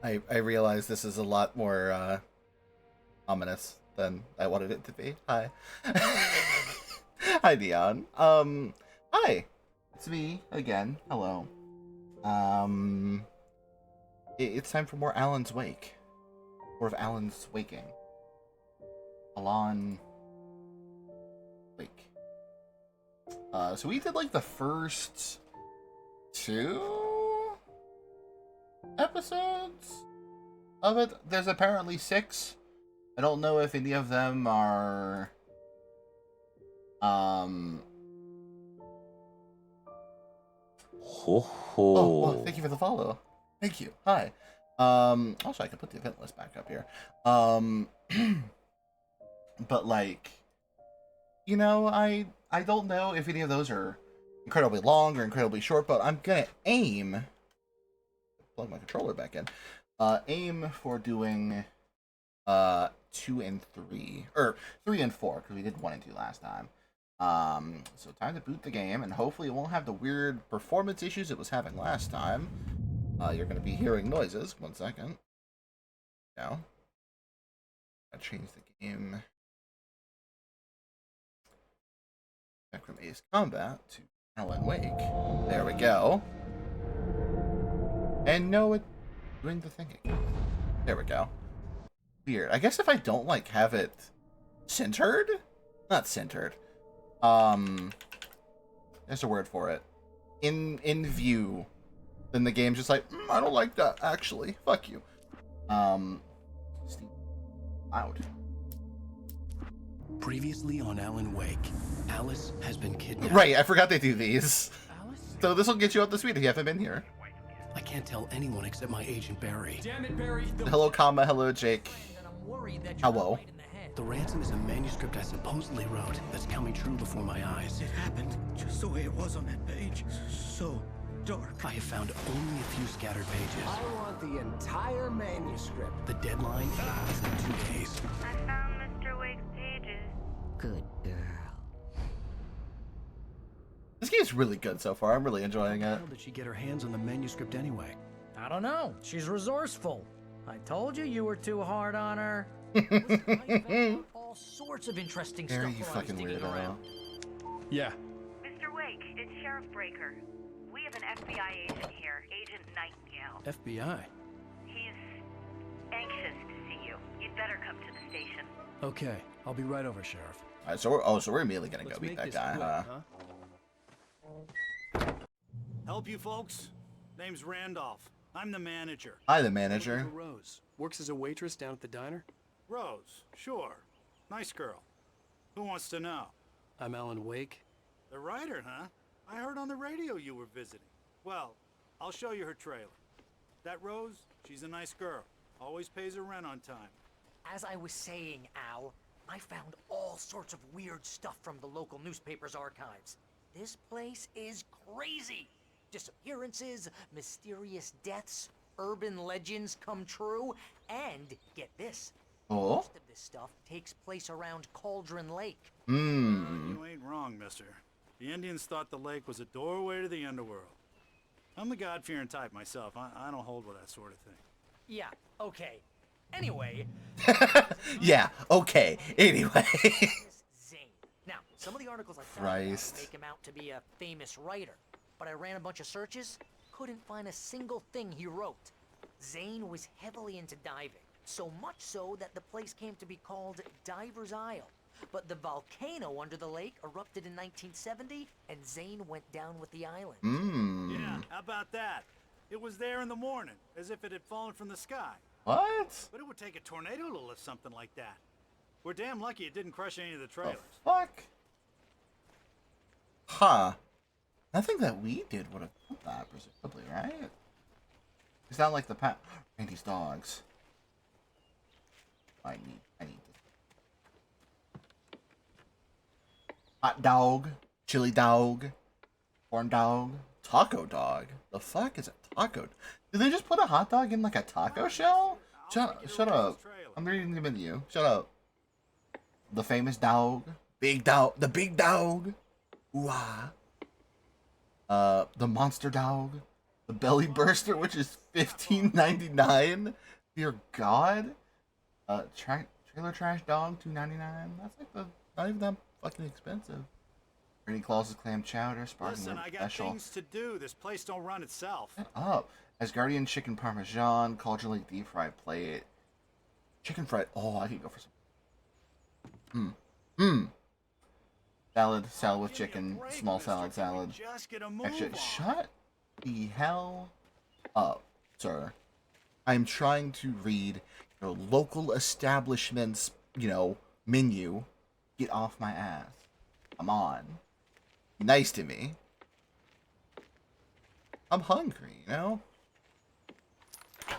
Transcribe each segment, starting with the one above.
I realize this is a lot more ominous than I wanted it to be. Hi. Hi, Dion. Hi. It's me again. Hello. Um, it's time for more Alan's Wake. More of Alan's Waking. Alan Wake. So we did like the first two episodes of it. There's apparently 6. I don't know if any of them are Ho Oh, well, ho. thank you for the follow. Thank you. Hi. Also I can put the event list back up here. But like, I don't know if any of those are incredibly long or incredibly short, but I'm gonna aim plug my controller back in. Aim for doing 2 and 3, or 3 and 4, because we did 1 and 2 last time. So time to boot the game, and hopefully it won't have the weird performance issues it was having last time. You're going to be hearing noises. 1 second. Now, I change the game back from Ace Combat to Alan Wake. There we go. And no, it's doing the thing again. There we go. Weird. I guess if I don't like have it centered, not centered. There's a word for it. In view, then the game's just like, I don't like that. Actually, fuck you. Loud. Previously on Alan Wake, Alice has been kidnapped. Right, I forgot they do these. So this will get you up to speed if you haven't been here. I can't tell anyone except my agent Barry. Damn it, Barry. Hello, comma. Hello, Jake. Hello. The ransom is a manuscript I supposedly wrote that's coming true before my eyes. It happened just the way it was on that page. So dark. I have found only a few scattered pages. I want the entire manuscript. The deadline is in 2 days. I found Mr. Wake's pages. Good girl. This game's really good so far. I'm really enjoying it. How did she get her hands on the manuscript anyway? I don't know. She's resourceful. I told you you were too hard on her. Listen, I found all sorts of interesting There stuff you while I was fucking digging weirdo. around. Yeah. Mr. Wake, it's Sheriff Breaker. We have an FBI agent here, Agent Nightingale. FBI. He's anxious to see you. You'd better come to the station. Okay, I'll be right over, Sheriff. Alright, so we're immediately gonna go beat that guy, huh? Help you folks? Name's Randolph. I'm the manager. Hi, the manager. Rose works as a waitress down at the diner. Rose, sure. Nice girl. Who wants to know? I'm Alan Wake. The writer, huh? I heard on the radio you were visiting. Well, I'll show you her trailer. That Rose, she's a nice girl. Always pays her rent on time. As I was saying, Al, I found all sorts of weird stuff from the local newspaper's archives. This place is crazy. Disappearances, mysterious deaths, urban legends come true, and get this. Oh? Most of this stuff takes place around Cauldron Lake. You ain't wrong, mister. The Indians thought the lake was a doorway to the underworld. I'm the God-fearing type myself. I don't hold with that sort of thing. Yeah, okay. Anyway, Yeah, okay. Anyway. this Zane. Now, some of the articles I found Christ. make him out to be a famous writer, but I ran a bunch of searches, couldn't find a single thing he wrote. Zane was heavily into diving, so much so that the place came to be called Diver's Isle. But the volcano under the lake erupted in 1970, and Zane went down with the island. Yeah, how about that? It was there in the morning, as if it had fallen from the sky. What? But it would take a tornado to lift something like that. We're damn lucky it didn't crush any of the trailers. Fuck? Huh. Nothing that we did would have done that, presumably, right? It's not like the Randy's dogs. I need this. Hot dog, chili dog, corn dog, taco dog. The fuck is a taco? Did they just put a hot dog in like a taco shell? Shut up. I'm reading the menu. Shut up. The famous dog. Big dog. The big dog. Ooh-ah. The monster dog. The Belly Burster, which is $15.99. Dear God. Trailer Trash Dog, $2.99. That's like not even that fucking expensive. Pretty Claus' clam chowder, sparkling Listen, I got special. things to do. This place don't run itself. Shut up. Asgardian chicken parmesan, Cauldron Lake deep fried plate, chicken fried. Oh, I could go for some. Salad with chicken, small salad. Just get a move Actually, on. shut the hell up, sir. I'm trying to read your local establishment's, menu. Get off my ass. Come on. Be nice to me. I'm hungry, It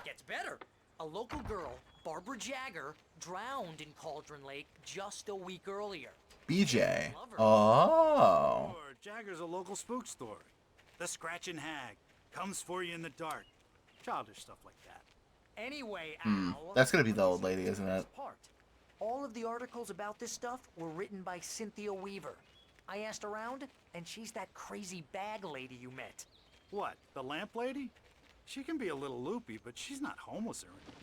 gets better. A local girl, Barbara Jagger, drowned in Cauldron Lake just a week earlier. BJ. Love her. Oh. Or Jagger's a local spook story. The Scratching Hag comes for you in the dark. Childish stuff like that. Anyway, Al. That's gonna be the old lady, isn't it? Part. All of the articles about this stuff were written by Cynthia Weaver. I asked around, and she's that crazy bag lady you met. What, the lamp lady? She can be a little loopy, but she's not homeless or anything.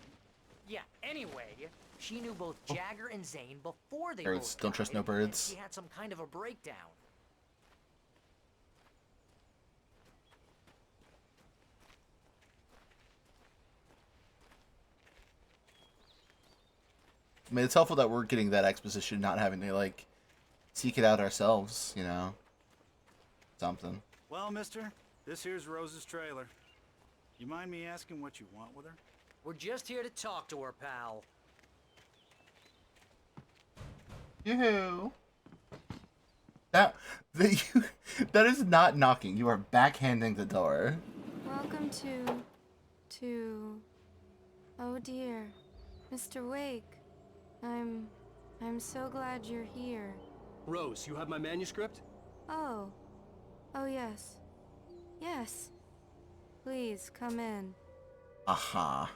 Yeah, anyway, she knew both Jagger and Zane before they Birds. both Don't trust died, no birds. and she had some kind of a breakdown. I mean, it's helpful that we're getting that exposition, not having to, seek it out ourselves, Something. Well, mister, this here's Rose's trailer. You mind me asking what you want with her? We're just here to talk to her, pal. Yoo-hoo. That is not knocking. You are backhanding the door. Welcome to... Oh dear, Mr. Wake. I'm so glad you're here. Rose, you have my manuscript? Oh. Oh yes. Yes. Please, come in. Aha.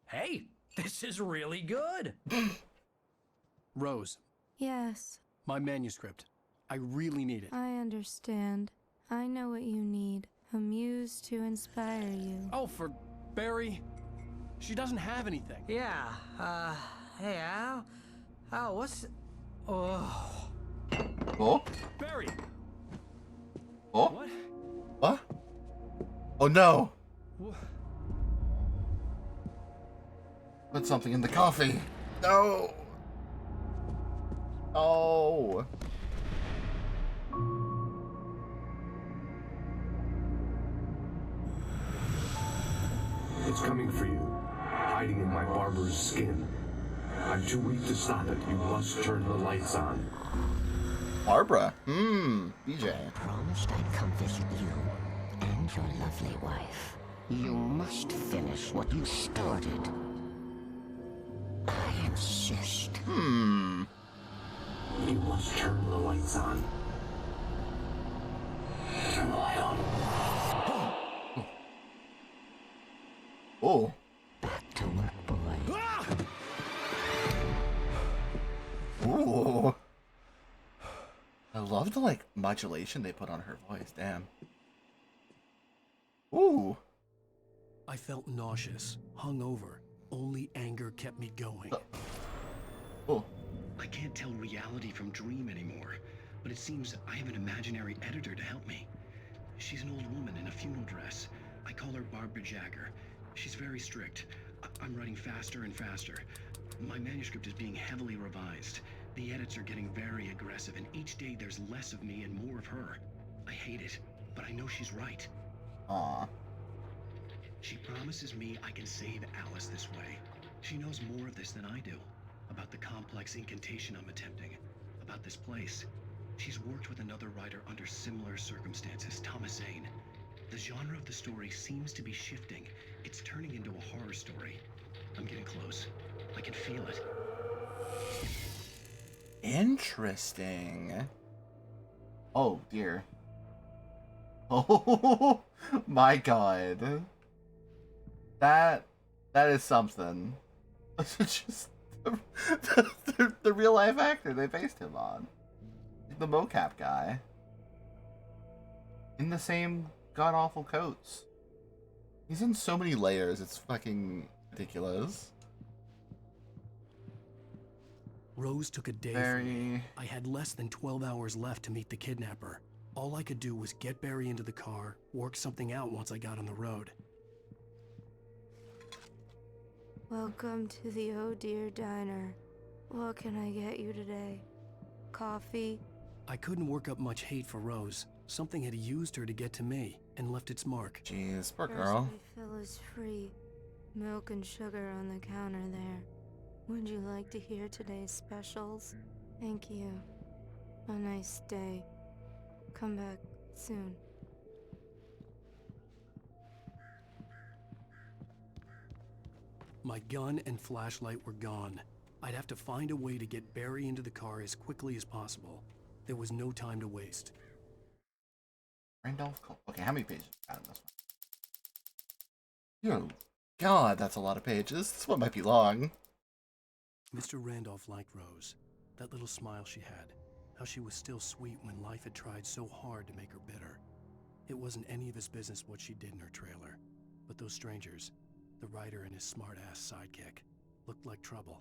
Hey, this is really good. Rose, Yes, my manuscript. I really need it. I understand. I know what you need. A muse to inspire you. Oh, for Barry. She doesn't have anything. Yeah, hey, Al? Al, what's... Oh... Oh? Barry! Oh? What? What? Oh no! Wha- Put something in the coffee. No! Oh! It's coming for you, hiding in my barber's skin. I'm too weak to stop it. You must turn the lights on. Barbara. BJ. Promised I'd come visit you and your lovely wife. You must finish what you started. I insist. You must turn the lights on. Turn the light on. Oh. Back to work, boy. Ooh. I love the, modulation they put on her voice. Damn. Ooh. I felt nauseous, hungover. Only anger kept me going. Oh. I can't tell reality from dream anymore, but it seems I have an imaginary editor to help me. She's an old woman in a funeral dress. I call her Barbara Jagger. She's very strict. I'm writing faster and faster. My manuscript is being heavily revised. The edits are getting very aggressive, and each day there's less of me and more of her. I hate it, but I know she's right. Aw. She promises me I can save Alice this way. She knows more of this than I do. About the complex incantation I'm attempting. About this place. She's worked with another writer under similar circumstances, Thomas Zane. The genre of the story seems to be shifting. It's turning into a horror story. I'm getting close. I can feel it. Interesting. Oh, dear. Oh, my God. That is something. Just the real life actor they based him on. The mocap guy. In the same god awful coats. He's in so many layers, it's fucking ridiculous. Rose took a day from me. I had less than 12 hours left to meet the kidnapper. All I could do was get Barry into the car, work something out once I got on the road. Welcome to the Oh Dear Diner. What can I get you today? Coffee? I couldn't work up much hate for Rose. Something had used her to get to me and left its mark. Jeez, poor girl. First refill is free. Milk and sugar on the counter there. Would you like to hear today's specials? Thank you. A nice day. Come back soon. My gun and flashlight were gone. I'd have to find a way to get Barry into the car as quickly as possible. There was no time to waste. Randolph Cole. Okay, how many pages out of this one? Oh, God, that's a lot of pages. This one might be long. Mr. Randolph liked Rose. That little smile she had. How she was still sweet when life had tried so hard to make her bitter. It wasn't any of his business what she did in her trailer. But those strangers, the writer and his smart-ass sidekick, looked like trouble.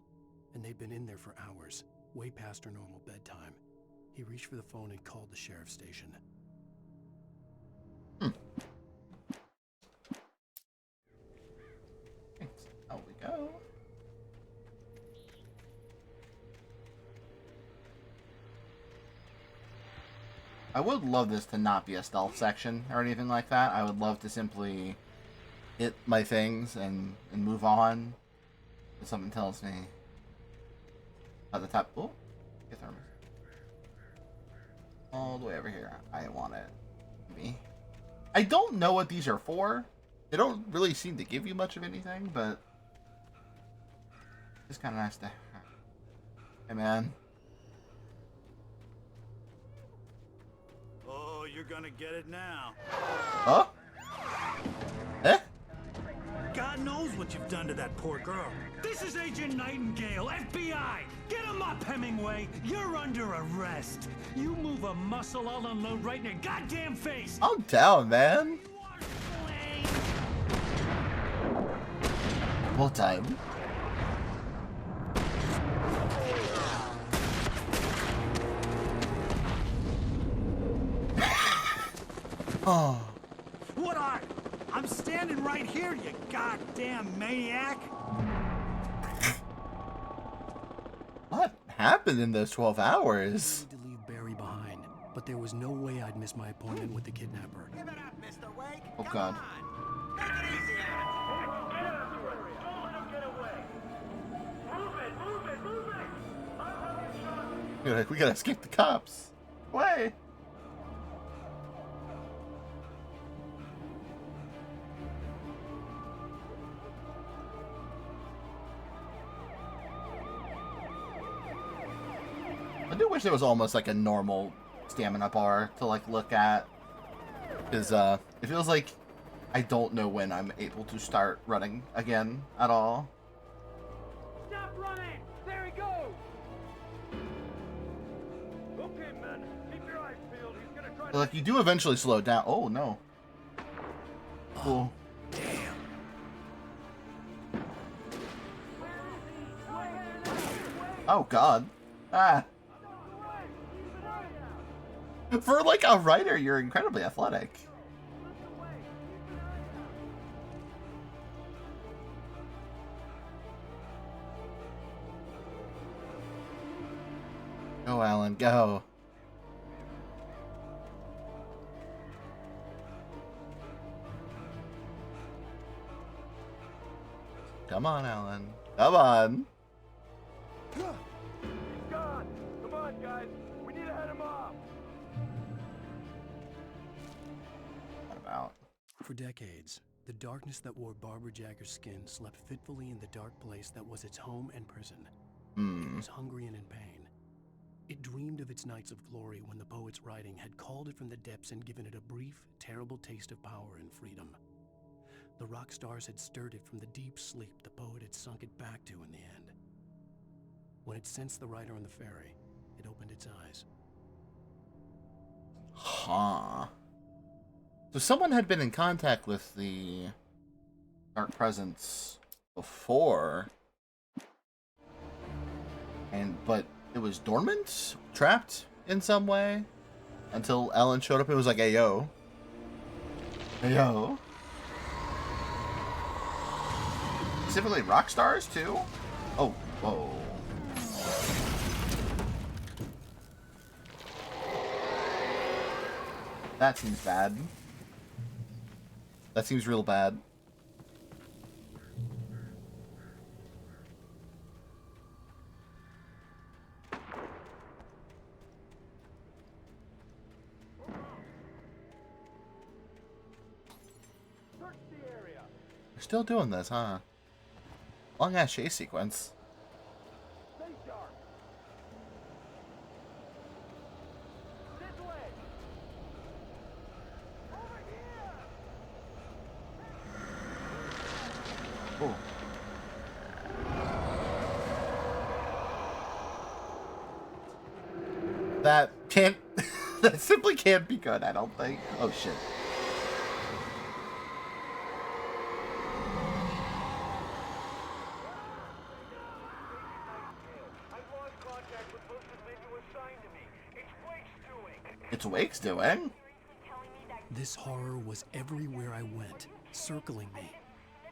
And they'd been in there for hours, way past her normal bedtime. He reached for the phone and called the sheriff's station. Out we go. I would love this to not be a stealth section or anything like that. I would love to simply hit my things and move on. But something tells me at the top. Oh, get thermal. All the way over here. I want it. Me. I don't know what these are for. They don't really seem to give you much of anything, but it's kind of nice to. Hey, man. Oh, you're gonna get it now. Huh? Eh? God knows what you've done to that poor girl. This is Agent Nightingale, FBI! Get him up, Hemingway! You're under arrest! You move a muscle, I'll unload right in your goddamn face! I'm down, man. Well time. Oh. What are? I'm standing right here, you goddamn maniac! What happened in those 12 hours? I needed to leave Barry behind, but there was no way I'd miss my appointment with the kidnapper. Give it up, Mr. Wake. Oh, God. Take it easy on Get out of the area! Don't let him get away! Move it! Move it! Move it! I'll have you shot! We gotta escape the cops. Way. I do wish there was almost like a normal stamina bar to like look at, because it feels like I don't know when I'm able to start running again at all. Stop running! There he goes! Okay, men, keep your eyes peeled. He's gonna try to... Like you do eventually slow down. Oh no. Cool. Damn. Oh God. Ah. For like a writer, you're incredibly athletic. Go, Alan, go. Come on, Alan. Come on. He's gone! Come on, guys! We need to head him off! What about? For decades, the darkness that wore Barbara Jagger's skin slept fitfully in the dark place that was its home and prison. It was hungry and in pain. It dreamed of its nights of glory when the poet's writing had called it from the depths and given it a brief, terrible taste of power and freedom. The rock stars had stirred it from the deep sleep the poet had sunk it back to in the end. When it sensed the writer on the ferry, it opened its eyes. Huh. So someone had been in contact with the Dark Presence before, but it was dormant, trapped in some way, until Ellen showed up and was like, "Hey yo, hey yo." Specifically, rock stars too. Oh, whoa. That seems bad. That seems real bad. Search the area. We're still doing this, huh? Long ass chase sequence. Stay sharp. This way. Over here. Oh. That can't. That simply can't be good, I don't think. Oh shit. It's Wake's doing. This horror was everywhere I went, circling me.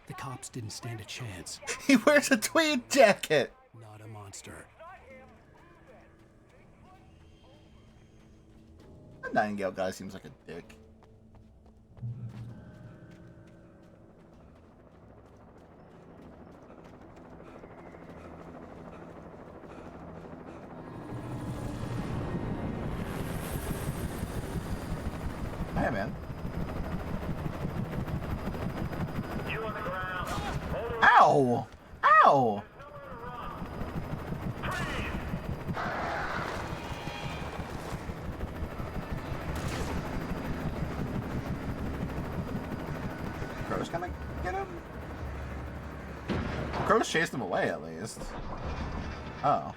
The cops didn't stand a chance. He wears a tweed jacket. Not a monster. The Nightingale guy seems like a dick. Hey, man. You on the ground. Ow! Ow! Crow's gonna get him? Crow's chased him away, at least. Oh.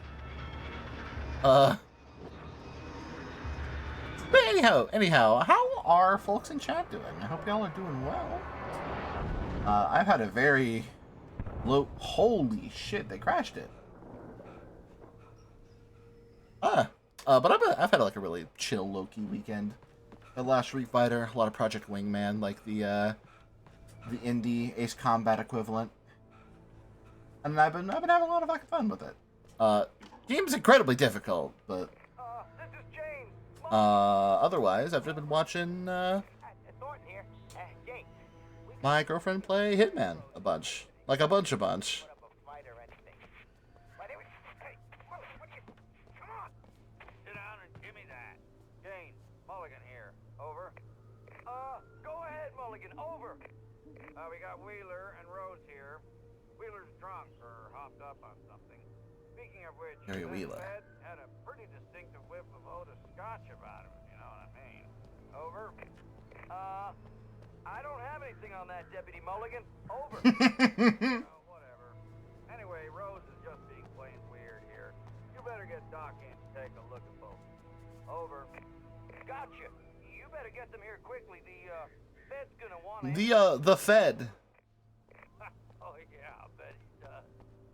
But anyhow, how are folks in chat doing? I hope y'all are doing well. I've had a very low... Holy shit, they crashed it. But I've had like a really chill, low-key weekend. The last Street Fighter, a lot of Project Wingman, like the indie Ace Combat equivalent. And I've been having a lot of fucking fun with it. Game's incredibly difficult, but This is James. otherwise I've just been watching Thornton here. James. my girlfriend play Hitman a bunch. Like a bunch. Put up a fight or anything. Why did we... Hey, come on. Sit down and give me that. James, Mulligan here. Over. Go ahead, Mulligan. Over. We got Wheeler and Rose here. Wheeler's drunk or hopped up on something. Speaking of which, Harry Wheeler Ed had a pretty distinctive whiff of Otis Scotch about him, you know what I mean. Over. I don't have anything on that, Deputy Mulligan. Over. Whatever. Anyway, Rose is just being plain weird here. You better get Doc in to take a look at both. Over. Gotcha. You better get them here quickly. The Fed's gonna want to... the Fed. Oh yeah, I'll bet he does.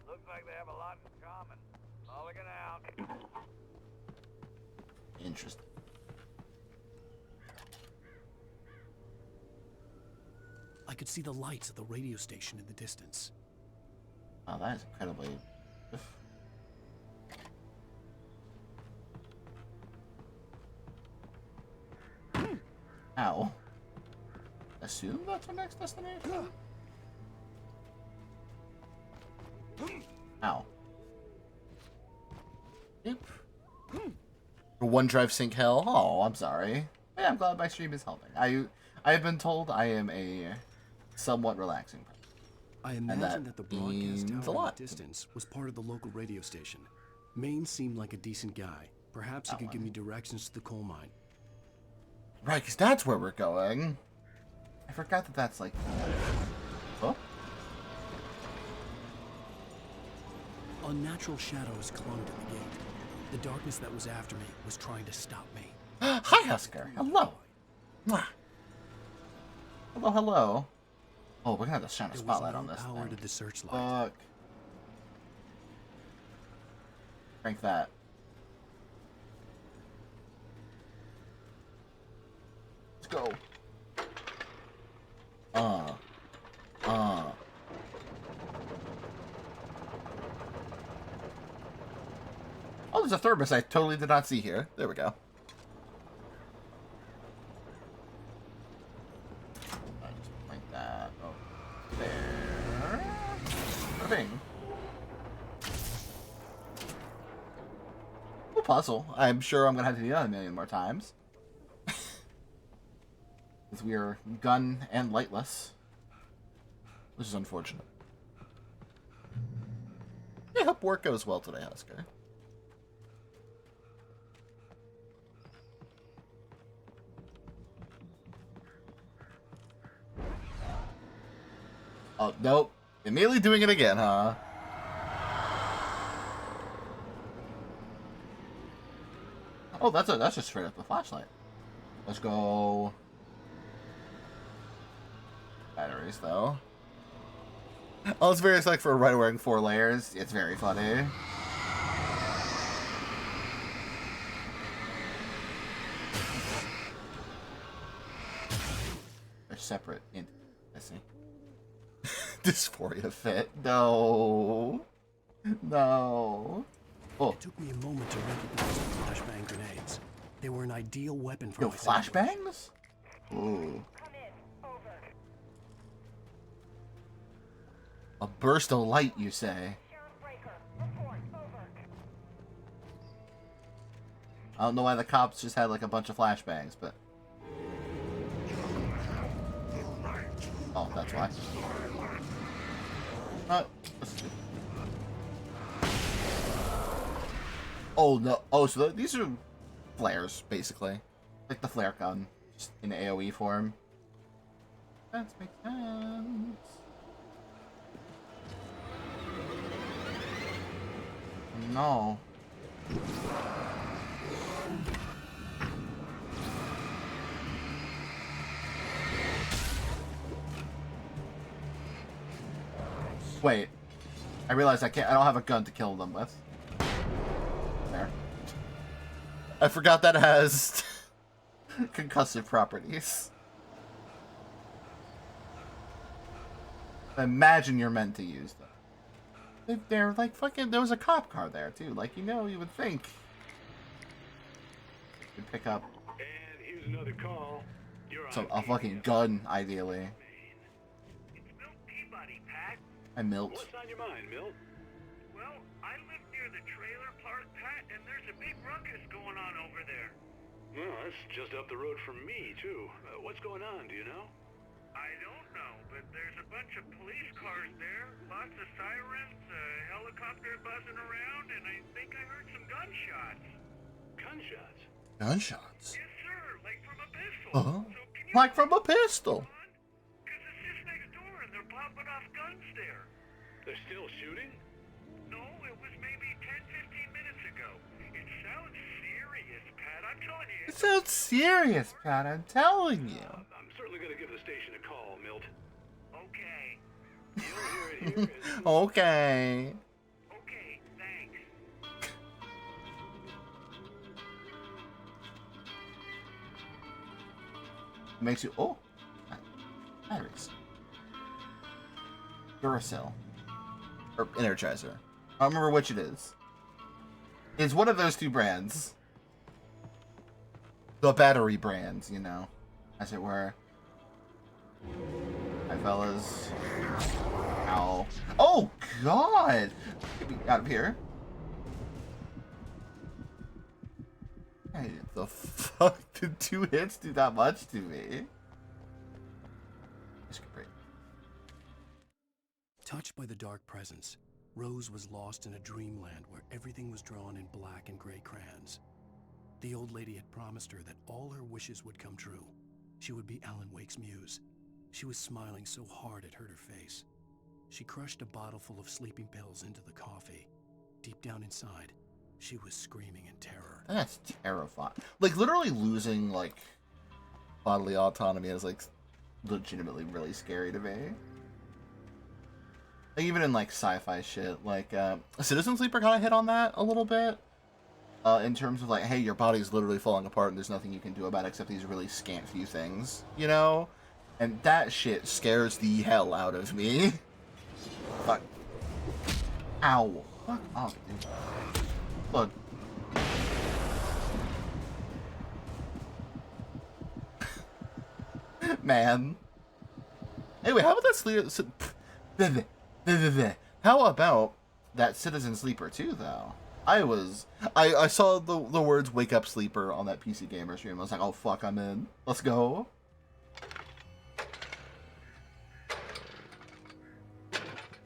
Looks like they have a lot in common. Mulligan out. Interesting. I could see the lights of the radio station in the distance. Oh, that is incredibly... Ow. Assume that's our next destination? Ow. Yep. OneDrive sync hell. Oh, I'm sorry. Yeah, I'm glad my stream is helping. I've been told I am a somewhat relaxing person. I imagine that the broadcast means a tower in lot. the distance was part of the local radio station. Maine seemed like a decent guy. Perhaps he could give me directions to the coal mine. Right, because that's where we're going. I forgot that that's like... Oh? Unnatural shadows clung to the gate. The darkness that was after me was trying to stop me. Hi, Husker. Hello. Mwah. Hello, hello. Oh, we're gonna have to shine a There was spotlight no on this power thing. to the searchlight. Fuck. Crank that. Let's go. Oh, there's a thermos I totally did not see here. There we go. I just crank that over there. Bing. Cool puzzle. I'm sure I'm gonna have to do that a million more times. Because we are gun and lightless. Which is unfortunate. I hope work goes well today, Husker. Oh, nope. Immediately doing it again, huh? Oh, that's just straight up the flashlight. Let's go. Batteries, though. Oh, it's very like for a rider wearing 4 layers. It's very funny. They're separate. I see. Dysphoria fit. No. No. Oh. It took me a moment to recognize the flashbang grenades. They were an ideal weapon for Yo, my flashbangs? Ooh. A burst of light, you say? I don't know why the cops just had like a bunch of flashbangs, but... Oh, that's why. Oh, no. Oh, so these are flares, basically. Like the flare gun, just in AoE form. That makes sense. No. Wait. I realize I don't have a gun to kill them with. There. I forgot that it has concussive properties. Imagine you're meant to use them. They're like fucking. There was a cop car there too. Like, you know, you would think. You pick up. And here's another call. You're So a fucking gun, ideally. It's Milt Peabody, Pat. I Milt. What's on your mind, Milt? Well, I live near the trailer park, Pat, and there's a big ruckus going on over there. Well, that's just up the road from me, too. What's going on, do you know? I don't know, but there's a bunch of police cars there, lots of sirens, a helicopter buzzing around, and I think I heard some gunshots. Gunshots? Gunshots? Yes, sir, like from a pistol. Uh-huh. So can you Like from a pistol. Because it's just next door, and they're popping off guns there. They're still shooting? No, it was maybe 10-15 minutes ago. It sounds serious, Pat, I'm telling you. It sounds serious, Pat. I'm telling you. I'm certainly going to give the station a call, Milt. Okay. You'll hear it here. Okay. Okay, thanks. Makes you... Oh. Batteries. Duracell. Or Energizer. I don't remember which it is. It's one of those two brands. The battery brands, you know. As it were. Hi, fellas. Ow. Oh, God! Get me out of here. Hey, the fuck? Did 2 hits do that much to me? Touched by the dark presence, Rose was lost in a dreamland where everything was drawn in black and gray crayons. The old lady had promised her that all her wishes would come true. She would be Alan Wake's muse. She was smiling so hard it hurt her face. She crushed a bottle full of sleeping pills into the coffee. Deep down inside, she was screaming in terror. That's terrifying. Like, literally losing, like, bodily autonomy is, like, legitimately really scary to me. Like, even in like sci-fi shit, like Citizen Sleeper kind of hit on that a little bit. In terms of like, hey, your body's literally falling apart and there's nothing you can do about it except these really scant few things, you know? And that shit scares the hell out of me. Fuck. Ow. Fuck off, dude. Look. Man. Anyway, how about that How about that Citizen Sleeper 2, though? I saw the words "Wake Up Sleeper" on that PC Gamer stream. I was like, oh fuck, I'm in. Let's go.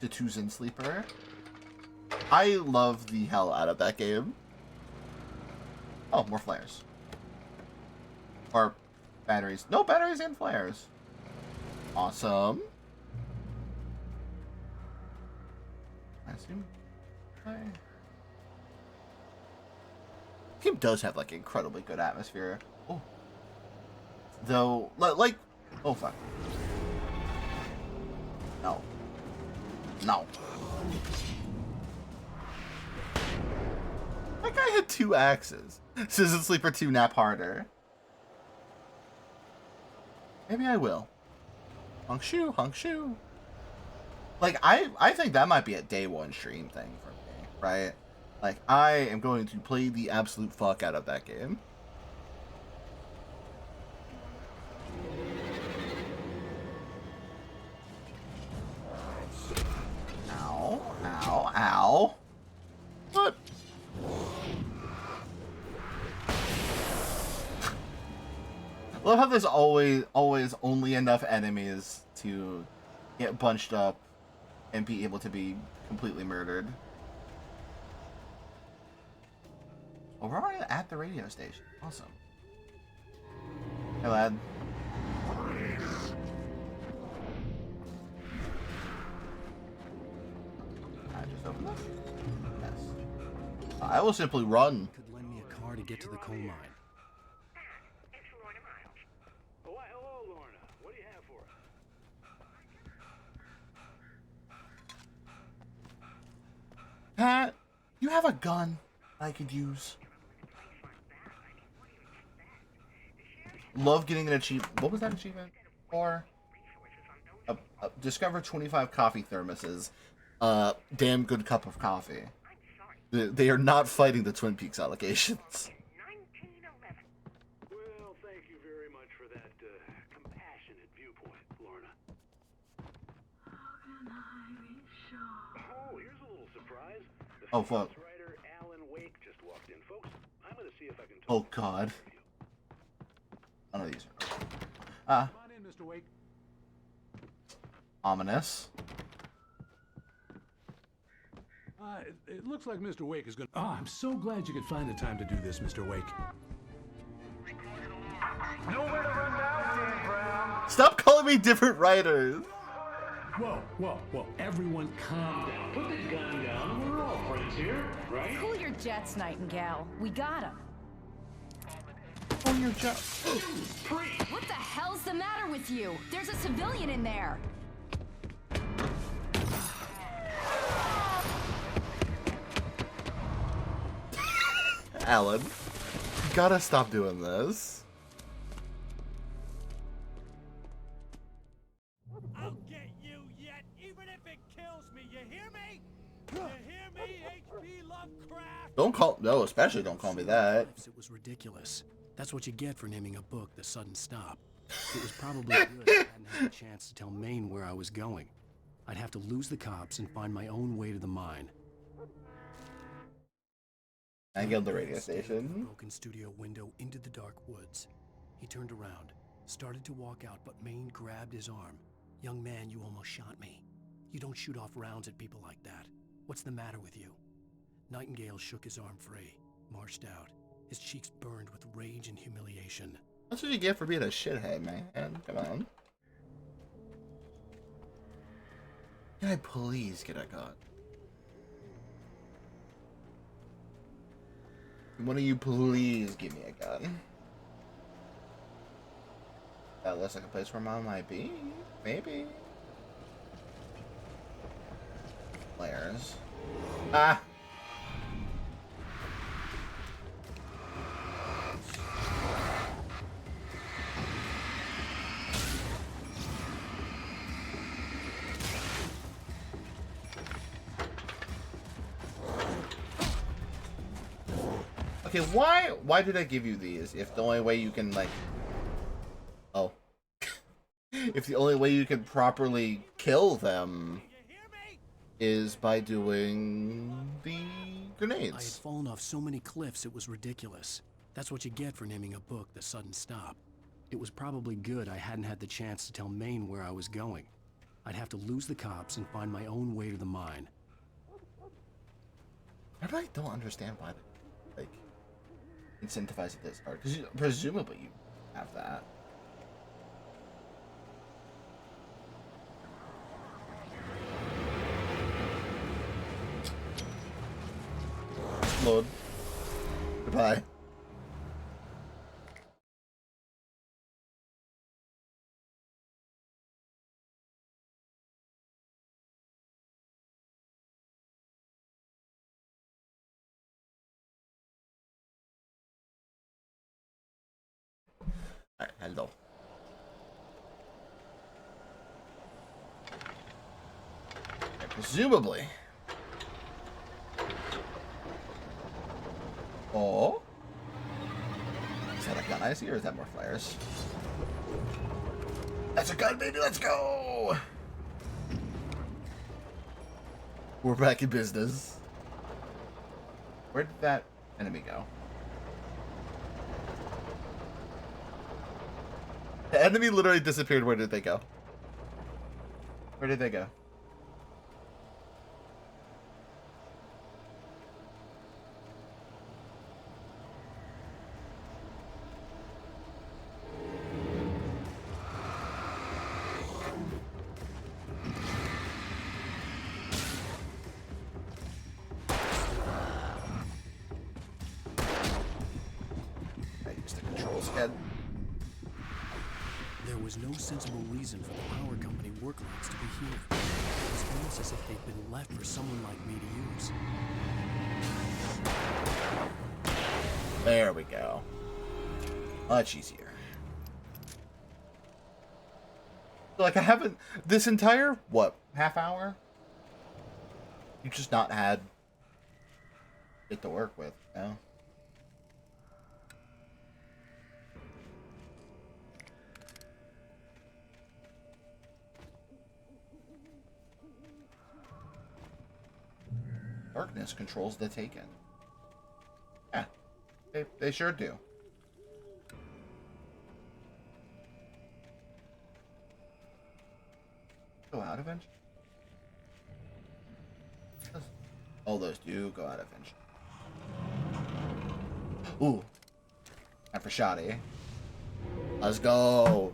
The Citizen Sleeper. I love the hell out of that game. Oh, more flares. Or batteries. No, batteries and flares. Awesome. I assume. Game does have like incredibly good atmosphere. Oh. Though, like, oh fuck. No. No. That guy had 2 axes. Citizen Sleeper 2 nap harder. Maybe I will. Hunk shoe, hunk shoe. Like, I think that might be a day one stream thing for me, right? Like, I am going to play the absolute fuck out of that game. Ow, ow, ow. What? Love how there's always only enough enemies to get bunched up and be able to be completely murdered. Oh, we're already at the radio station. Awesome. Hey, lad. I just opened this? Yes. I will simply run. Could lend me a car to get to the coal mine. Oh, hello, Lorna. What do you have for us? Pat, you have a gun I could use. Love getting an achievement. What was that achievement for? Discover 25 coffee thermoses. Damn good cup of coffee. They are not fighting the Twin Peaks allegations. Well, thank you very much for that compassionate viewpoint, Lorna. Oh, here's a little surprise. The Oh fuck. writer Alan Wake just walked in, folks. I'm gonna see if I can talk. Oh god. I know these are. Come on in, Mr. Wake. Ominous. It looks like Mr. Wake is going to... Oh, I'm so glad you could find the time to do this, Mr. Wake. Nowhere to run down, Dan Brown. Stop calling me different writers. Whoa, whoa, whoa. Everyone calm down. Put the gun down. We're all friends here, right? Cool your jets, Nightingale. We got him. Oh, your job. What the hell's the matter with you? There's a civilian in there. Alan, you gotta stop doing this. I'll get you yet, even if it kills me. You hear me? You hear me, H.P. Lovecraft? Don't call. No, especially don't call me that. It was ridiculous. That's what you get for naming a book The Sudden Stop. It was probably good I hadn't had a chance to tell Maine where I was going. I'd have to lose the cops and find my own way to the mine. I killed the radio station. Broken studio window into the dark woods. He turned around, started to walk out, but Maine grabbed his arm. Young man, you almost shot me. You don't shoot off rounds at people like that. What's the matter with you? Nightingale shook his arm free, marched out. His cheeks burned with rage and humiliation. That's what you get for being a shithead, man. Come on. Can I please get a gun? One of you please give me a gun. That looks like a place where Mom might be. Maybe. Flares. Ah! Okay, why did I give you these if the only way you can, like... Oh. If the only way you can properly kill them is by doing the grenades. I had fallen off so many cliffs it was ridiculous. That's what you get for naming a book The Sudden Stop. It was probably good I hadn't had the chance to tell Maine where I was going. I'd have to lose the cops and find my own way to the mine. I really don't understand why they, like, incentivize it this hard. Because presumably you have that. Load. Goodbye. Alright, hello. And presumably. Oh? Is that a gun I see, or is that more flares? That's a gun, baby, let's go! We're back in business. Where did that enemy go? The enemy literally disappeared. Where did they go? Where did they go? I used the controls again. There was no sensible reason for the power company workloads to be here. It was almost as if they'd been left for someone like me to use. There we go. Much easier. Like, I haven't... This entire, what, half hour? You've just not had it to work with, you know? Darkness controls the Taken. Yeah, they sure do. Go out eventually? All those do go out eventually. Ooh. Time for shoddy. Let's go.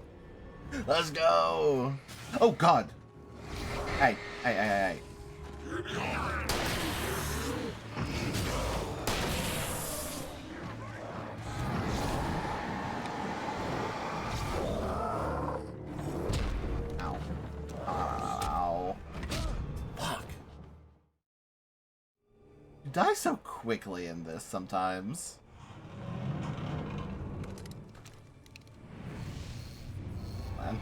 Let's go. Oh, God. Hey, hey, hey, hey. You die so quickly in this sometimes. Man.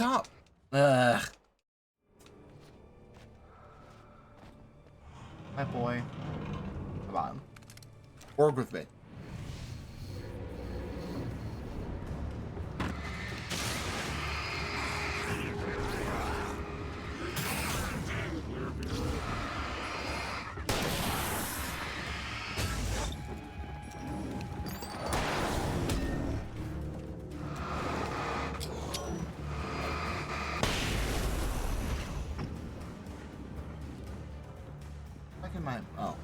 stop. Ugh. My boy. Come on. Work with me. Back in my... Oh.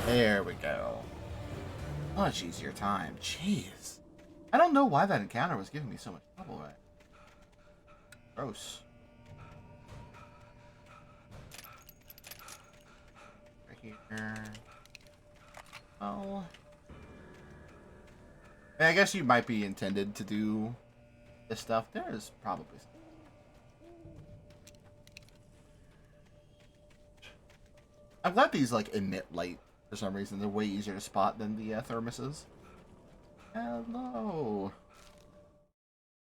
There we go. Much easier time. Jeez. I don't know why that encounter was giving me so much trouble, right? Gross. Right here. Oh. I guess you might be intended to do this stuff. There's probably some. I'm glad these like emit light for some reason. They're way easier to spot than the thermoses. Hello.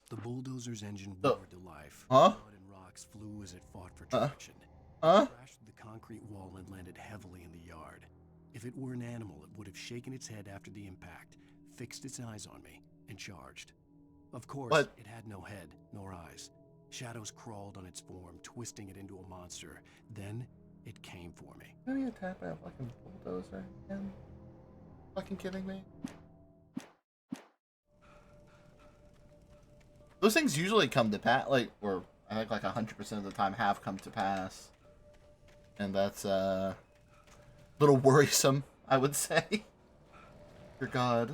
The bulldozer's engine roared to life. Huh? Mud and rocks flew as it fought for traction. Huh? It crashed through the concrete wall and landed heavily in the yard. If it were an animal, it would have shaken its head after the impact, fixed its eyes on me, and charged. Of course, it had no head, nor eyes. Shadows crawled on its form, twisting it into a monster. Then, it came for me. Can I get attacked by a fucking bulldozer again? Fucking kidding me? Those things usually come to pass, like, or I think like 100% of the time have come to pass. And that's, a little worrisome, I would say. Dear God.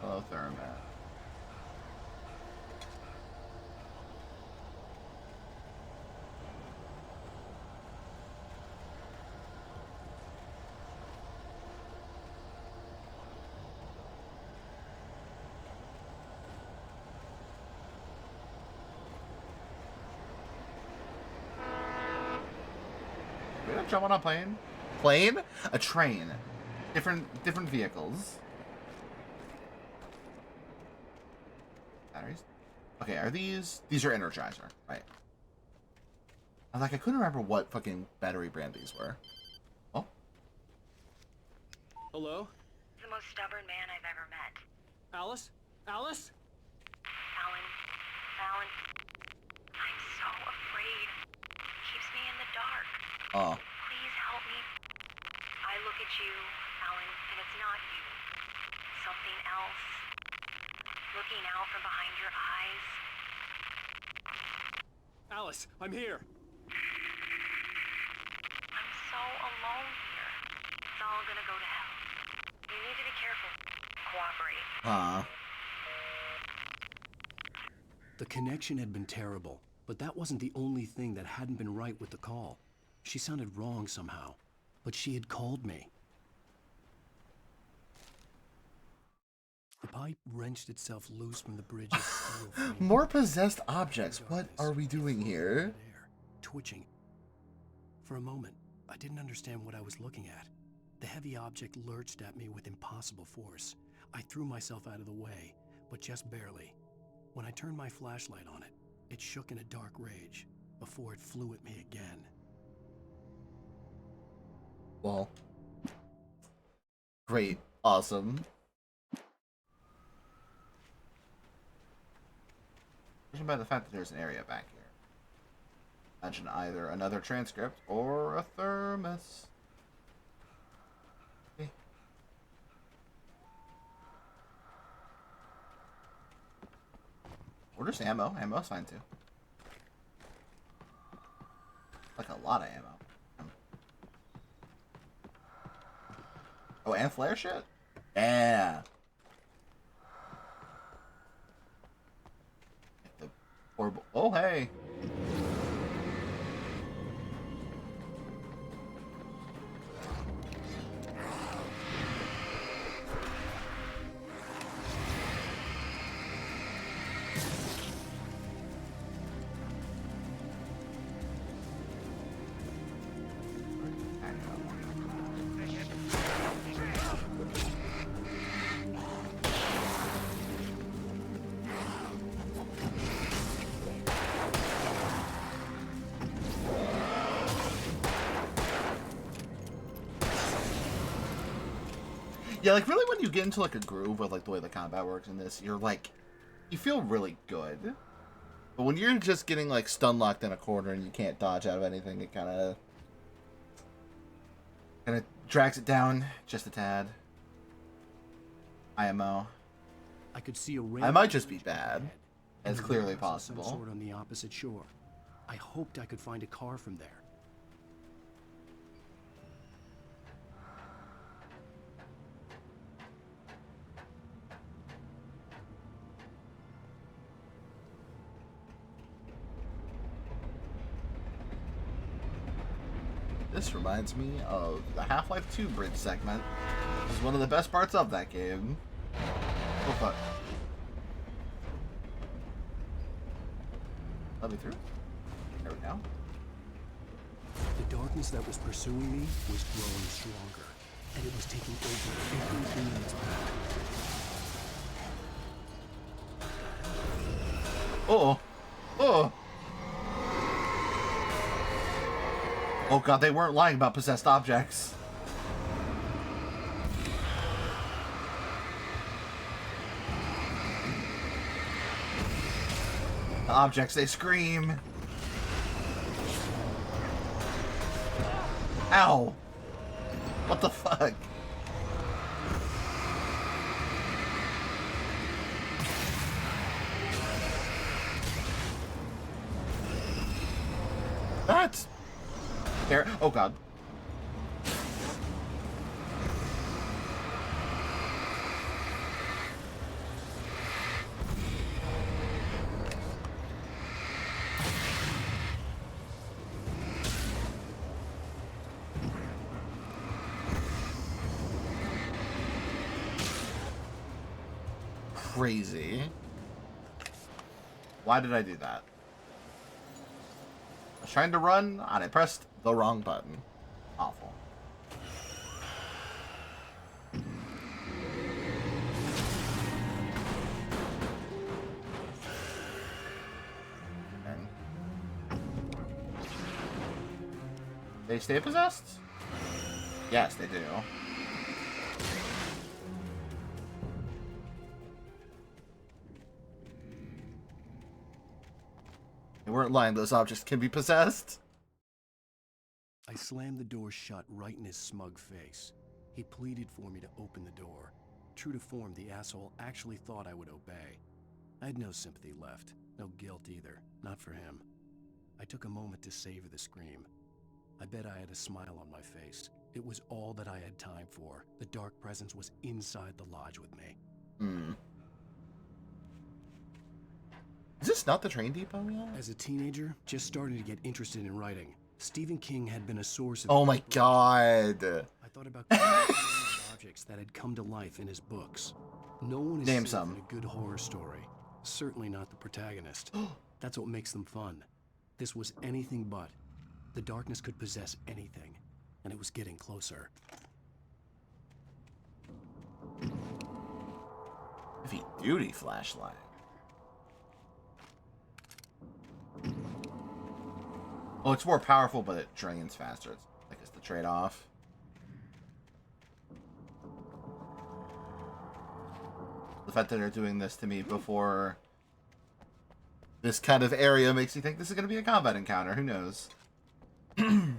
Hello, Thermat. We don't jump on a plane? Plane? A train. Different vehicles. Batteries? Okay, are these are Energizer, right? I was like, I couldn't remember what fucking battery brand these were. Oh. Hello? The most stubborn man I've ever met. Alice? Alice? Alan, I'm so afraid. Keeps me in the dark. Oh. Please help me. I look at you, Alan, and it's not you. Something else. Looking out from behind your eyes. Alice, I'm here. I'm so alone here. It's all gonna go to hell. You need to be careful. Cooperate. The connection had been terrible, but that wasn't the only thing that hadn't been right with the call. She sounded wrong somehow, but she had called me. The pipe wrenched itself loose from the bridge's steel frame. More possessed objects. What are we doing here? Twitching. For a moment, I didn't understand what I was looking at. The heavy object lurched at me with impossible force. I threw myself out of the way, but just barely. When I turned my flashlight on it, it shook in a dark rage before it flew at me again. Well. Great. Awesome. Judging by the fact that there's an area back here. Imagine either another transcript or a thermos. Okay. Or just ammo. Ammo's fine too. Like a lot of ammo. Oh, and flare shit? Yeah. The horrible. Oh, hey. Yeah, like really when you get into like a groove with like the way the combat works in this, you're like, you feel really good. But when you're just getting like stun locked in a corner and you can't dodge out of anything, it kind of drags it down just a tad. IMO. I could see I might just be bad. It's clearly Some possible. sort on the opposite shore. I hoped I could find a car from there. This reminds me of the Half-Life 2 bridge segment. This is one of the best parts of that game. Oh fuck. Let me through. There we go. The darkness that was pursuing me was growing stronger, and it was taking over everything in its path. Oh. Oh. Oh god, they weren't lying about possessed objects. The objects, they scream. Ow. What the fuck? That's... There. Oh god. Crazy. Why did I do that? I was trying to run and I pressed the wrong button. Awful. Okay. They stay possessed? Yes, they do. They weren't lying, those objects can be possessed. I slammed the door shut right in his smug face. He pleaded for me to open the door. True to form, the asshole actually thought I would obey. I had no sympathy left, no guilt either, not for him. I took a moment to savor the scream. I bet I had a smile on my face. It was all that I had time for. The dark presence was inside the lodge with me. Is this not the train depot yet? As a teenager, just starting to get interested in writing, Stephen King had been a source of... Oh my god. I thought about creating objects that had come to life in his books. No one is Name safe some. in a good horror story. Certainly not the protagonist. That's what makes them fun. This was anything but. The darkness could possess anything, and it was getting closer. Heavy duty flashlight. Oh, it's more powerful, but it drains faster. It's, I guess, the trade-off. The fact that they're doing this to me before this kind of area makes you think this is going to be a combat encounter. Who knows? Be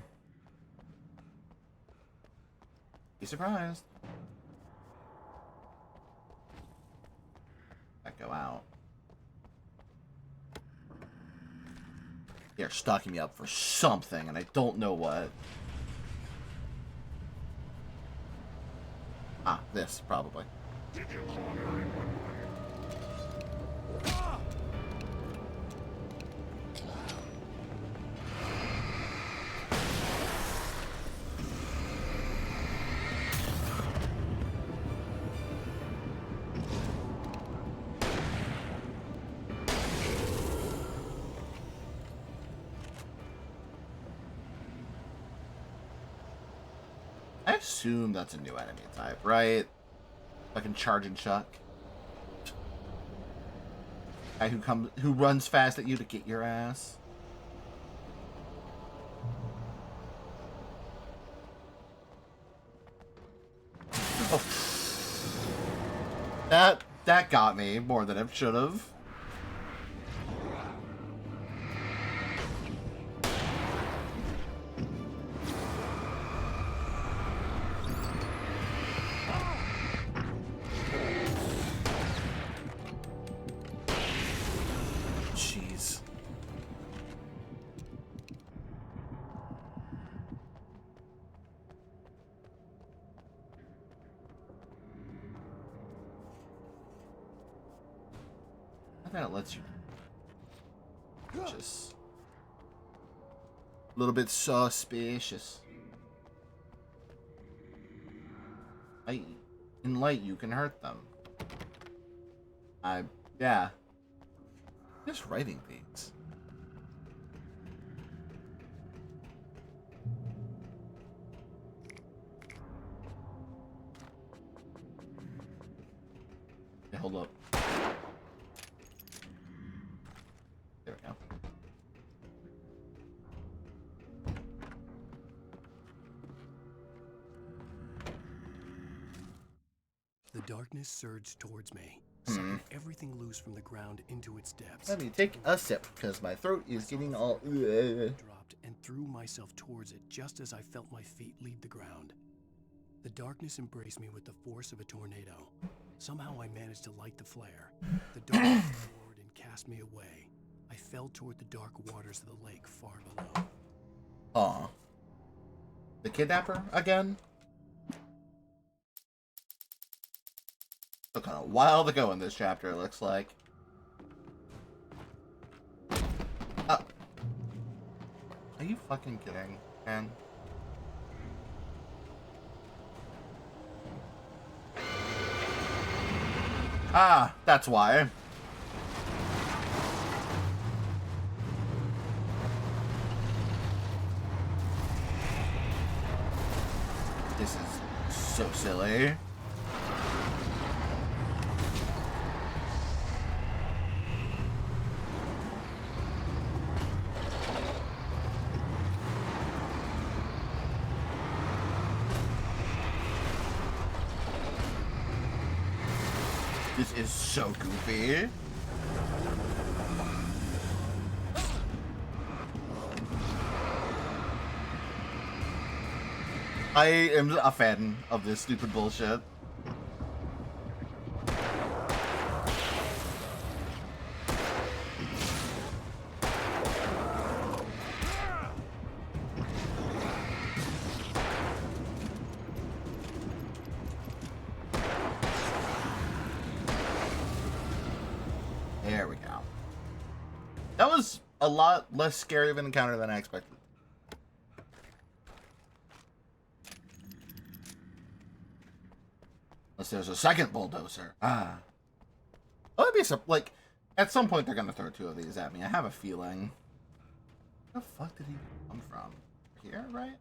surprised. That go out. They're stocking me up for something, and I don't know what. Ah, this, probably. I assume that's a new enemy type, right? Fucking charge and chuck. Guy who runs fast at you to get your ass. Oh. That got me more than it should have. Jeez. I think it lets you just a little bit suspicious. In light you can hurt them. Yeah. Just writing things. Okay, hold up. There we go. The darkness surged towards me, sucking everything loose from the ground into its depths. Let me take a sip, because my throat is getting all... Dropped and threw myself towards it just as I felt my feet leave the ground. The darkness embraced me with the force of a tornado. Somehow I managed to light the flare. The darkness roared and cast me away. I fell toward the dark waters of the lake far below. Aw. The kidnapper again? Still kind of a while to go in this chapter, it looks like. Are you fucking kidding, man? Ah, that's why. This is so silly. This is so goofy. I am a fan of this stupid bullshit. There we go. That was a lot less scary of an encounter than I expected. Unless there's a second bulldozer. Ah. Well, that'd be some, like, at some point they're gonna throw two of these at me. I have a feeling. Where the fuck did he come from? Here, right?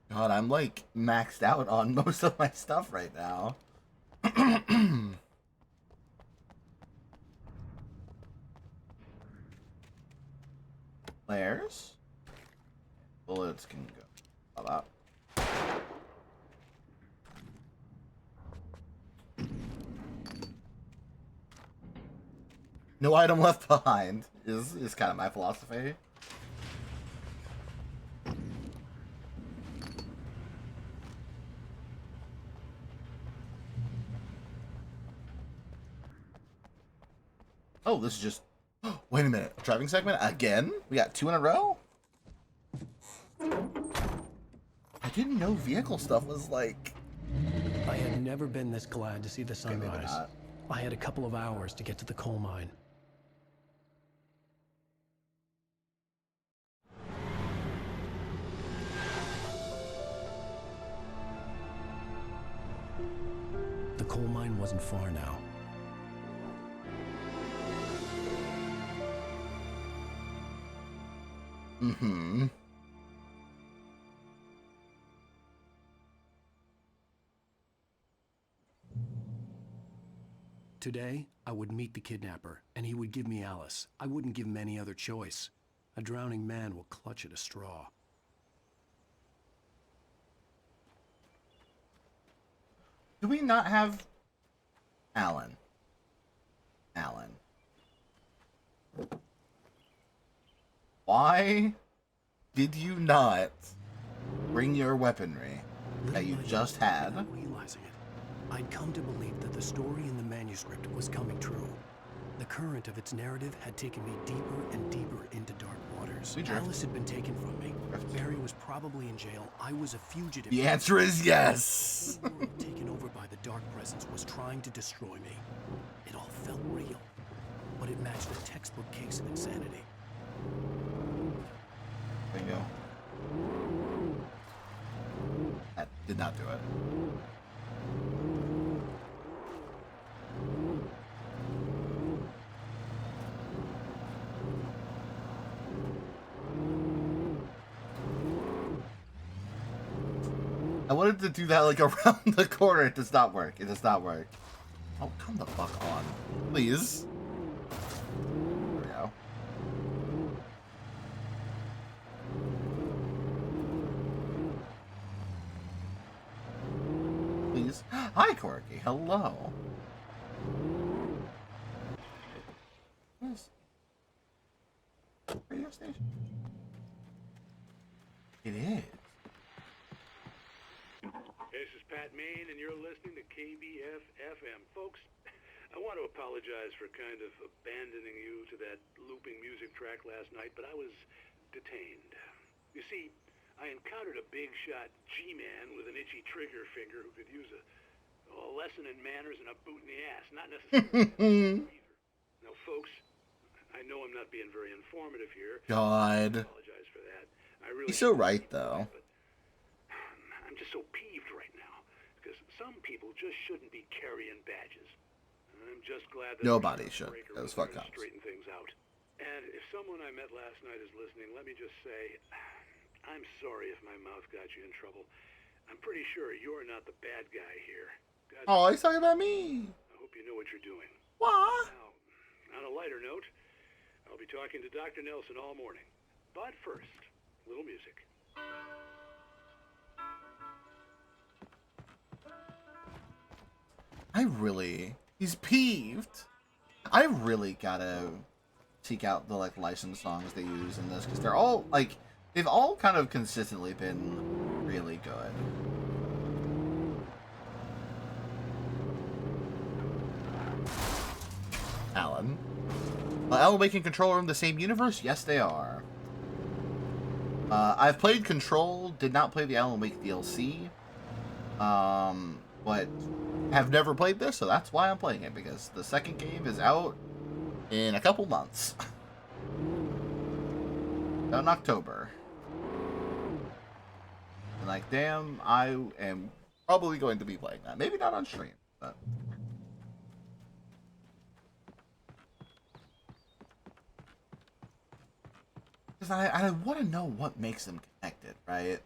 God, I'm like maxed out on most of my stuff right now. Flares. Bullets can go. How about? No item left behind is kind of my philosophy. Oh, this is just... Wait a minute. Driving segment again? We got 2 in a row? I didn't know vehicle stuff was like... I had never been this glad to see the sunrise. not. I had a couple of hours to get to the coal mine. The coal mine wasn't far now. Mm-hmm. Today, I would meet the kidnapper, and he would give me Alice. I wouldn't give him any other choice. A drowning man will clutch at a straw. Do we not have Alan? Alan. Why did you not bring your weaponry that you just had? Without realizing it, I'd come to believe that the story in the manuscript was coming true. The current of its narrative had taken me deeper and deeper into dark waters. Alice had been taken from me. Barry was probably in jail. I was a fugitive. The answer is yes. The world taken over by the dark presence was trying to destroy me. It all felt real, but it matched a textbook case of insanity. Bingo. That did not do it. I wanted to do that like around the corner. It does not work. It does not work. Oh, come the fuck on. Please. There we go. Please. Hi, Corky. Hello. Yes. Radio station. It is. This is Pat Main, and you're listening to KBF FM. Folks, I want to apologize for kind of abandoning you to that looping music track last night, but I was detained. You see, I encountered a big shot G-man with an itchy trigger finger who could use a lesson in manners and a boot in the ass. Not necessarily either. Now, folks, I know I'm not being very informative here. God. I apologize for that. I really He's so right, though. I'm just so peeved right now because some people just shouldn't be carrying badges. I'm just glad that Nobody should. Those fuck ups. Straighten things out. And if someone I met last night is listening, let me just say, I'm sorry if my mouth got you in trouble. I'm pretty sure you're not the bad guy here. Oh, he's talking about me. I hope you know what you're doing. What? Now, on a lighter note, I'll be talking to Dr. Nelson all morning. But first, a little music. He's peeved. I really gotta seek out the like licensed songs they use in this because they're all like they've all kind of consistently been really good. Alan. Alan Wake and Control are in the same universe? Yes, they are. I've played Control, did not play the Alan Wake DLC. But have never played this, so that's why I'm playing it, because the second game is out in a couple months. Out in October. And like, damn, I am probably going to be playing that. Maybe not on stream, but... Because I want to know what makes them connected, right?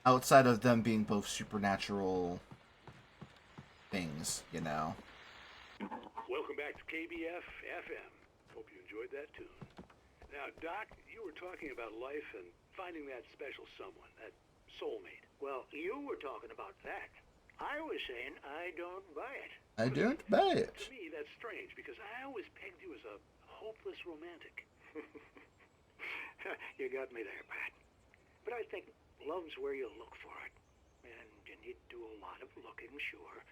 Outside of them being both supernatural things, you know. Welcome back to KBF FM. Hope you enjoyed that tune. Now, Doc, you were talking about life and finding that special someone, that soulmate. Well, you were talking about that. I was saying I don't buy it. I don't buy it. To me, that's strange, because I always pegged you as a hopeless romantic. You got me there, Pat. But I think love's where you look for it. And you need to do a lot of looking, sure.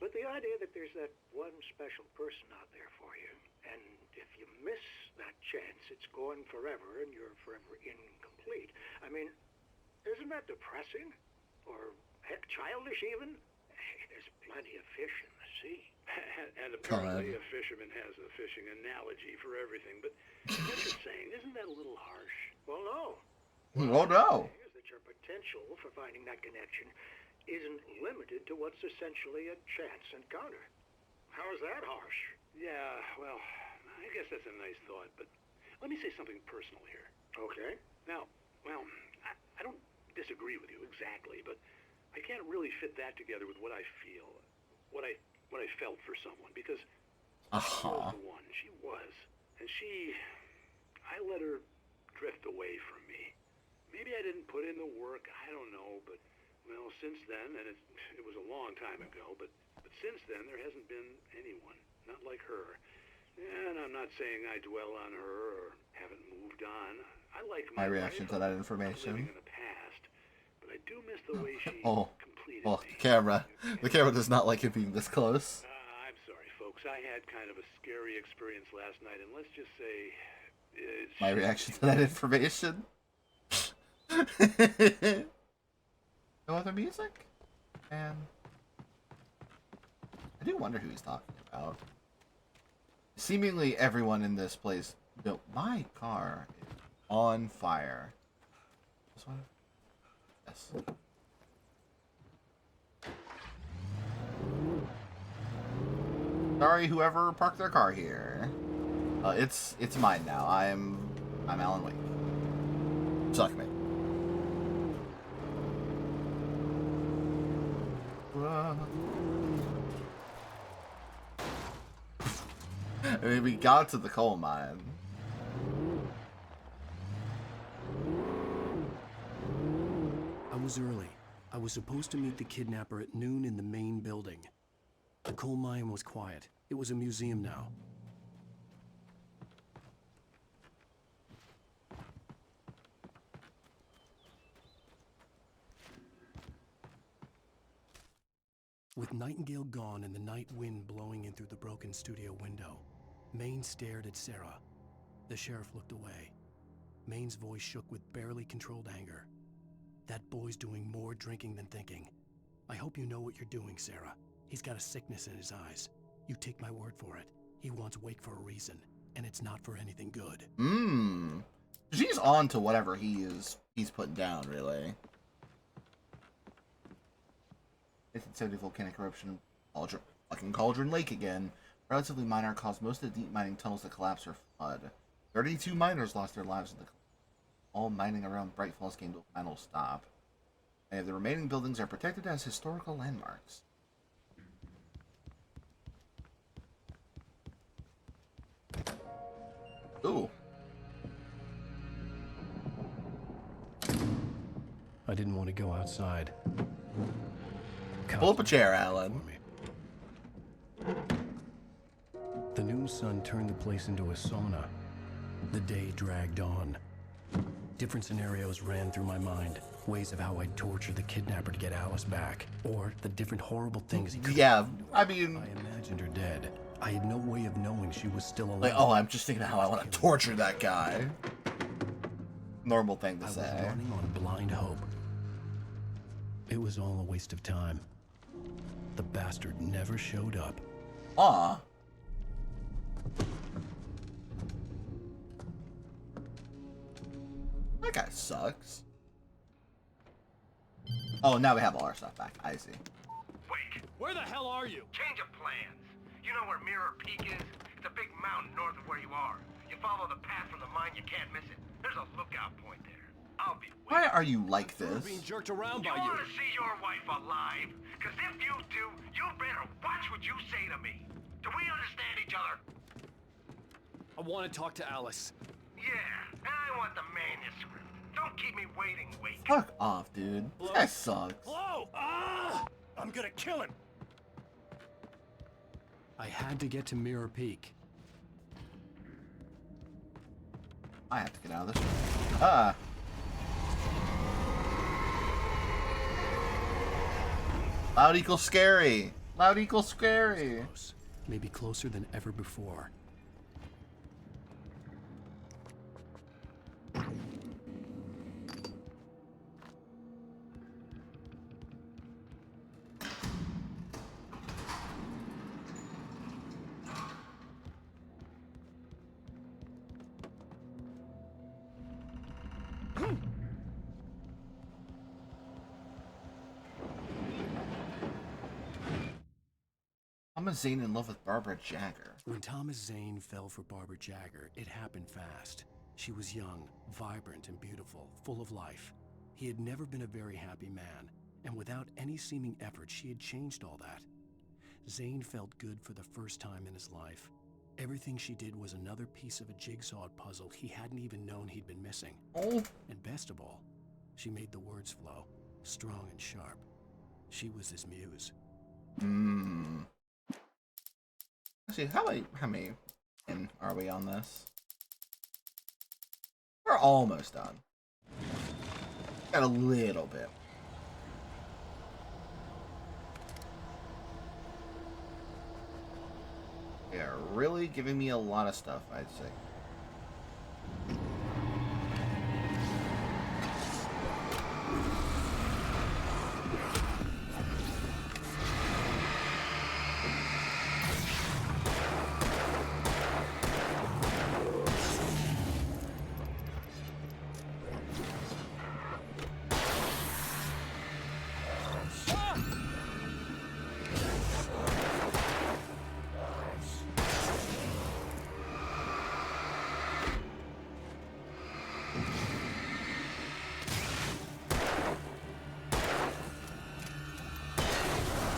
But the idea that there's that one special person out there for you, and if you miss that chance, it's gone forever, and you're forever incomplete. I mean, isn't that depressing? Or, heck, childish even? Hey, there's plenty of fish in the sea. And apparently a fisherman has a fishing analogy for everything, but what you're saying, isn't that a little harsh? Well, no. Oh, no. Is that your potential for finding that connection isn't limited to what's essentially a chance encounter. How is that harsh? Yeah, well, I guess that's a nice thought, but let me say something personal here. Okay. Now, well, I don't disagree with you exactly, but I can't really fit that together with what I feel, what I felt for someone, because she was the one. She was. And I let her drift away from me. Maybe I didn't put in the work, I don't know, but, well, since then, and it was a long time ago, but since then, there hasn't been anyone, not like her. And I'm not saying I dwell on her or haven't moved on. I like my reaction to that information. living in the past, but I do miss the way she completed oh, me. the camera does not like it being this close. I'm sorry, folks. I had kind of a scary experience last night, and let's just say... my reaction to that information? No other music? And I do wonder who he's talking about. Seemingly everyone in this place... No, my car is on fire. This one? Yes. Sorry, whoever parked their car here. It's mine now. I'm Alan Wake. Suck me. I mean, we got to the coal mine. I was early. I was supposed to meet the kidnapper at noon in the main building. The coal mine was quiet. It was a museum now. With Nightingale gone and the night wind blowing in through the broken studio window, Maine stared at Sarah. The sheriff looked away. Maine's voice shook with barely controlled anger. That boy's doing more drinking than thinking. I hope you know what you're doing, Sarah. He's got a sickness in his eyes. You take my word for it. He wants Wake for a reason, and it's not for anything good. She's on to whatever he's putting down, really. 1870 volcanic eruption, Cauldron Lake again. Relatively minor, caused most of the deep mining tunnels to collapse or flood. 32 miners lost their lives in the all mining around Bright Falls came to a final stop. Many of the remaining buildings are protected as historical landmarks. Ooh. I didn't want to go outside. Pull up a chair, Alan. The noon sun turned the place into a sauna. The day dragged on. Different scenarios ran through my mind. Ways of how I'd torture the kidnapper to get Alice back. Or the different horrible things he could I mean... I imagined her dead. I had no way of knowing she was still alive. Like, oh, I'm just thinking how I want to torture that guy. Normal thing to say. I was running on blind hope. It was all a waste of time. The bastard never showed up. Aw. That guy sucks. Oh, now we have all our stuff back. I see. Wait, where the hell are you? Change of plans. You know where Mirror Peak is? It's a big mountain north of where you are. You follow the path from the mine, you can't miss it. There's a lookout point there. I'll be waiting. Why are you like this? Being jerked around by You you. want to see your wife alive? Because if you do, you better watch what you say to me. Do we understand each other? I want to talk to Alice. Yeah, and I want the manuscript. Don't keep me waiting, Wake. Fuck off, dude. This guy sucks. Hello? Ah! I'm gonna kill him. I had to get to Mirror Peak. I have to get out of this. Ah. Loud equals scary. Loud equals scary. Close. Maybe closer than ever before. Thomas Zane in love with Barbara Jagger. When Thomas Zane fell for Barbara Jagger, it happened fast. She was young, vibrant, and beautiful, full of life. He had never been a very happy man, and without any seeming effort, she had changed all that. Zane felt good for the first time in his life. Everything she did was another piece of a jigsaw puzzle he hadn't even known he'd been missing. Oh. And best of all, she made the words flow, strong and sharp. She was his muse. Let's see, how many in are we on this? We're almost done. Got a little bit. They're really giving me a lot of stuff, I'd say.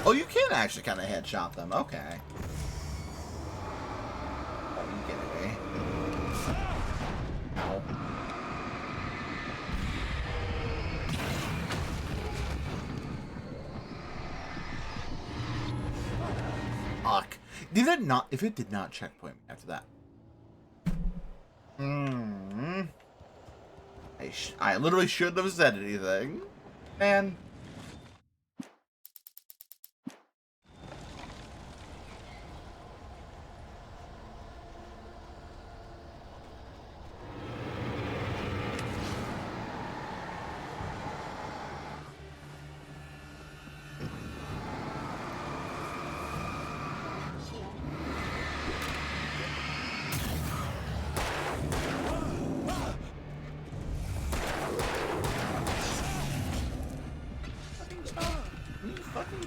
Oh, you can actually kind of headshot them. Okay. Oh, you kidding me? Ow. Fuck. Did it not? If it did not checkpoint me after that. I literally shouldn't have said anything. Man.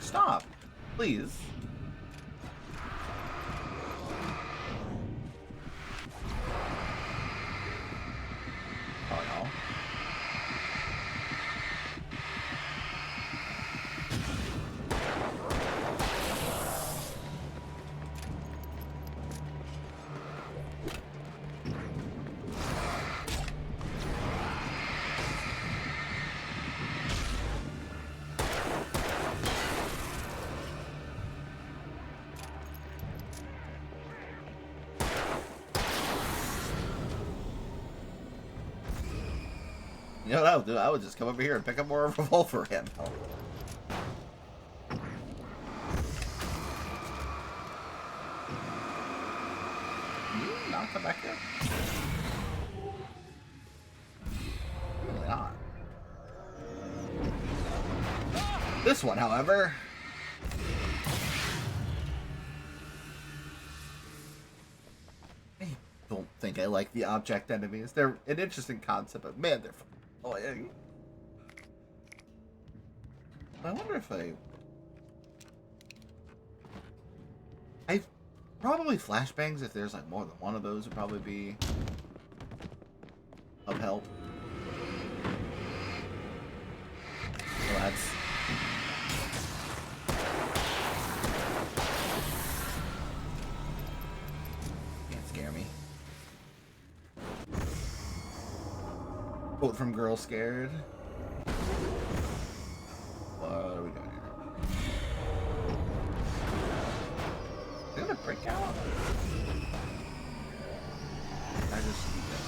Stop, please. Oh no. You know what I would do? I would just come over here and pick up more revolver ammo. Not come back here. Really not. This one, however. I don't think I like the object enemies. They're an interesting concept, but man, they're annoying. I wonder if I probably flashbangs, if there's like more than one of those, would probably be of help. So that's can't scare me. Quote from Girl Scared. What are we doing here? Is it gonna break out? I just need this.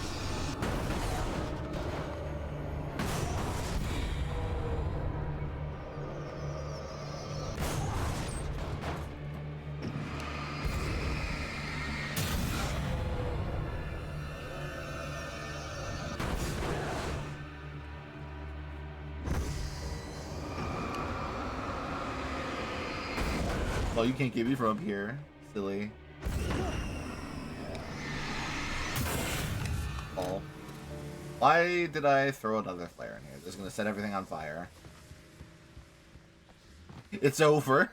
Oh, you can't get me from up here. Silly. Oh. Why did I throw another flare in here? Just gonna set everything on fire. It's over.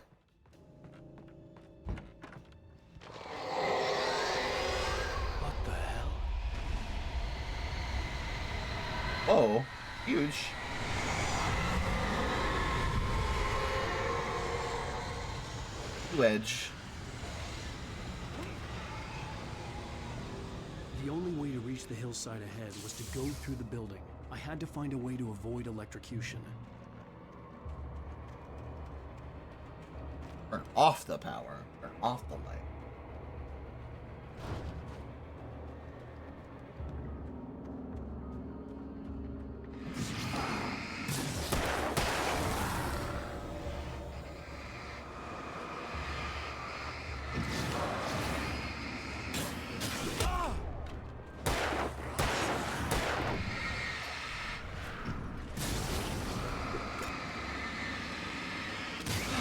Wedge. The only way to reach the hillside ahead was to go through the building. I had to find a way to avoid electrocution. Turn off the power. Turn off the light.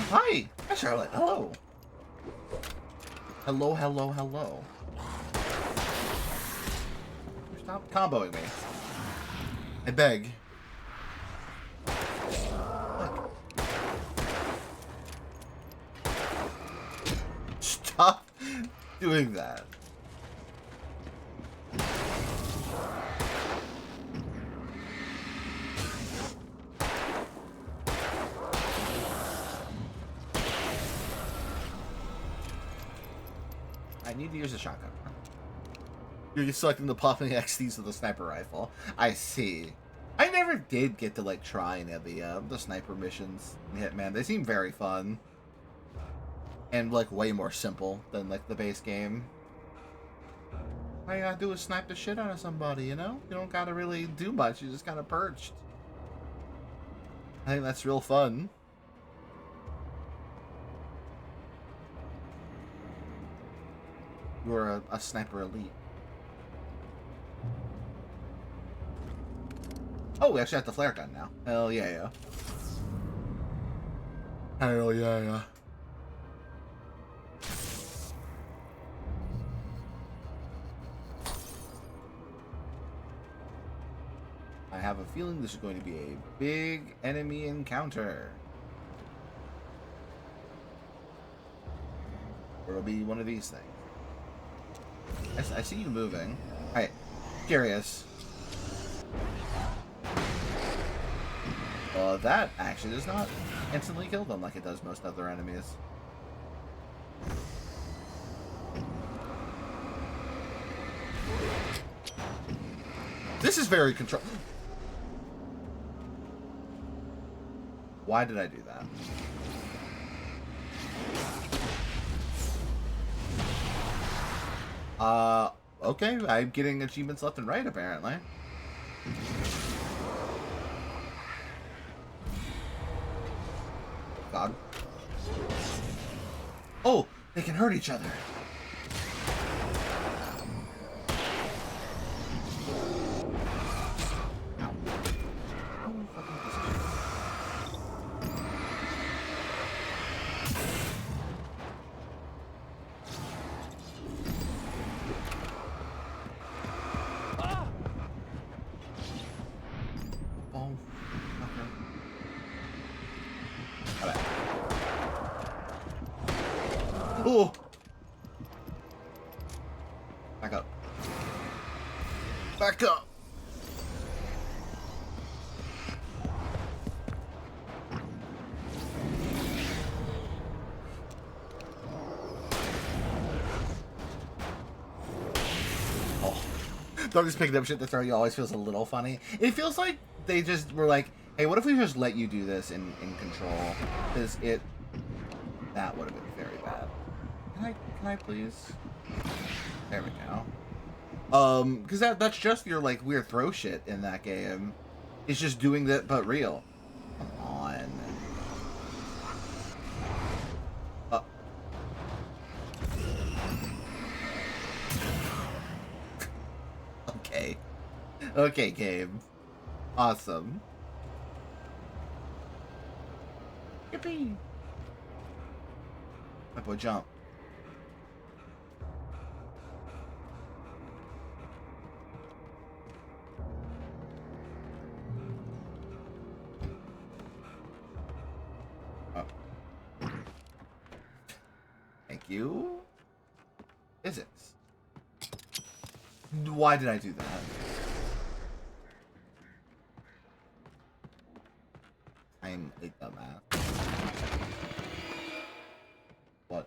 Hi! Hi, Charlotte. Hello. Hello, hello, hello. Stop comboing me. I beg. Stop doing that. I need to use a shotgun. You're selecting the popping XDs with the sniper rifle. I see. I never did get to like try any of the sniper missions in Hitman. They seem very fun. And like way more simple than like the base game. All you gotta do is snipe the shit out of somebody, you know? You don't gotta really do much, you just kinda perched. I think that's real fun. You're a sniper elite. Oh, we actually have the flare gun now. Hell yeah, yeah. Hell yeah, yeah. I have a feeling this is going to be a big enemy encounter. Or it'll be one of these things. I see you moving. Alright, curious. That actually does not instantly kill them like it does most other enemies. This is very control. Why did I do that? Okay, I'm getting achievements left and right, apparently. God. Oh, they can hurt each other. Oh! Back up. Back up! Oh. Doug's picking up shit to throw you always feels a little funny. It feels like they just were like, hey, what if we just let you do this in control? Because that would have been very bad. Can I please? There we go. Because that's just your, like, weird throw shit in that game. It's just doing that, but real. Come on. Okay. Okay, game. Awesome. Yippee! My boy, jump. Thank you. Physics. Why did I do that? I'm a dumbass. What?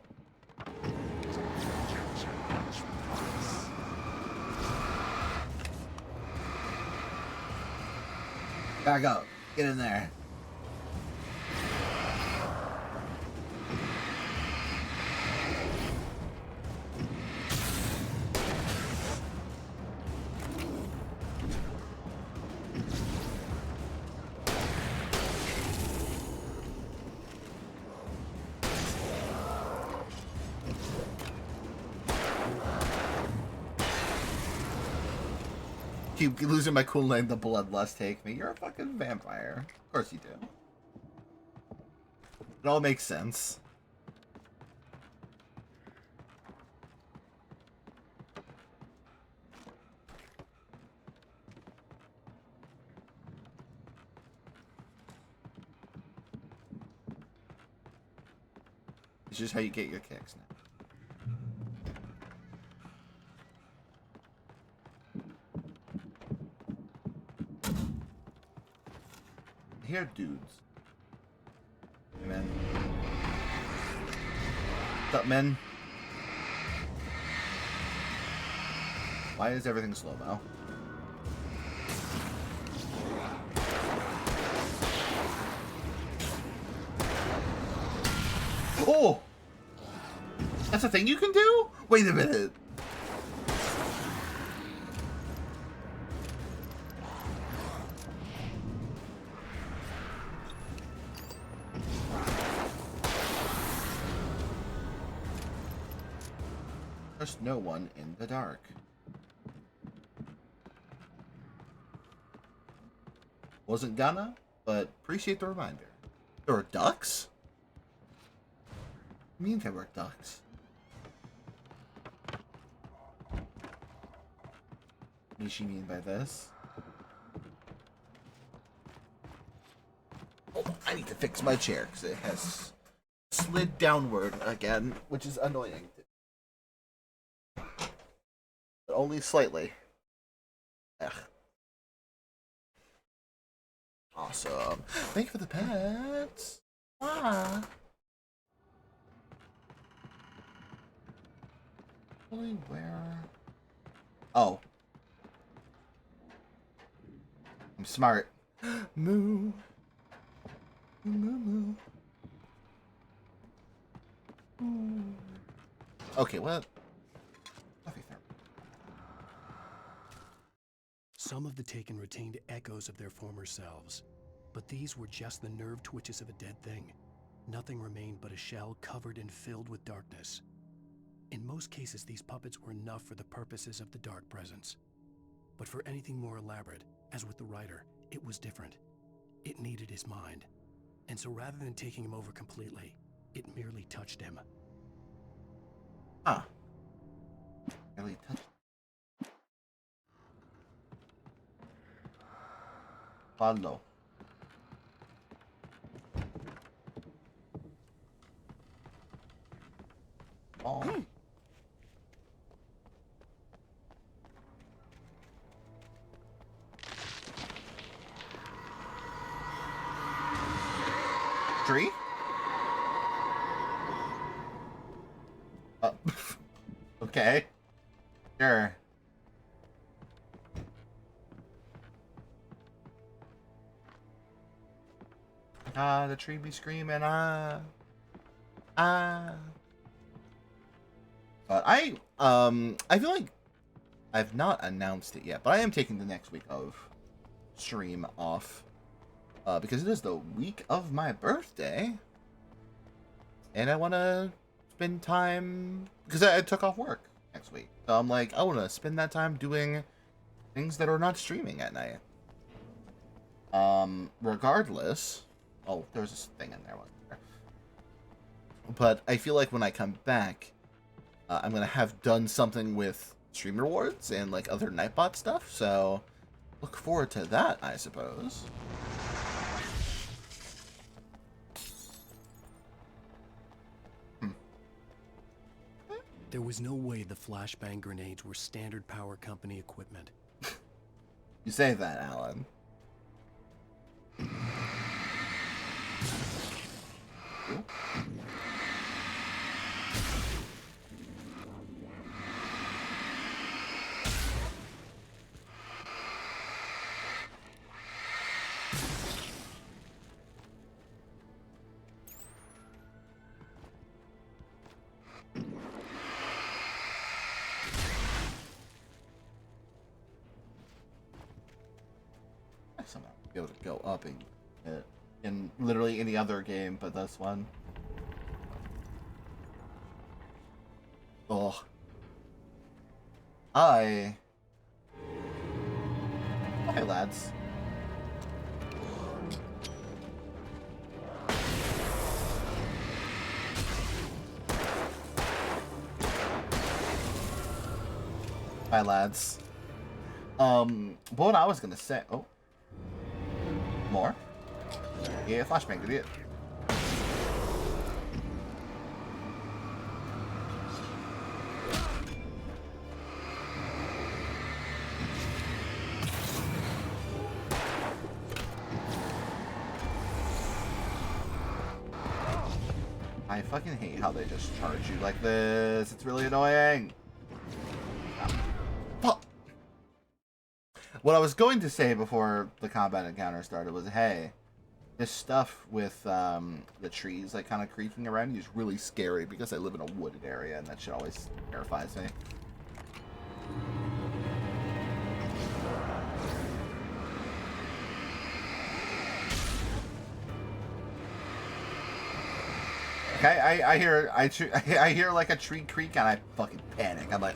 Back up. Get in there. Keep losing my cool name, the bloodlust take me. You're a fucking vampire. Of course you do. It all makes sense. It's just how you get your kicks now. Here, dudes. Hey, man. What's up, men? Why is everything slow-mo? Oh! That's a thing you can do? Wait a minute. There's no one in the dark. Wasn't gonna, but appreciate the reminder. There were ducks? What do you mean there were ducks? What does she mean by this? Oh, I need to fix my chair because it has slid downward again, which is annoying. But only slightly. Ugh. Awesome. Thank you for the pets. Ah. Really, where? Oh. I'm smart. Moo. Moo, moo. Moo. Okay, what? Some of the Taken retained echoes of their former selves, but these were just the nerve twitches of a dead thing. Nothing remained but a shell covered and filled with darkness. In most cases, these puppets were enough for the purposes of the Dark Presence. But for anything more elaborate, as with the writer, it was different. It needed his mind. And so rather than taking him over completely, it merely touched him. Ah. Really touched. Follow. Oh. Tree? Okay. Sure. Ah, the tree be screaming, ah. Ah. But I feel like I've not announced it yet, but I am taking the next week of stream off. Because it is the week of my birthday. And I want to spend time, because I took off work next week. So I'm like, I want to spend that time doing things that are not streaming at night. Regardless, oh, there's this thing in there. But I feel like when I come back, I'm going to have done something with stream rewards and like other Nightbot stuff. So look forward to that, I suppose. There was no way the flashbang grenades were standard power company equipment. You say that, Alan. be able to go up in literally any other game but this one. Oh. Okay, lads. Hi, lads. What I was gonna say. Oh. More? Yeah, flashbang, idiot. I fucking hate how they just charge you like this. It's really annoying. Fuck. What I was going to say before the combat encounter started was, hey, this stuff with the trees like kind of creaking around you is really scary because I live in a wooded area and that shit always terrifies me. Okay, I hear like a tree creak and I fucking panic. I'm like,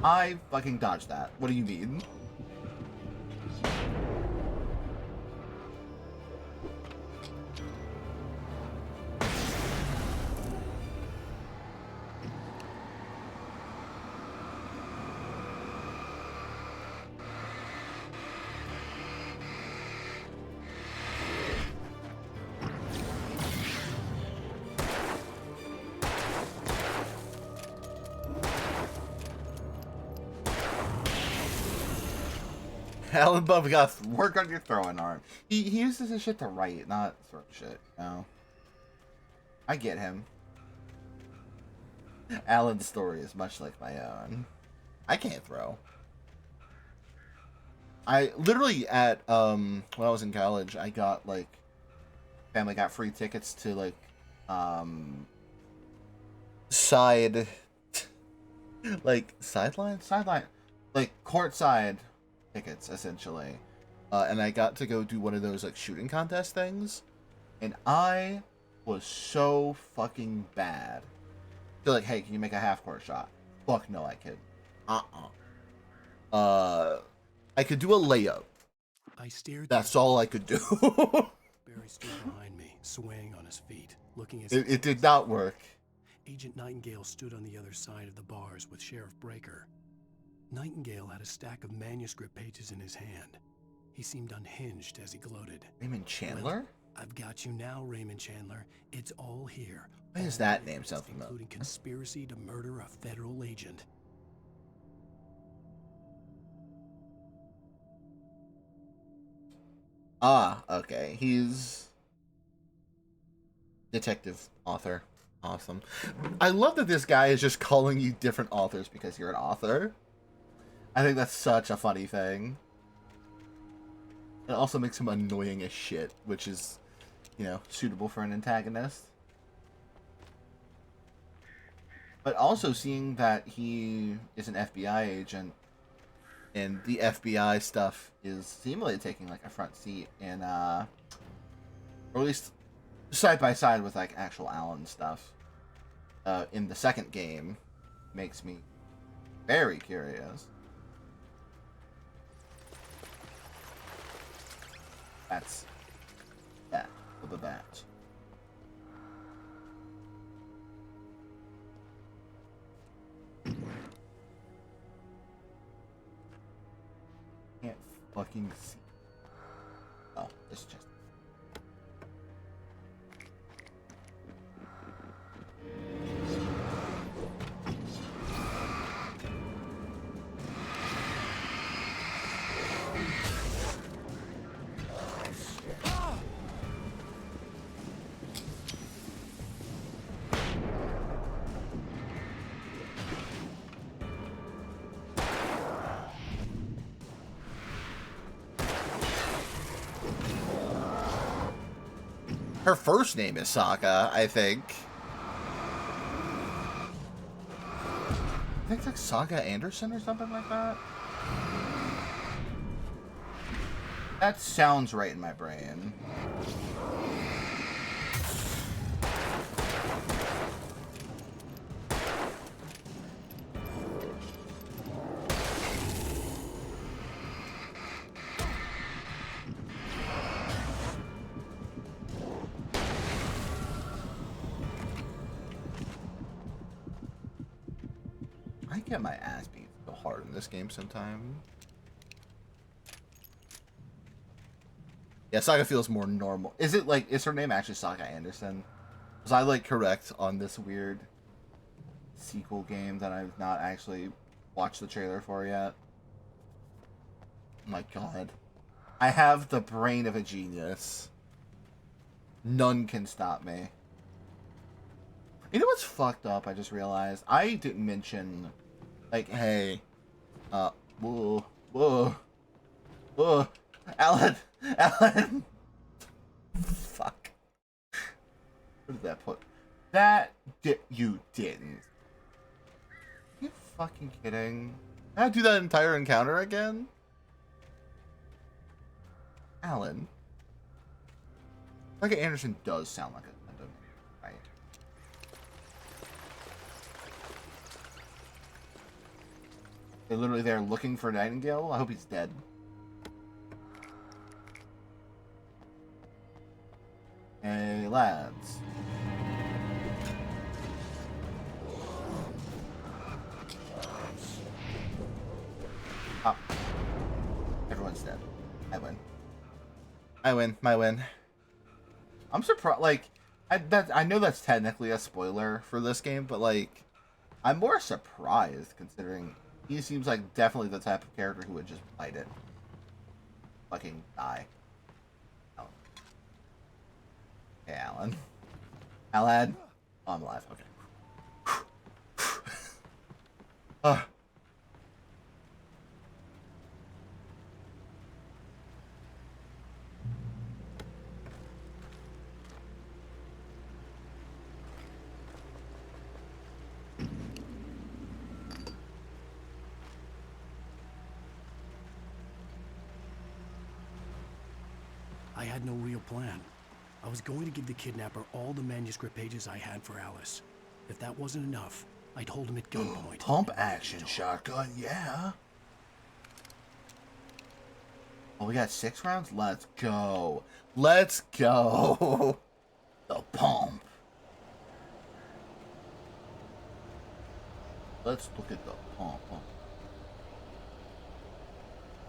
I fucking dodged that. What do you mean? Alan Bub got work on your throwing arm. He uses his shit to write, not throw shit. No, I get him. Alan's story is much like my own. I can't throw. I literally at when I was in college, I got like family got free tickets to like sideline like courtside tickets essentially, and I got to go do one of those like shooting contest things, and I was so fucking bad. They're like, hey, can you make a half court shot? Fuck no, I could. I could do a layup. I stared. That's all I could do. Barry stood behind me, swaying on his feet, looking as it did not work. Agent Nightingale stood on the other side of the bars with Sheriff Breaker. Nightingale had a stack of manuscript pages in his hand. He seemed unhinged as he gloated. Raymond Chandler? Well, I've got you now, Raymond Chandler. It's all here. Why is that name sound familiar? Including conspiracy to murder a federal agent. Ah, okay. He's detective author. Awesome. I love that this guy is just calling you different authors because you're an author. I think that's such a funny thing. It also makes him annoying as shit, which is, you know, suitable for an antagonist. But also seeing that he is an FBI agent, and the FBI stuff is seemingly taking like a front seat in, or at least side by side with like actual Alan stuff, in the second game, makes me very curious. That's that. The bat. Can't fucking see. Oh, it's just. Her first name is Sokka, I think. I think it's like Sokka Anderson or something like that. That sounds right in my brain. I get my ass beat so hard in this game sometimes. Yeah, Sokka feels more normal. Is it like, is her name actually Sokka Anderson? Was I like correct on this weird sequel game that I've not actually watched the trailer for yet? Oh my god. I have the brain of a genius. None can stop me. You know what's fucked up? I just realized I didn't mention, like, hey, whoa, Alan, fuck. Where did that put? You didn't. Are you fucking kidding? I do that entire encounter again? Alan. Like Anderson does sound like a right? They're literally there looking for Nightingale. I hope he's dead. Hey, lads. Oh. Everyone's dead. I win. I win. My win. I'm surprised. Like, I know that's technically a spoiler for this game, but like, I'm more surprised considering he seems like definitely the type of character who would just fight it. Fucking die. Oh. Okay, Alan. Alan. Oh, I'm alive. Okay. I had no real plan. I was going to give the kidnapper all the manuscript pages I had for Alice. If that wasn't enough, I'd hold him at gunpoint. Pump action shotgun, yeah. Oh, we got 6 rounds? Let's go. Let's go. The pump. Let's look at the pump.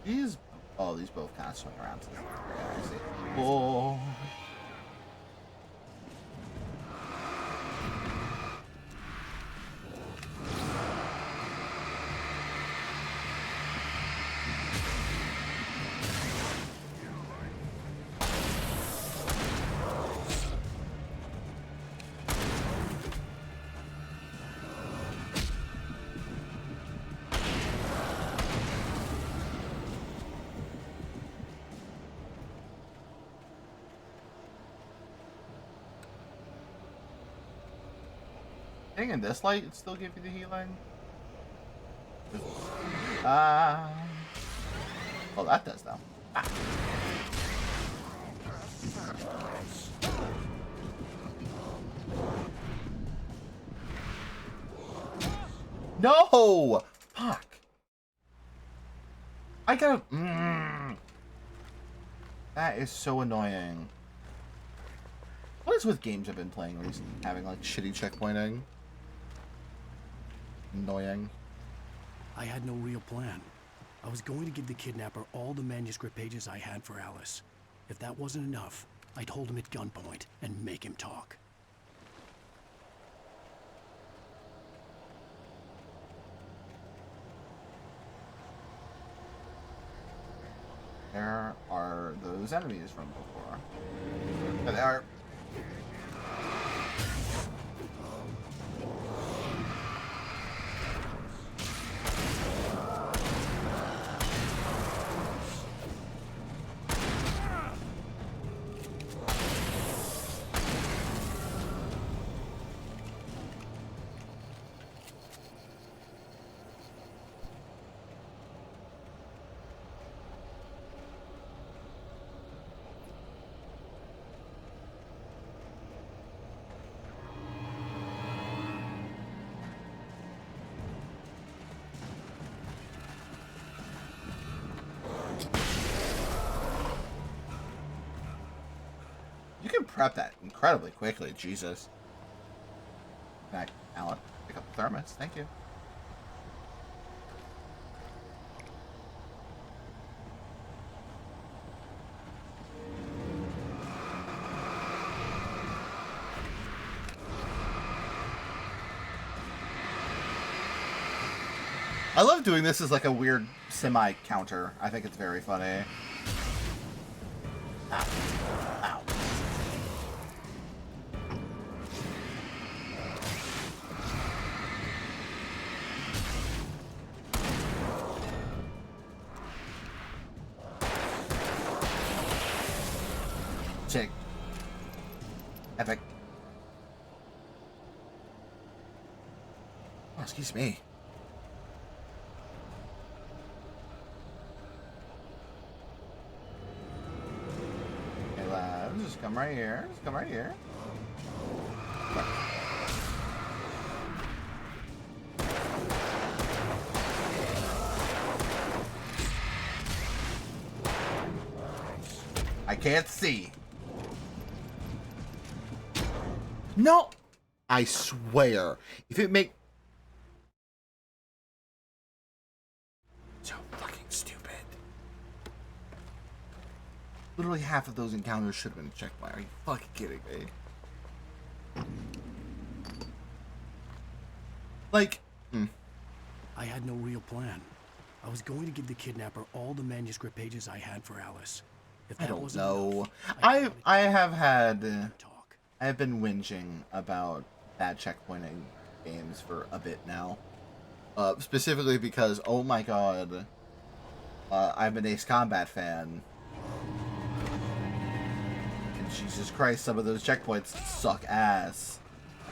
These both kind of swing around. Oh. In this light, it still give you the healing. Oh, that does though. Ah. No! Fuck. I gotta. That is so annoying. What is with games I've been playing recently having like shitty checkpointing? Annoying. I had no real plan. I was going to give the kidnapper all the manuscript pages I had for Alice. If that wasn't enough, I'd hold him at gunpoint and make him talk. There are those enemies from before. There they are. can prep that incredibly quickly. Jesus. Back, Alan. Pick up the thermos. Thank you. I love doing this as like a weird semi-counter. I think it's very funny. Ow. Ow. Sick. Epic. Oh, excuse me. Hey, lads, just come right here. Just come right here. I can't see. No! I swear. If it make... So fucking stupid. Literally half of those encounters should have been a checkpoint. Are you fucking kidding me? Like... I had no real plan. I was going to give the kidnapper all the manuscript pages I had for Alice. If I that don't wasn't know. enough, I have had... I've been whinging about bad checkpointing games for a bit now. Specifically because, oh my god, I'm an Ace Combat fan. And Jesus Christ, some of those checkpoints suck ass.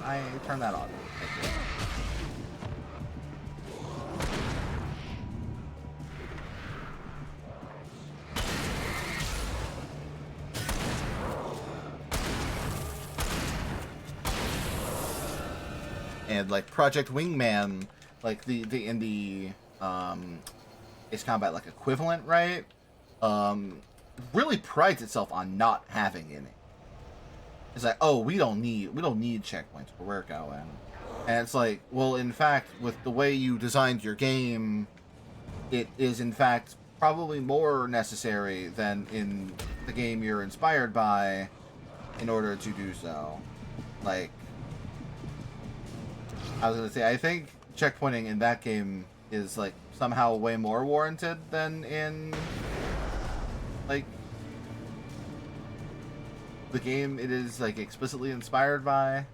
I turn that on. Thank you. And like Project Wingman, like the in the Ace Combat like equivalent, right? Really prides itself on not having any. It's like, oh, we don't need checkpoints where we're going. And it's like, well, in fact, with the way you designed your game, it is in fact probably more necessary than in the game you're inspired by in order to do so. Like, I was gonna say, I think checkpointing in that game is like somehow way more warranted than in like the game it is like explicitly inspired by.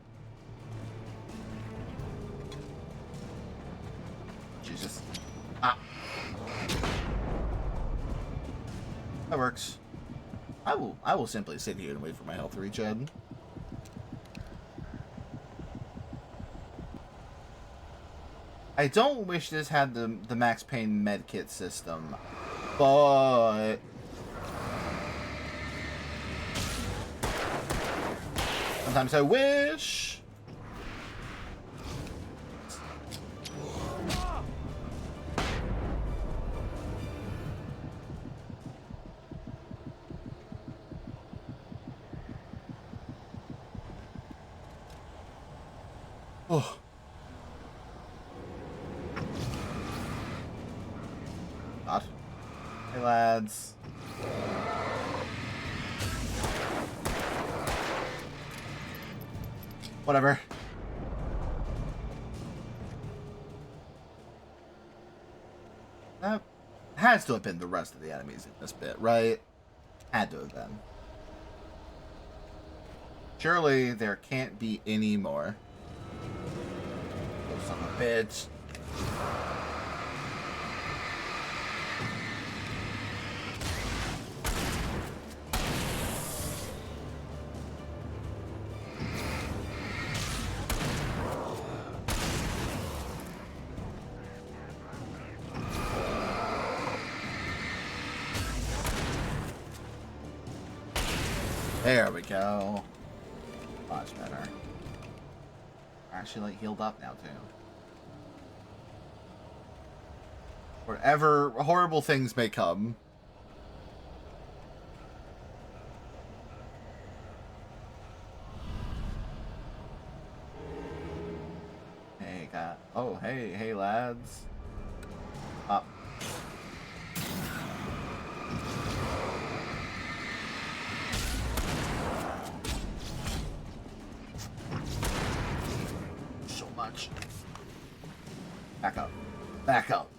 Jesus. Ah. That works. I will simply sit here and wait for my health to regen. I don't wish this had the Max Payne medkit system, but sometimes I wish. Oh. God. Hey, lads. Whatever. That has to have been the rest of the enemies in this bit, right? Had to have been. Surely there can't be any more. Oh, son of a bitch. There we go. Much better. Actually, like, healed up now, too. Whatever horrible things may come. Oh, hey, lads. Up. So much. Back up. Back up.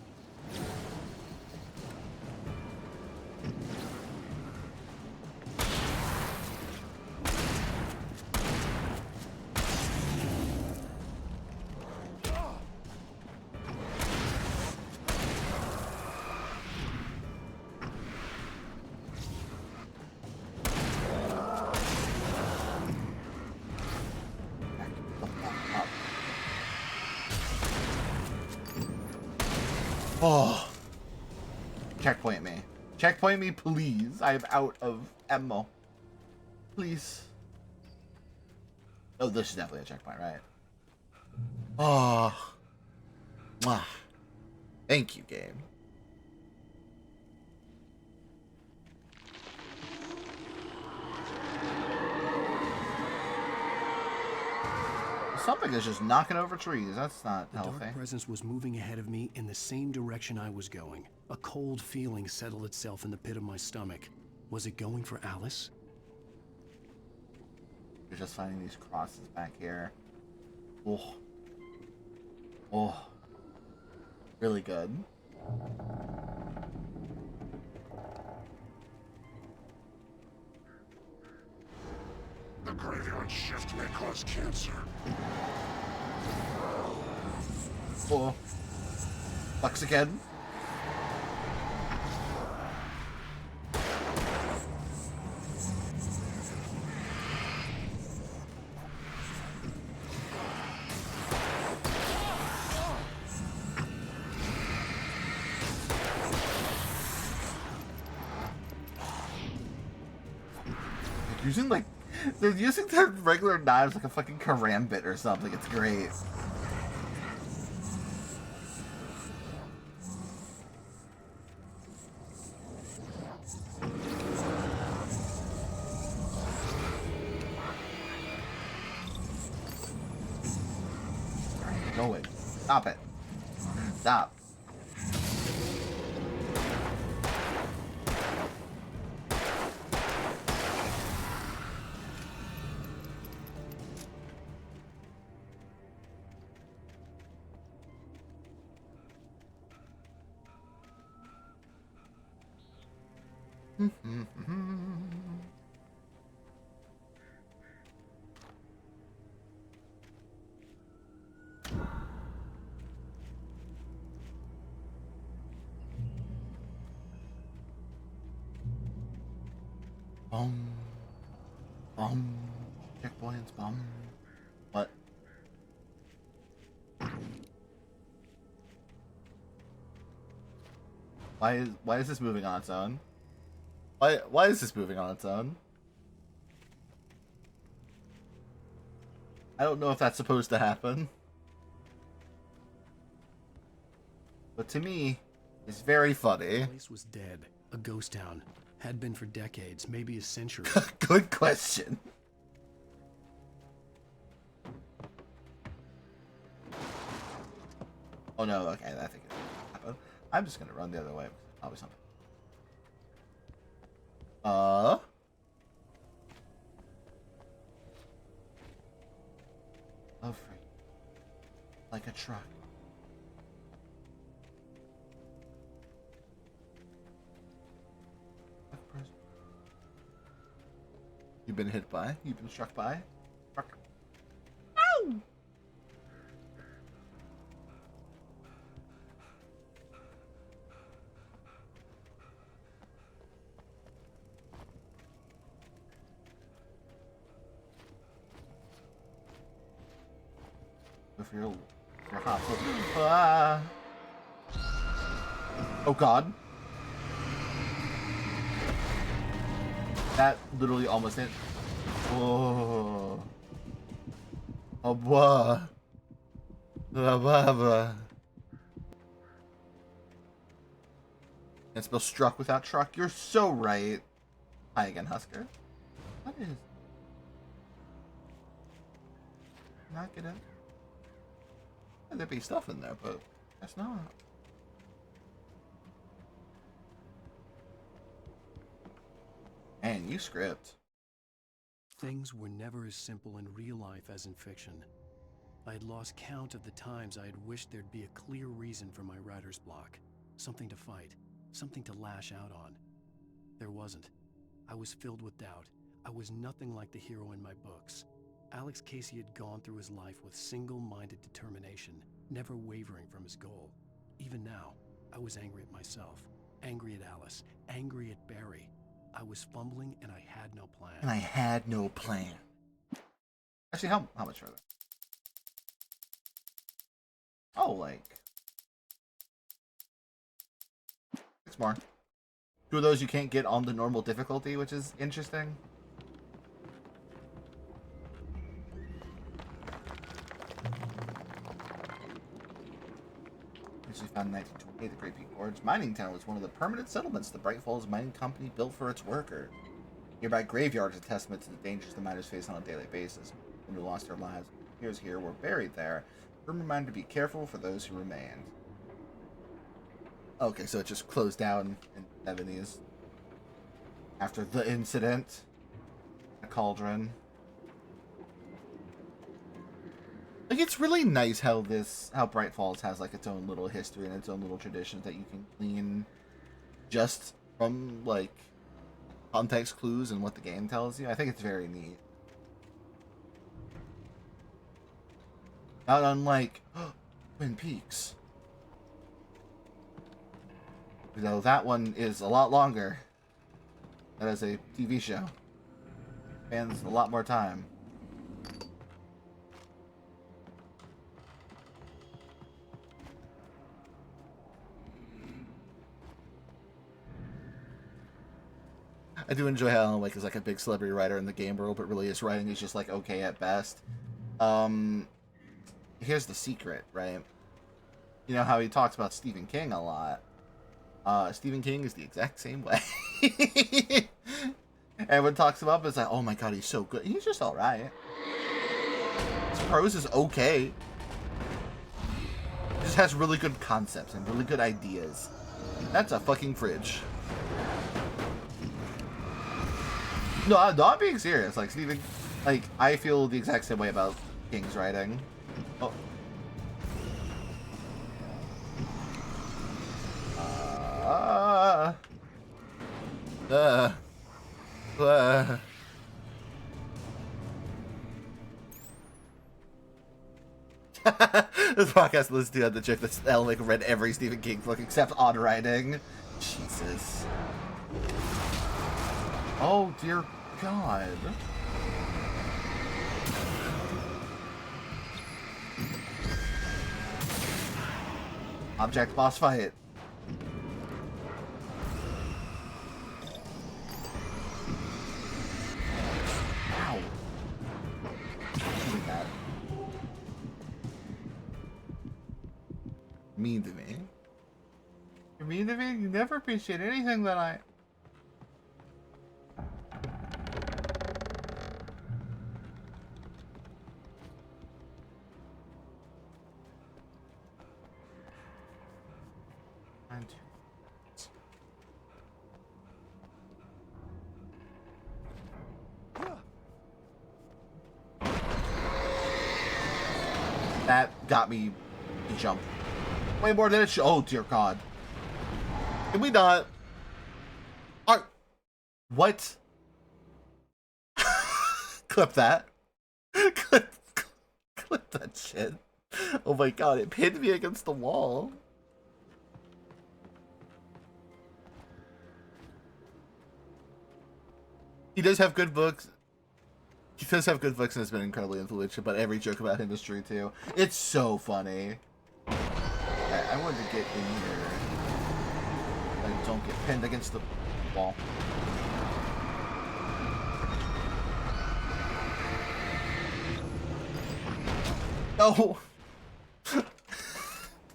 Oh. Checkpoint me. Checkpoint me, please. I am out of ammo. Please. Oh, this is definitely a checkpoint, right? Oh. Mwah. Thank you, game. Something is just knocking over trees. That's not healthy. The dark presence was moving ahead of me in the same direction I was going. A cold feeling settled itself in the pit of my stomach. Was it going for Alice? You're just finding these crosses back here. Oh. Oh. Really good. The graveyard shift may cause cancer. Oh. Bucks again. They're using their regular knives like a fucking karambit or something. It's great. Go away. Stop it. Stop. Checkpoints, What? Why is this moving on its own? Why is this moving on its own? I don't know if that's supposed to happen. But to me, it's very funny. The place was dead. A ghost town. Had been for decades, maybe a century. Good question. Oh no, okay, I think it happened. I'm just gonna run the other way. Probably something. Love free. Like a truck. You've been hit by? You've been struck by? Truck. Ow! If you're hot. Ah. Oh god. That literally almost hit. Oh. Oh boy. And spell struck without truck. You're so right. Hi again, Husker. What is? Knock it up. there'd be stuff in there, but that's not. Man, you script. Things were never as simple in real life as in fiction. I had lost count of the times I had wished there'd be a clear reason for my writer's block. Something to fight, something to lash out on. There wasn't. I was filled with doubt. I was nothing like the hero in my books. Alex Casey had gone through his life with single-minded determination, never wavering from his goal. Even now, I was angry at myself, angry at Alice, angry at Barry. I was fumbling and I had no plan. And I had no plan. Actually, how much further? Oh, like 6 more. 2 of those you can't get on the normal difficulty, which is interesting. Actually found in 1928 the Great Peak Gorge mining town was one of the permanent settlements the Bright Falls Mining Company built for its workers. Nearby graveyard is a testament to the dangers the miners face on a daily basis. When who lost their lives years here were buried there. A reminder to be careful for those who remained. Okay, so it just closed down in the 70s. After the incident. A cauldron. Like, it's really nice how Bright Falls has, like, its own little history and its own little traditions that you can glean just from, like, context clues and what the game tells you. I think it's very neat. Not unlike Twin Peaks. You know, that one is a lot longer. That is a TV show. Spans a lot more time. I do enjoy how Alan Wake is like a big celebrity writer in the game world, but really his writing is just like okay at best. Here's the secret, right? You know how he talks about Stephen King a lot. Stephen King is the exact same way. Everyone talks him up and it's like, oh my god, he's so good. He's just alright. His prose is okay. He just has really good concepts and really good ideas. That's a fucking fridge. No, I'm not being serious. Like, Stephen... Like, I feel the exact same way about King's writing. Oh. This podcast listens to the chick that's Alan Wake read every Stephen King book except on writing. Jesus. Oh dear God. Object boss fight. Ow. Look at that. Mean to me. You're mean to me? You never appreciate anything that I... That got me to jump. Way more than it should. Oh dear God. Can we not? What? Clip that. Clip that shit. Oh my God, it pinned me against the wall. He does have good books. He does have good books and has been incredibly influential, but every joke about him is true too. It's so funny. I wanted to get in here. I don't get pinned against the wall. No!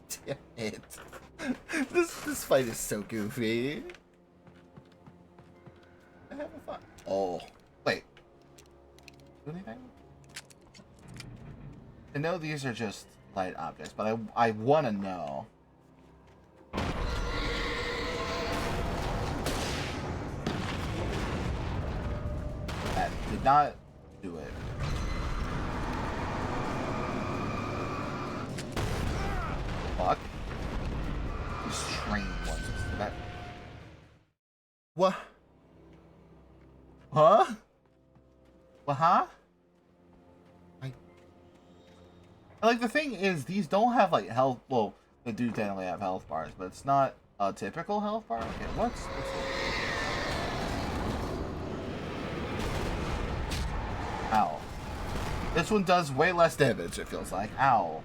Damn it. This fight is so goofy. I'm having fun. Oh. Wait. Do anything? I know these are just light objects, but I want to know. That did not do it. Fuck. These trained ones. That. What? Huh? What? Huh? Like, the thing is, these don't have, like, health... Well, they do technically have health bars, but it's not a typical health bar. Okay, what's this? Ow. This one does way less damage, it feels like. Ow.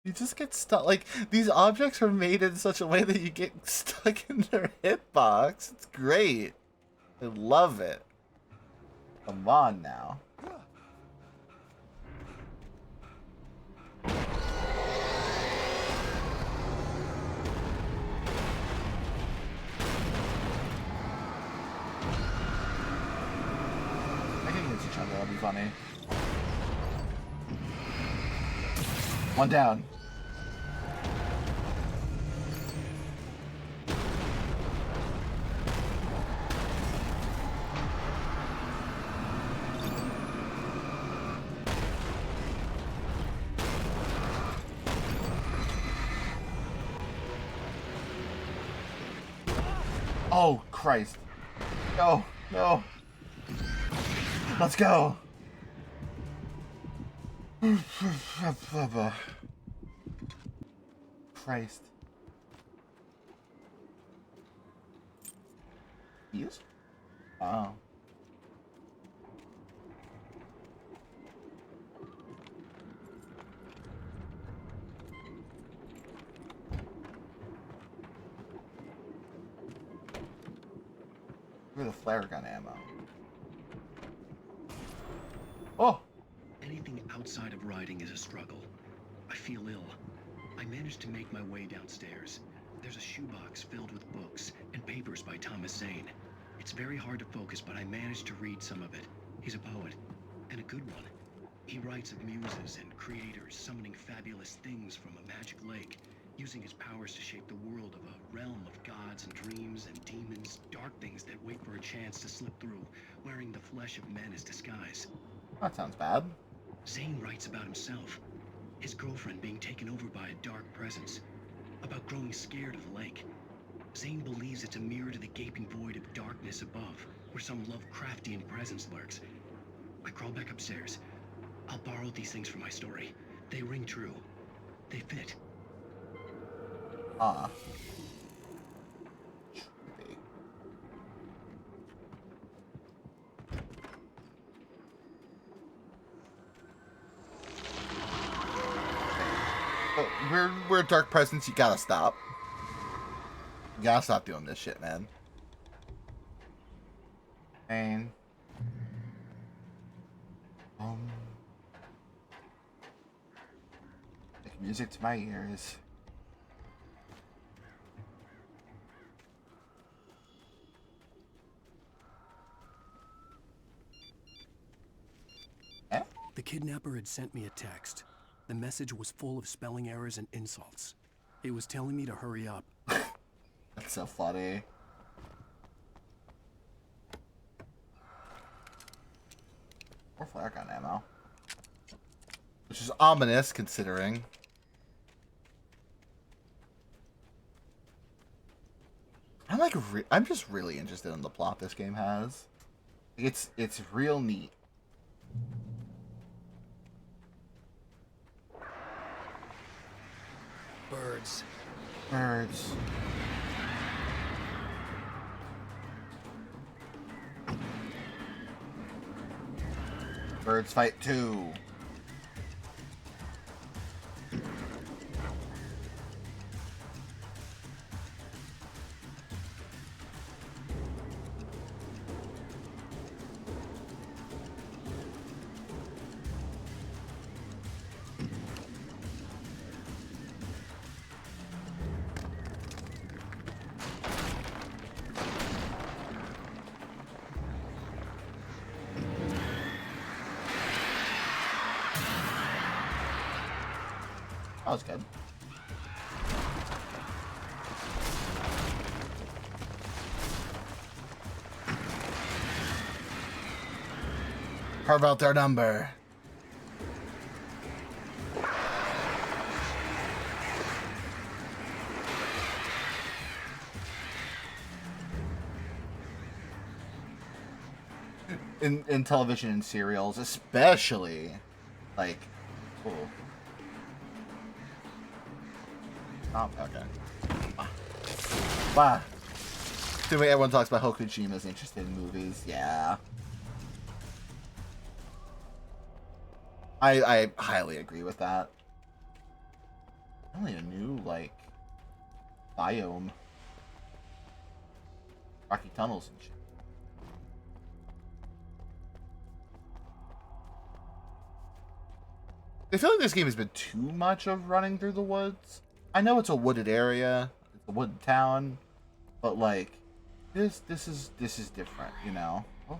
You just get stuck. Like, these objects are made in such a way that you get stuck in their hitbox. It's great. I love it. Come on now. I can use each other, that'll be funny. One down. Oh, Christ. No, no. Let's go. Christ. Yes? Wow. Look at the flare gun ammo. Oh! Anything outside of riding is a struggle. I feel ill. I managed to make my way downstairs. There's a shoebox filled with books and papers by Thomas Zane. It's very hard to focus, but I managed to read some of it. He's a poet, and a good one. He writes of muses and creators summoning fabulous things from a magic lake, using his powers to shape the world of a realm of gods and dreams and demons, dark things that wait for a chance to slip through, wearing the flesh of men as disguise. That sounds bad. Zane writes about himself, his girlfriend being taken over by a dark presence, about growing scared of the lake. Zane believes it's a mirror to the gaping void of darkness above, where some Lovecraftian presence lurks. I crawl back upstairs. I'll borrow these things for my story. They ring true. They fit. Ah. We're a dark presence. You gotta stop. You gotta stop doing this shit, man. And make music to my ears. Eh? The kidnapper had sent me a text. The message was full of spelling errors and insults. It was telling me to hurry up. That's so funny. More flare gun ammo. Which is ominous, considering. I'm just really interested in the plot this game has. It's real neat. Birds. Birds. Birds fight too. That was good. Carve out their number. In television and serials, especially, like, oh. Oh, okay. Wow. Too many, everyone talks about how Kojima's interested in movies. Yeah. I highly agree with that. Only a new, like, biome. Rocky tunnels and shit. I feel like this game has been too much of running through the woods. I know it's a wooded area, it's a wooded town, but like this is different, you know. Oh,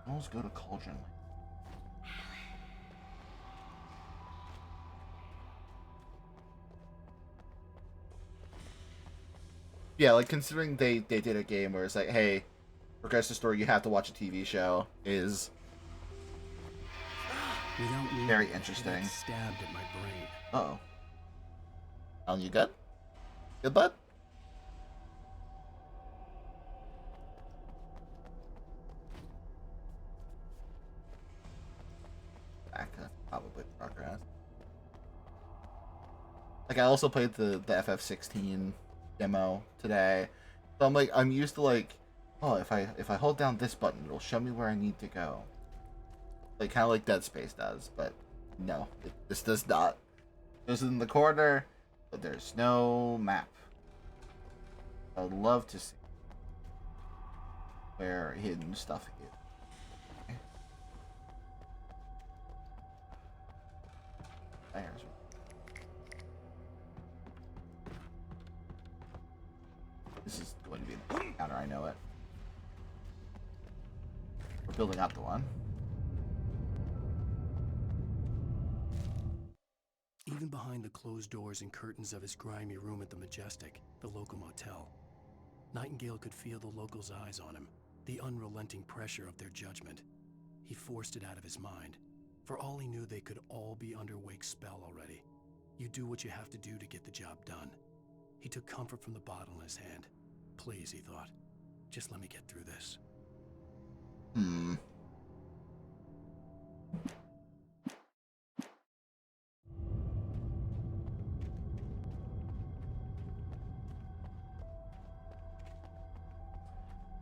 let's go to Cauldron. Yeah, like considering they did a game where it's like, hey, progress the story, you have to watch a TV show is very interesting. Stabbed at my brain. Uh-oh. Alan, you good? Good, bud? Back up, probably progress. Like, I also played the FF16 demo today. So I'm like, I'm used to like, oh, if I hold down this button, it'll show me where I need to go. Like, kind of like Dead Space does, but no, this does not. This is in the corner, but there's no map. I'd love to see where hidden stuff is. Okay. There's one. This is going to be the counter, I know it. We're building up the one. Even behind the closed doors and curtains of his grimy room at the Majestic, the local motel, Nightingale could feel the locals' eyes on him, the unrelenting pressure of their judgment. He forced it out of his mind. For all he knew, they could all be under Wake's spell already. You do what you have to do to get the job done. He took comfort from the bottle in his hand. Please, he thought, just let me get through this.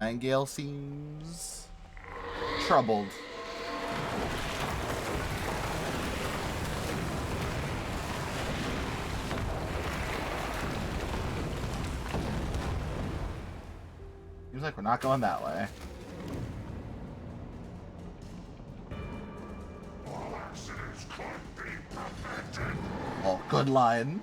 Nightingale seems troubled. Seems like we're not going that way. All accidents could be prevented. Oh, good line.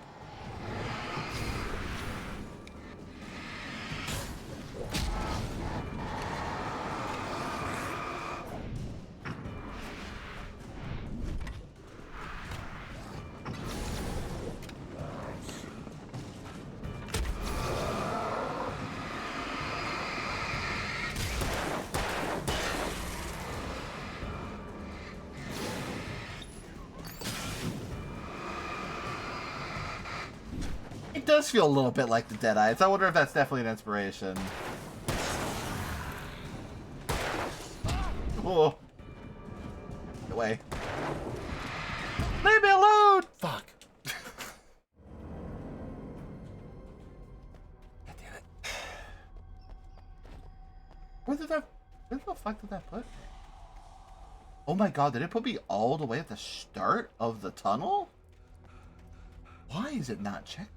It does feel a little bit like the Deadites. I wonder if that's definitely an inspiration. Oh. Get away. Leave me alone! Fuck. God damn it. Where the fuck did that put me? Oh my god, did it put me all the way at the start of the tunnel? Why is it not checked?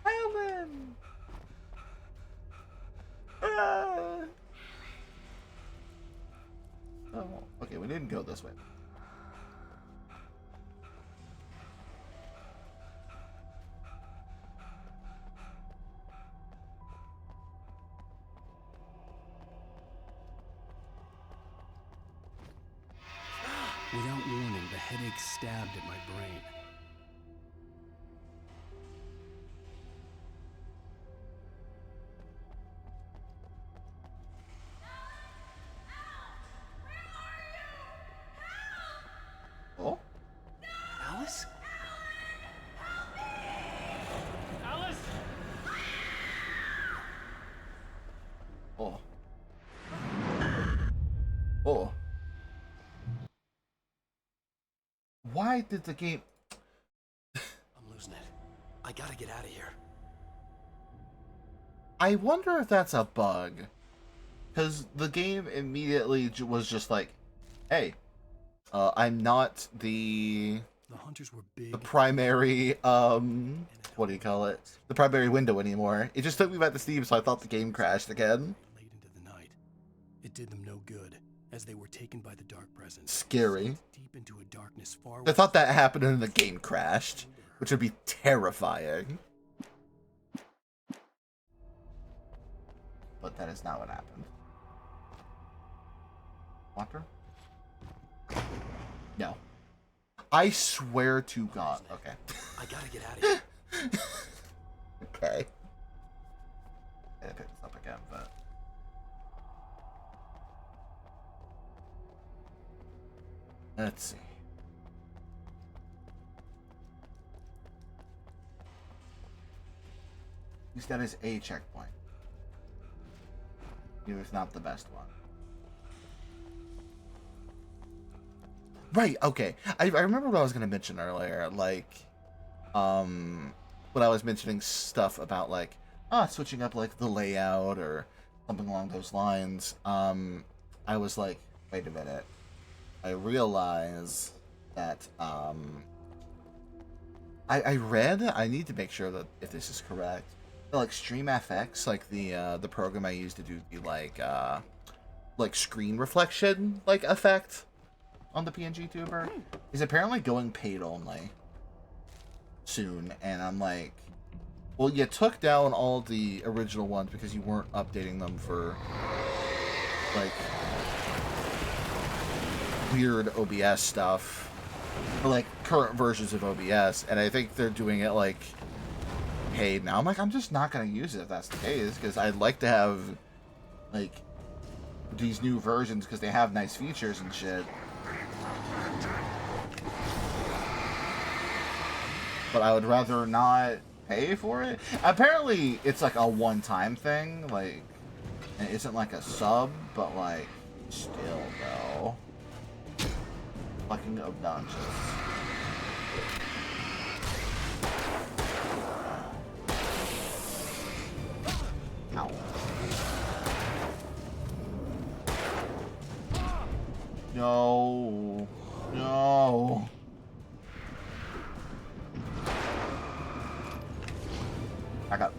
Alan! Oh, okay, we didn't go this way. why did the game... I'm losing it. I gotta get out of here. I wonder if that's a bug. Because the game immediately was just like, hey, I'm not the hunters were big. The primary, what do you call it? The primary window anymore. It just took me back to Steam, so I thought the game crashed again. Late into the night. It did them no good, as they were taken by the dark presence. Scary. Deep into a darkness far I thought that happened and the game crashed, which would be terrifying. But that is not what happened. Water? No. I swear to God. Okay. I gotta get out of here. Okay. I gotta pick this up again, but... Let's see. At least that is a checkpoint. Even if not the best one. Right, okay. I remember what I was going to mention earlier, like, when I was mentioning stuff about, like, switching up, like, the layout or something along those lines. I was like, wait a minute. I realize that, I read, I need to make sure that if this is correct, that, like, StreamFX, like, the program I use to do the, like, screen reflection, like, effect on the PNG tuber is apparently going paid only soon, and I'm like, well, you took down all the original ones because you weren't updating them for like weird OBS stuff or like current versions of OBS, and I think they're doing it like paid now. I'm like, I'm just not gonna use it if that's the case, because I'd like to have like these new versions because they have nice features and shit. But I would rather not pay for it. Apparently, it's like a one-time thing. Like, it isn't like a sub, but like, still though. Fucking obnoxious. Ow. No. No. Back up.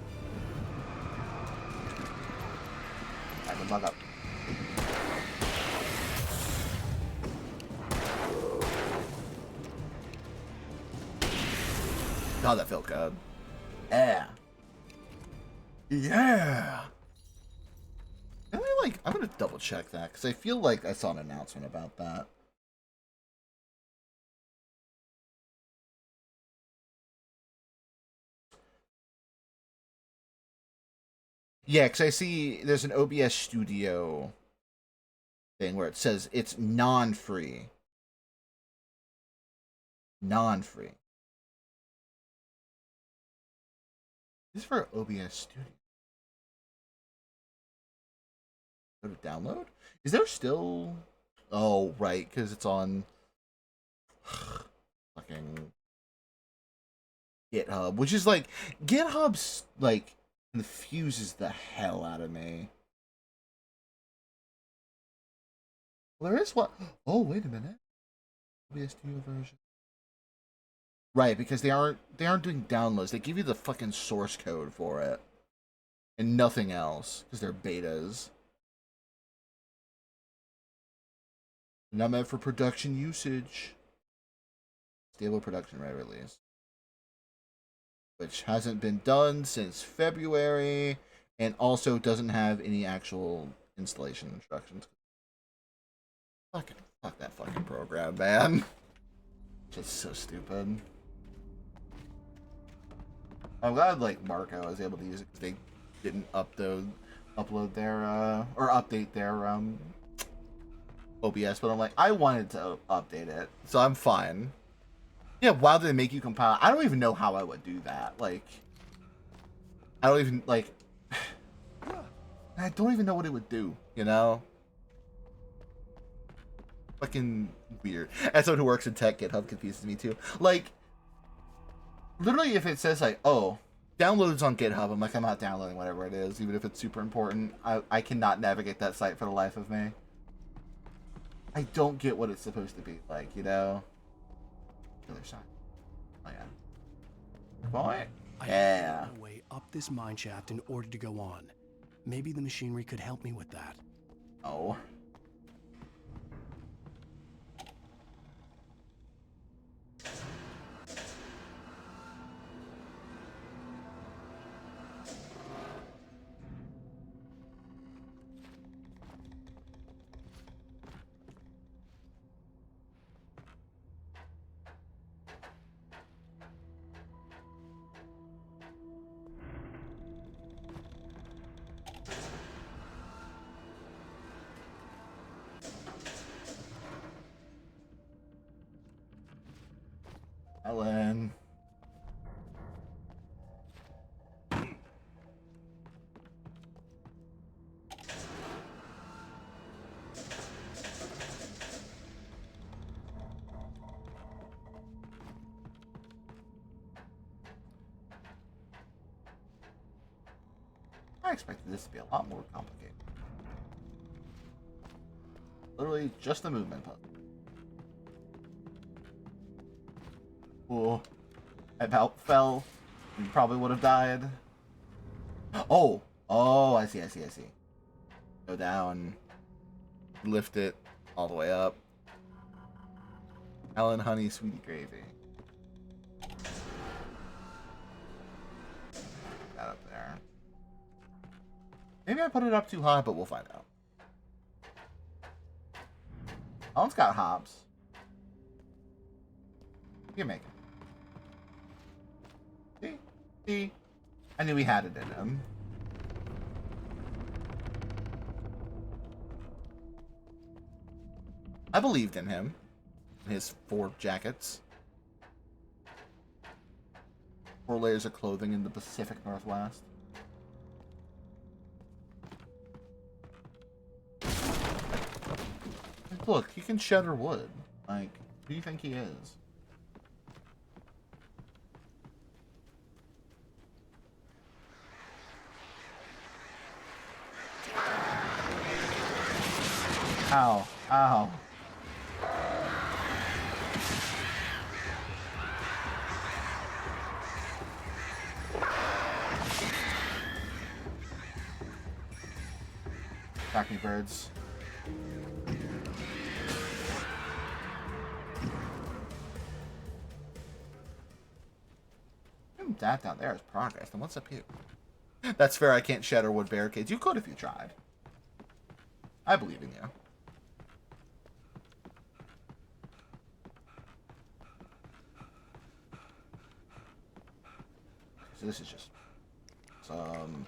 Back up. God, that felt good. Yeah. Yeah. Am I like, I'm gonna double check that because I feel like I saw an announcement about that. Yeah, because I see there's an OBS Studio thing where it says it's non-free. Non-free. This is for OBS Studio. Go to download? Is there still... Oh, right, because it's on... fucking... GitHub, which is like... GitHub's, like... confuses the hell out of me. Well, there is what? Oh, wait a minute. OBS Studio version. Right, because they aren't doing downloads. They give you the fucking source code for it, and nothing else, because they're betas. Not meant for production usage. Stable production rate release, which hasn't been done since February, and also doesn't have any actual installation instructions. Fuck that fucking program, man. Just so stupid. I'm glad like Marco was able to use it because they didn't upload their or update their OBS, but I'm like, I wanted to update it, so I'm fine. Yeah, why do they make you compile? I don't even know how I would do that. Like, I don't even, like, I don't even know what it would do, you know? fucking weird. As someone who works in tech, GitHub confuses me too. Like, literally, if it says like, oh, downloads on GitHub, I'm like, I'm not downloading whatever it is, even if it's super important. I cannot navigate that site for the life of me. I don't get what it's supposed to be like, you know? The other side. Oh yeah. Boy. I Yeah. had to find a way up this mine shaft in order to go on. Maybe the machinery could help me with that. Oh. Ellen. I expected this to be a lot more complicated. Literally just a movement puzzle. Oh, I about fell and probably would have died. Oh, I see. Go down, lift it all the way up. Ellen, honey, sweetie gravy. That up there. Maybe I put it up too high, but we'll find out. Ellen's got hops. You can make it. See? I knew he had it in him. I believed in him. In his 4 jackets. 4 layers of clothing in the Pacific Northwest. Look, he can shatter wood. Like, who do you think he is? Ow. Ow. Attack me, birds. That down there is progress. Then what's up here? That's fair. I can't shatter wood barricades. You could if you tried. I believe in you. So this is just some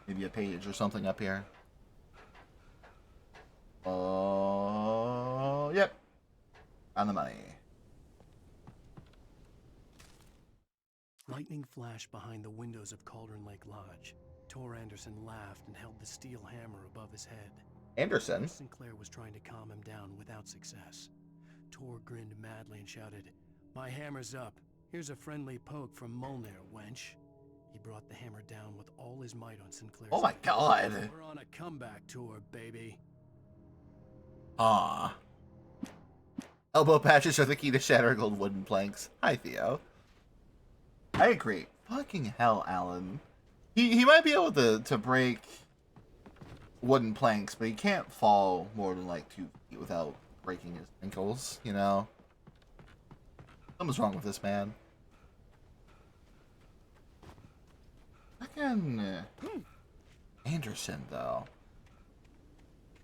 maybe a page or something up here. Oh, yep. On the money. Lightning flashed behind the windows of Cauldron Lake Lodge. Tor Anderson laughed and held the steel hammer above his head. Anderson? Sinclair was trying to calm him down without success. Tor grinned madly and shouted, "My hammer's up. Here's a friendly poke from Molnir, wench." He brought the hammer down with all his might on Sinclair's Oh my god. We're on a comeback tour, baby. Ah. Elbow patches are the key to shattering old wooden planks. Hi, Theo. I agree. Fucking hell, Alan. He might be able to break wooden planks, but he can't fall more than like 2 feet without breaking his ankles, you know? Something's wrong with this man. Fucking Anderson, though.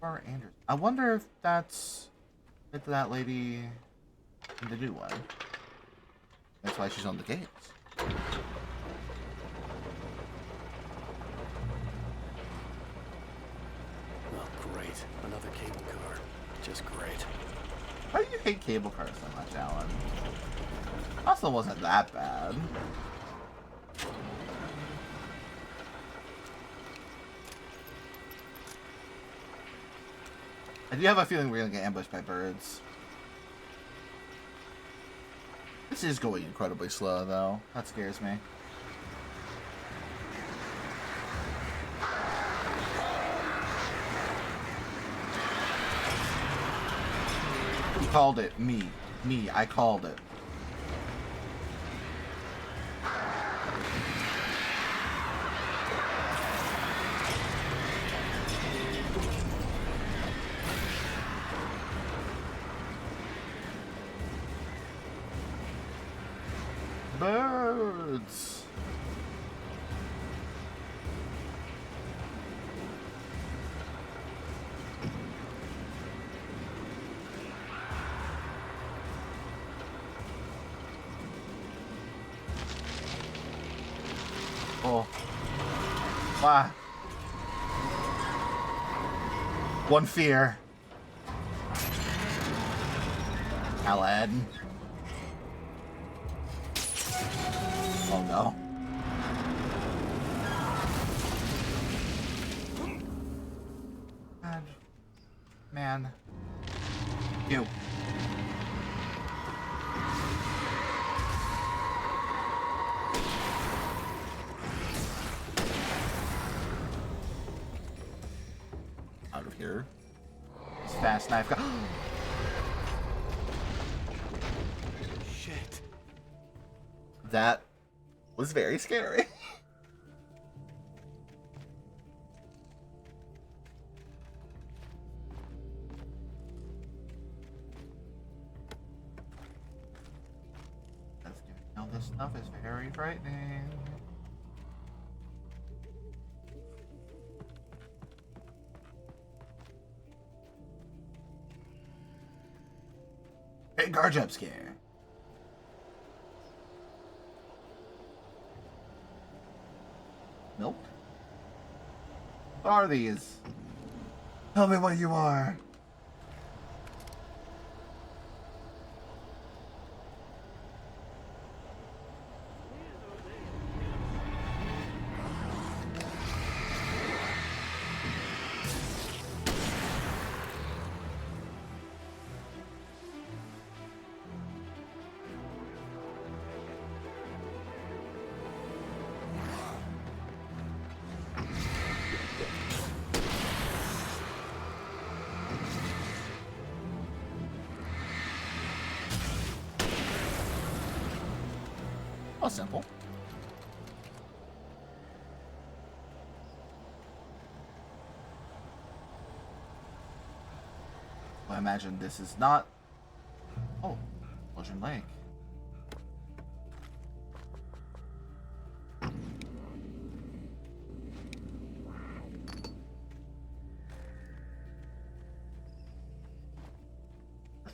Or Anderson. I wonder if that's into that lady in the new one. That's why she's on the gates. Oh, great. Another cable car. Just great. Why do you hate cable cars so much, Alan? Also wasn't that bad. I do have a feeling we're gonna get ambushed by birds. This is going incredibly slow, though. That scares me. You called it. Me. I called it. Birds. Oh. Wow. One fear. Aladdin. Oh no. God. Man. You. Out of here. This fast knife got. Shit. That was very scary. That's giving all this stuff is very frightening. Hey, guard jump scare. Milk? What are these? Tell me what you are. Oh, simple. I imagine this is not. Oh, Ocean Lake.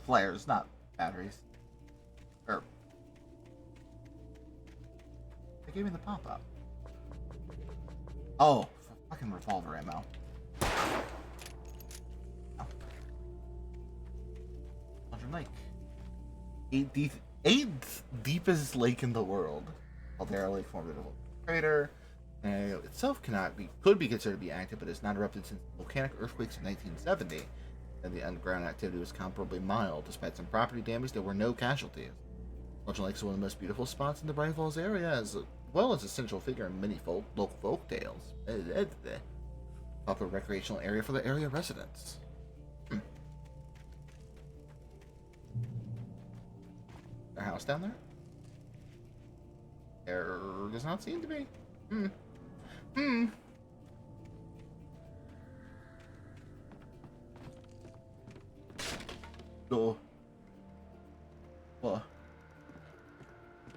Flares, not batteries. Or they gave me the pop-up. Oh, fucking revolver ammo. Oh. Lake. Eighth deepest lake in the world. Caldera Lake formed in a crater. Itself could be considered to be active, but it's not erupted since volcanic earthquakes in 1970. And the underground activity was comparably mild. Despite some property damage, there were no casualties. Legend Lake is one of the most beautiful spots in the Bright Falls area, as well as a central figure in many local folk tales. Popular recreational area for the area residents. Their house down there? There does not seem to be. Oh. What?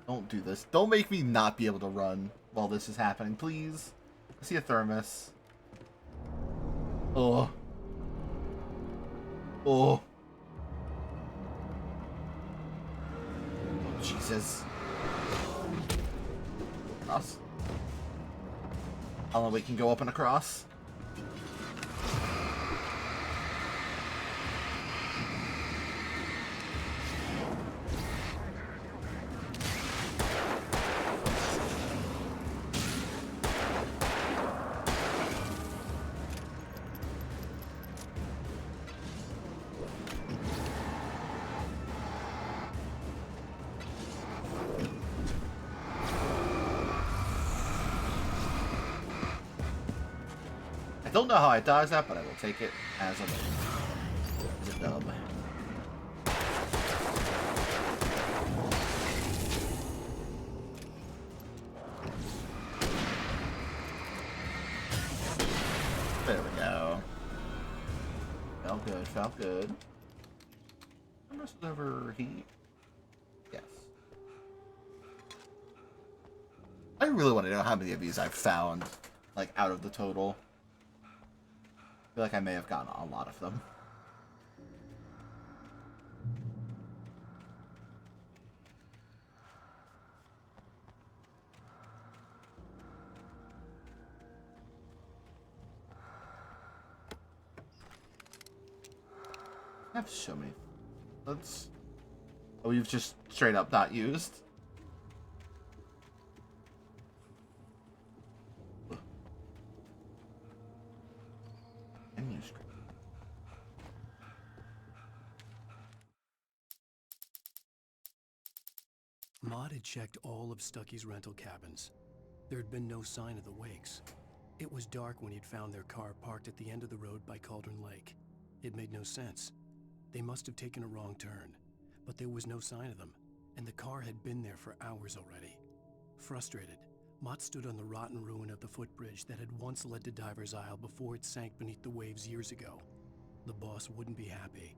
Don't do this. Don't make me not be able to run while this is happening, please. I see a thermos. Oh. Oh. Jesus. Cross. Oh, we can go up and across. I don't know how I dodged that, but I will take it as a dub. There we go. Felt good, felt good. Almost overheat. Yes. I really want to know how many of these I've found, like, out of the total. I feel like I may have gotten a lot of them. I have so many. Let's. Oh, you've just straight up not used. Menu screen. Maud had checked all of Stucky's rental cabins. There had been no sign of the Wakes. It was dark when he'd found their car parked at the end of the road by Cauldron Lake. It made no sense. They must have taken a wrong turn, but there was no sign of them, and the car had been there for hours already. Frustrated, Mott stood on the rotten ruin of the footbridge that had once led to Diver's Isle before it sank beneath the waves years ago. The boss wouldn't be happy.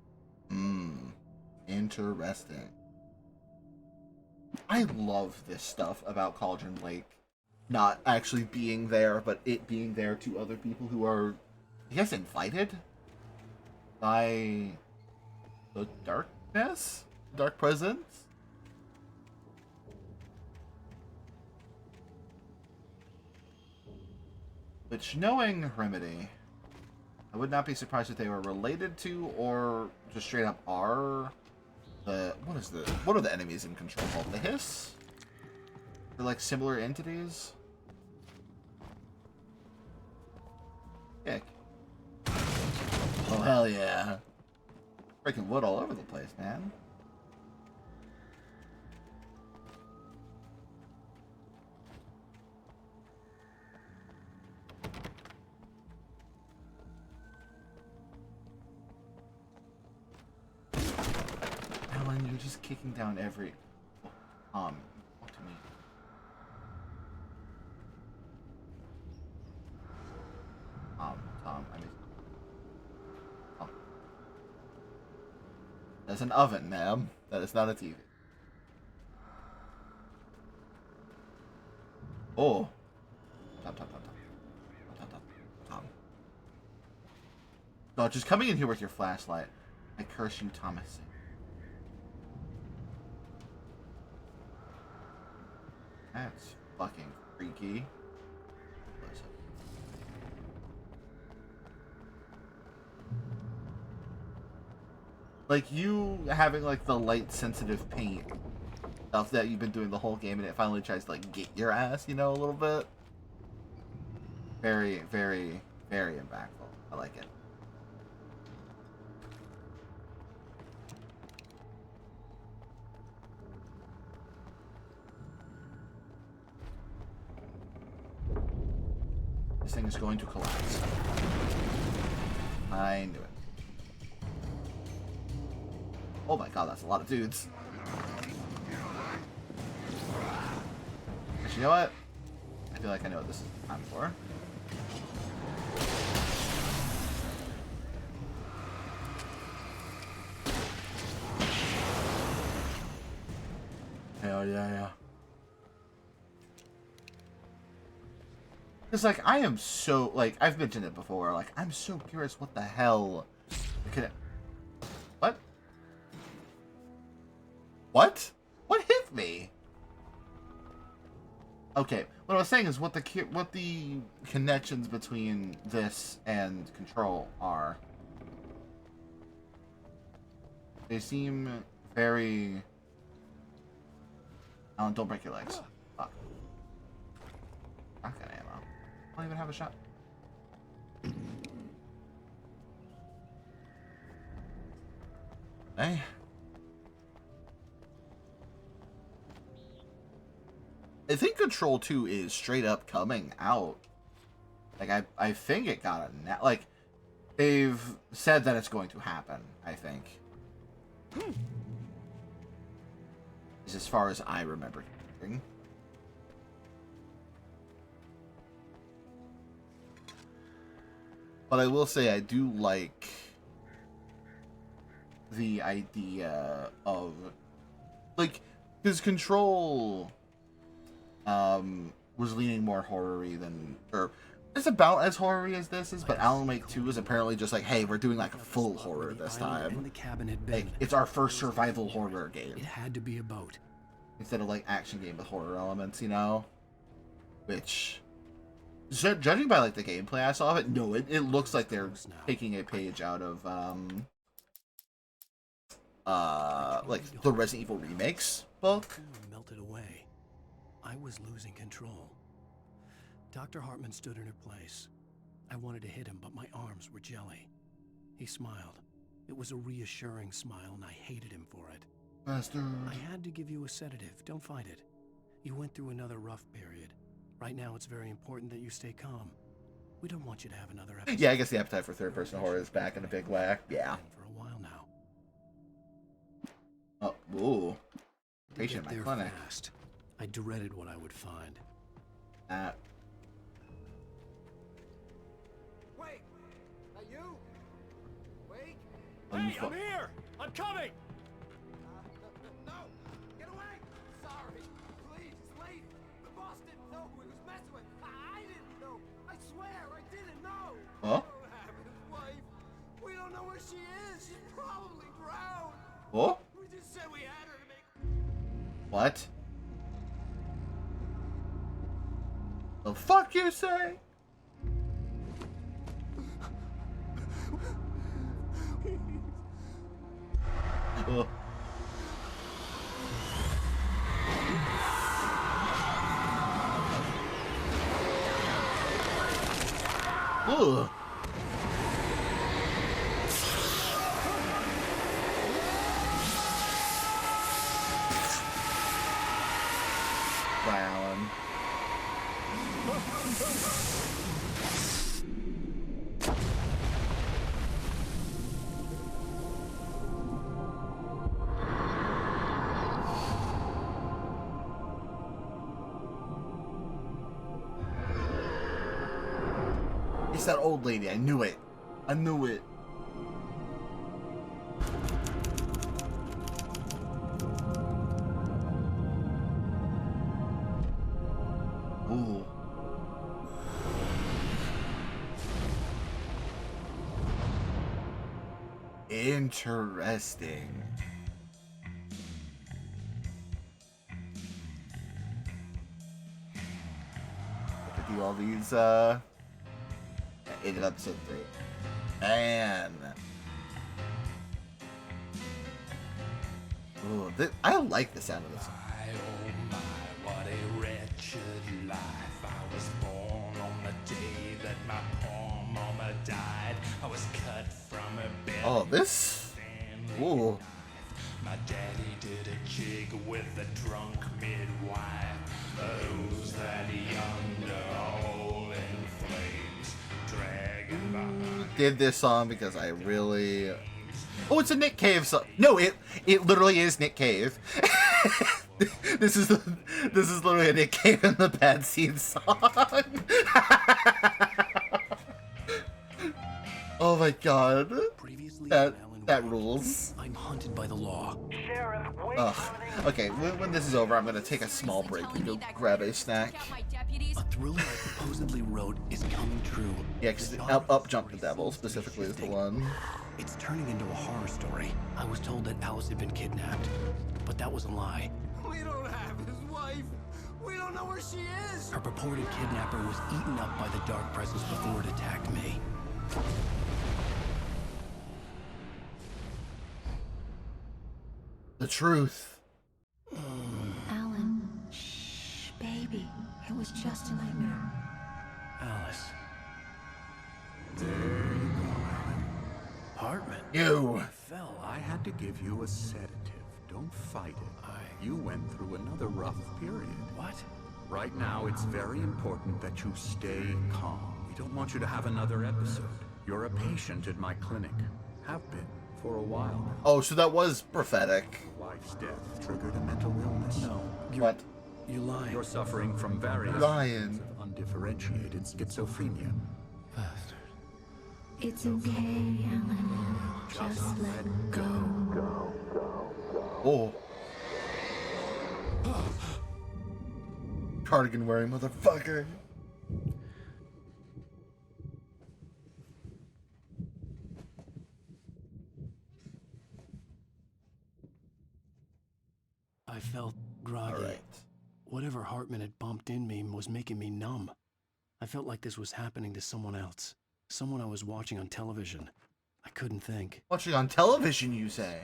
Interesting. I love this stuff about Cauldron Lake. Not actually being there, but it being there to other people who are, I guess, invited by the darkness? Dark presence? Which, knowing Remedy, I would not be surprised if they were related to or just straight up are the what are the enemies in Control called? The Hiss? They're like similar entities? Heck. Oh hell yeah. Breaking wood all over the place, man. Alan, you're just kicking down every... talk to me. Tom, I mean... Oh. That's an oven, ma'am. That is not a TV. Oh. Tom. No, just coming in here with your flashlight. I curse you, Thomas. That's fucking freaky. Like, you having, like, the light-sensitive paint stuff that you've been doing the whole game, and it finally tries to, like, get your ass, you know, a little bit. Very, very, very impactful. I like it. This thing is going to collapse. I knew it. Oh my god, that's a lot of dudes. Actually, you know what? I feel like I know what this is time for. Hell yeah. Because, like, I am so, like, I've mentioned it before, like, I'm so curious what the hell could it... What? What? What hit me? Okay, what I was saying is what the connections between this and Control are. They seem very... Alan, don't break your legs. Fuck. Shotgun ammo. I don't even have a shot. Hey. I think Control 2 is straight up coming out. Like, I think it got a like, they've said that it's going to happen, I think. Is as far as I remember hearing. But I will say I do like the idea of, like, his Control was leaning more horror-y than, or it's about as horror-y as this is, but Alan Wake 2 is apparently just like, hey, we're doing like a full horror this time. Like, it's our first survival horror game. It had to be a boat. Instead of like action game with horror elements, you know? Which, judging by like the gameplay I saw of it, no, it looks like they're taking a page out of like the Resident Evil remakes book. Melted away. I was losing control. Dr. Hartman stood in her place. I wanted to hit him, but my arms were jelly. He smiled. It was a reassuring smile, and I hated him for it. Bastard. I had to give you a sedative. Don't fight it. You went through another rough period. Right now, it's very important that you stay calm. We don't want you to have another episode. Yeah, I guess the appetite for third-person horror is back in a big way. Yeah. For a while now. Oh, ooh. Patient in my clinic. Fast. I dreaded what I would find. Wait! Are you? Wait! Hey, I'm here! I'm coming! No! Get away! Sorry! Please, it's late! The boss didn't know who he was messing with! I didn't know! I swear, I didn't know! Huh? We don't have his wife! We don't know where she is! She's probably drowned! Oh? We just said we had her to make... What? The fuck you say? Ugh. Ugh. Alan. It's that old lady. I knew it. I knew it. Ooh. Interesting. I could do all these, in episode 3. Man. Ooh, I like the sound of this. What a wretched life. I was born on the day that my poor mama died. I was cut from her belly. Oh, this? Ooh. My daddy did a jig with a drunk midwife. Who's that yonder all in flames? Dragging behind. Did this song because I really... Oh, it's a Nick Cave song. No, it literally is Nick Cave. This is literally a Nick Cave in the Bad Seed song. Oh my god. That rules. I'm hunted by the law. Ugh. Okay, when this is over, I'm gonna take a small break and go grab a snack. A thriller I supposedly wrote is coming true. Yeah, because Up Jump the Devil specifically is the one. It's turning into a horror story. I was told that Alice had been kidnapped, but that was a lie. We don't have his wife! We don't know where she is! Her purported kidnapper was eaten up by the dark presence before it attacked me. The truth. Alan, shh, baby. It was just a nightmare. Alice. There you go, Alan. Hartman. You. Fell. I had to give you a sedative. Don't fight it. You went through another rough period. What? Right now, it's very important that you stay calm. We don't want you to have another episode. You're a patient at my clinic. Have been for a while now. Oh, so that was prophetic. Wife's death triggered a mental illness. No. What? You're lying. You're suffering from various Lying. forms of undifferentiated schizophrenia. Bastard. It's okay, Alan. Just let go. Oh. Cardigan wearing motherfucker. I felt groggy. All right. Whatever Hartman had bumped in me was making me numb. I felt like this was happening to someone else. Someone I was watching on television. I couldn't think. Watching on television, you say?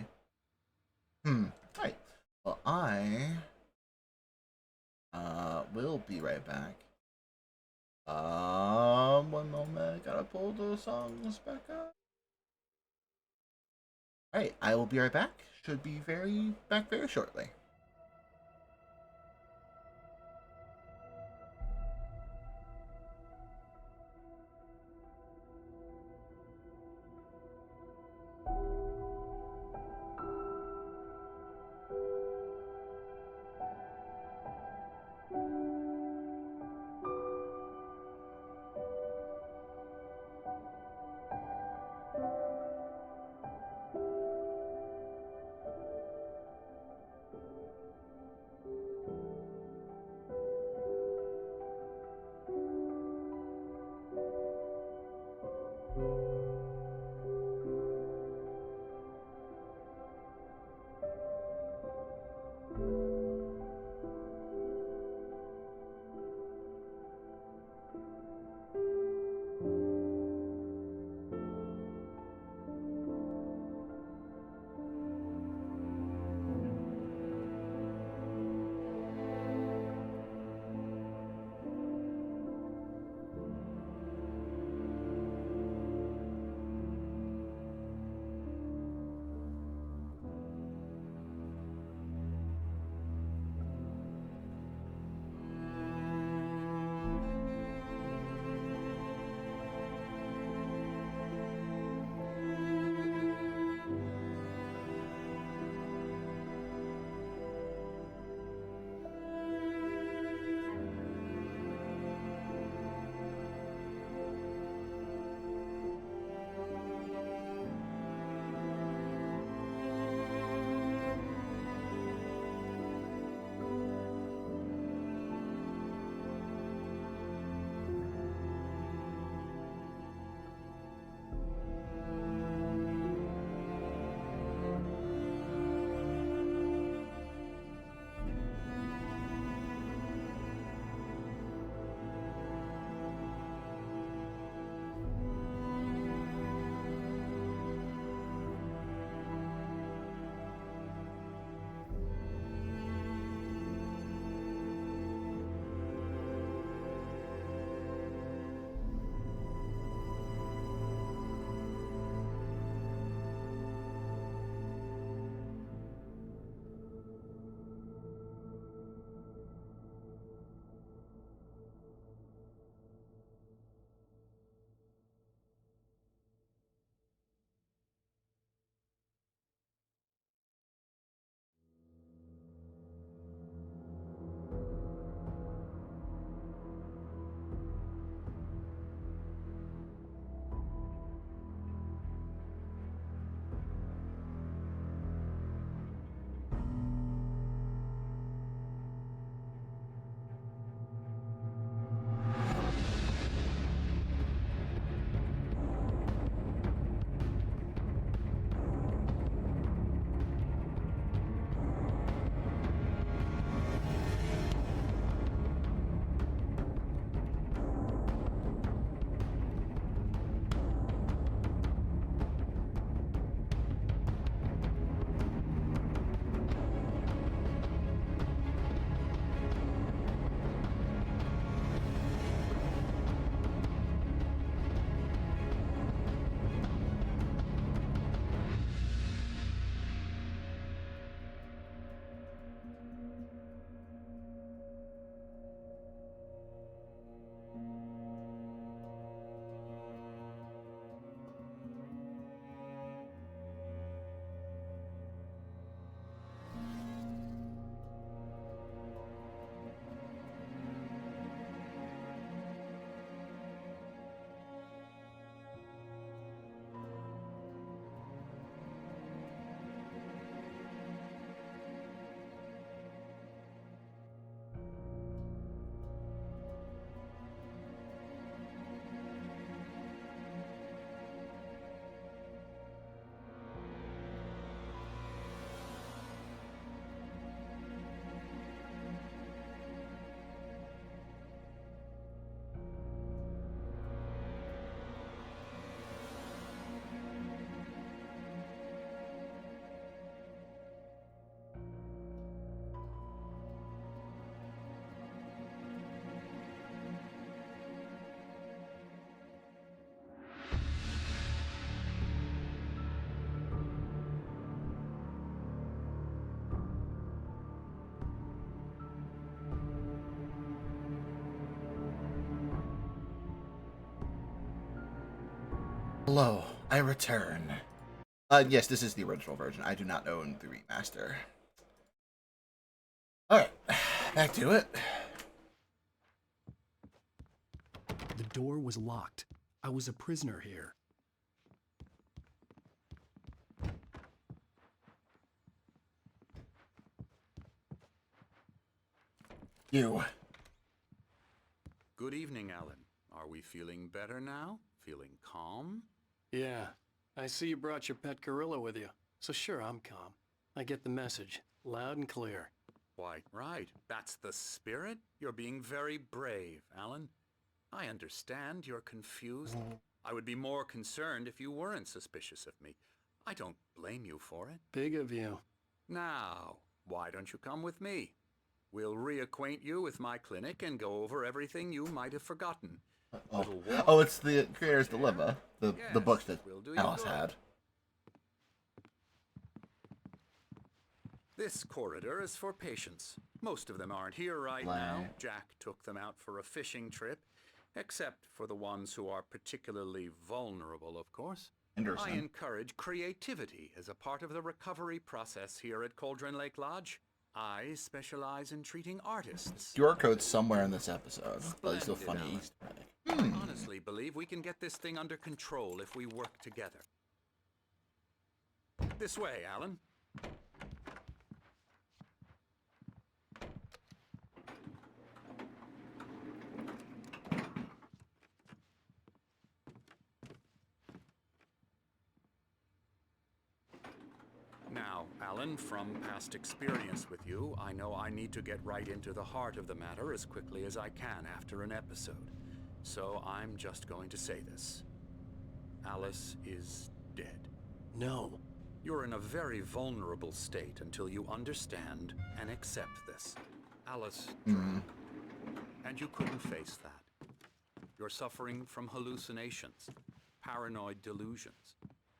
Right. Well, I will be right back. One moment. Gotta pull the songs back up. Alright, I will be right back. Should be back very shortly. Hello, I return. Yes, this is the original version. I do not own the remaster. Alright, back to it. The door was locked. I was a prisoner here. You. Good evening, Alan. Are we feeling better now? Feeling calm? Yeah, I see you brought your pet gorilla with you. So sure, I'm calm. I get the message, loud and clear. Why, right. That's the spirit. You're being very brave, Alan. I understand you're confused. I would be more concerned if you weren't suspicious of me. I don't blame you for it. Big of you. Now, why don't you come with me? We'll reacquaint you with my clinic and go over everything you might have forgotten. Oh, it's the Creator's Dilemma, the book that Alice had. This corridor is for patients. Most of them aren't here right now. Jack took them out for a fishing trip, except for the ones who are particularly vulnerable, of course. I encourage creativity as a part of the recovery process here at Cauldron Lake Lodge. I specialize in treating artists. QR code's somewhere in this episode. But it's so funny. I honestly believe we can get this thing under control if we work together. This way, Alan. Now, Alan, from past experience with you, I know I need to get right into the heart of the matter as quickly as I can after an episode. So I'm just going to say this. Alice is dead. No. You're in a very vulnerable state until you understand and accept this. Alice drowned. And you couldn't face that. You're suffering from hallucinations, paranoid delusions,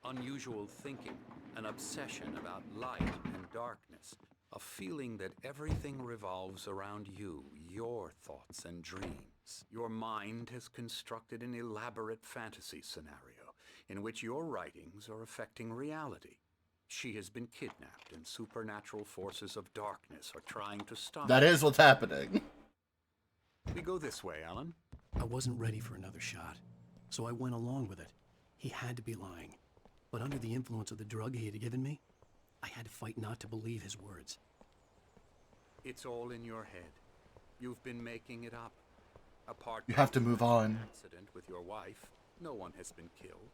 unusual thinking, an obsession about light and darkness, a feeling that everything revolves around you, your thoughts and dreams. Your mind has constructed an elaborate fantasy scenario in which your writings are affecting reality. She has been kidnapped and supernatural forces of darkness are trying to stop That her. is what's happening. We go this way, Alan. I wasn't ready for another shot, so I went along with it. He had to be lying. But under the influence of the drug he had given me, I had to fight not to believe his words. It's all in your head. You've been making it up. Apart You have to move on. accident with your wife, no one has been killed.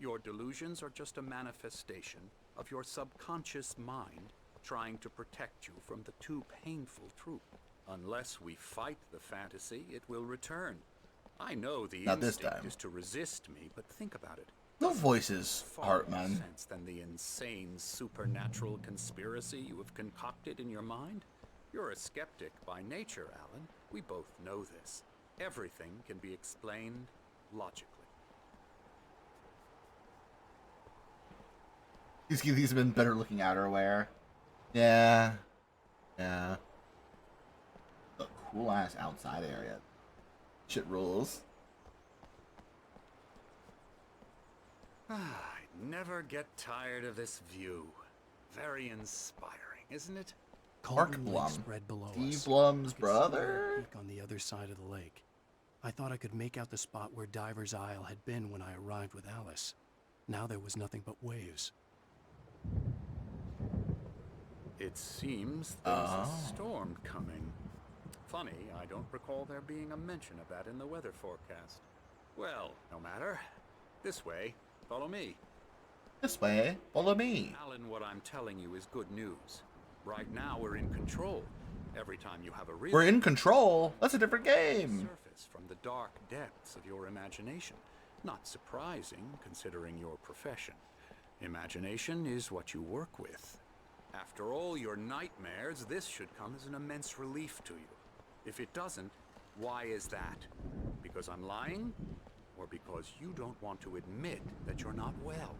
Your delusions are just a manifestation of your subconscious mind trying to protect you from the too painful truth. Unless we fight the fantasy, it will return. I know the Not this instinct time. is to resist me, but think about it. No voices, Far more Hartman. sense than the insane supernatural conspiracy you have concocted in your mind. You're a skeptic by nature, Alan. We both know this. Everything can be explained logically. He's been better looking outerwear. Yeah. Yeah. A cool ass outside area. Shit rules. I never get tired of this view. Very inspiring, isn't it? Mark Cauldron Blum. Lake spread below Steve us. Blum's I could see brother? the peak on the other side of the lake. I thought I could make out the spot where Diver's Isle had been when I arrived with Alice. Now there was nothing but waves. It seems there's a storm coming. Funny, I don't recall there being a mention of that in the weather forecast. Well, no matter. This way. Follow me. This way. Follow me. Alan, what I'm telling you is good news. Right now we're in control. Every time you have a real We're in control. That's a different game. surface from the dark depths of your imagination. Not surprising, considering your profession. Imagination is what you work with. After all your nightmares, this should come as an immense relief to you. If it doesn't, why is that? Because I'm lying? Or because you don't want to admit that you're not well?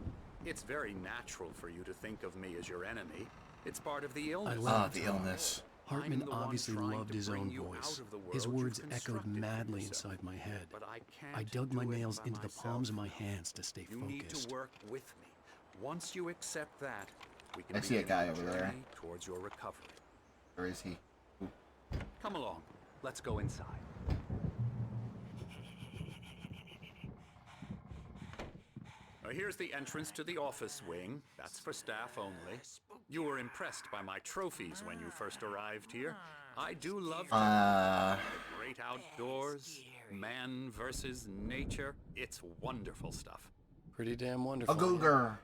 It's very natural for you to think of me as your enemy. It's part of the illness. The illness. Hartman I'm the one obviously trying loved to his bring own you voice. out of the His world words you've echoed constructed for madly yourself. inside my head. But I I can't dug my do it nails by into the myself palms of my now. hands to stay You need focused. to work with me. Once you accept that, we can I see a begin guy the over there. journey towards your recovery. Where is he? Ooh. Come along. Let's go inside. Here's the entrance to the office wing. That's for staff only. You were impressed by my trophies when you first arrived here. I do love the great outdoors, man versus nature. It's wonderful stuff. Pretty damn wonderful. A googer.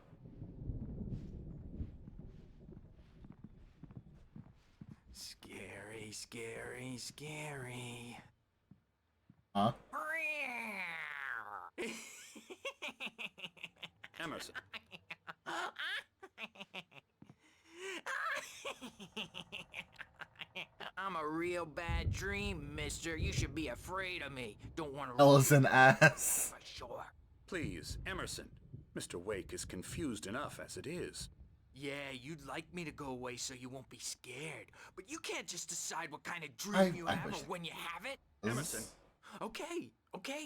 Scary, scary, scary. Huh? Emerson. I'm a real bad dream, mister. You should be afraid of me. Don't want to... Ellison ass. Sure. Please, Emerson. Mr. Wake is confused enough as it is. Yeah, you'd like me to go away so you won't be scared. But you can't just decide what kind of dream you have or when you have it. Emerson. Okay.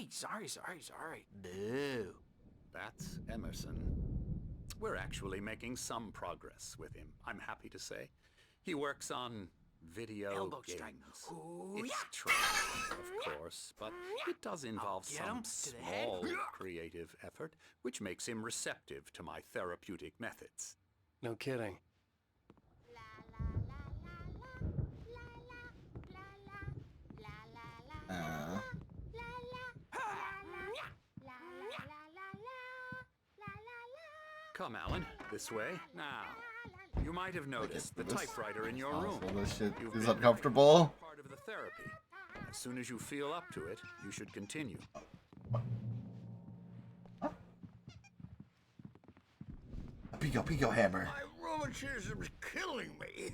Sorry. Boo. That's Emerson. We're actually making some progress with him, I'm happy to say. He works on video Elbow games. strike. It's training, of course, but it does involve some small creative effort, which makes him receptive to my therapeutic methods. No kidding. Come, Alan, this way. Now, you might have noticed the typewriter in your room. This shit You've is been uncomfortable. part of the therapy. As soon as you feel up to it, you should continue. Pico hammer. My rheumatism's killing me.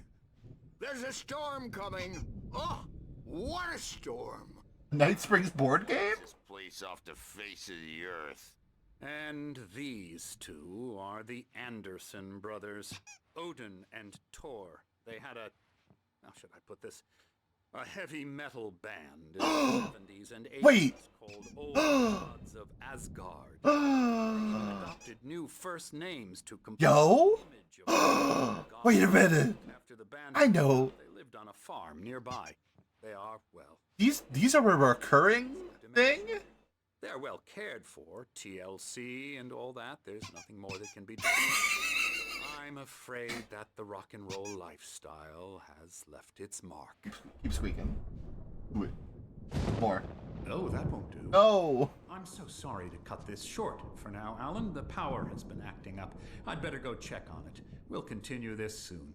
There's a storm coming. Oh, what a storm. Night Springs board game? This place off the face of the earth. And these two are the Anderson brothers, Odin and Tor. They had a, how should I put this? A heavy metal band in the 70s and 80s Wait. called Old Gods of Asgard. They even adopted new first names to complete Yo? the image of Wait a minute. After the band I know. They lived on a farm nearby. They are, well, These are a recurring thing? they're well cared for, TLC and all that. There's nothing more that can be done. I'm afraid that the rock and roll lifestyle has left its mark. Keep squeaking. Wait. More. Oh, that won't do. No! I'm so sorry to cut this short for now, Alan. The power has been acting up. I'd better go check on it. We'll continue this soon.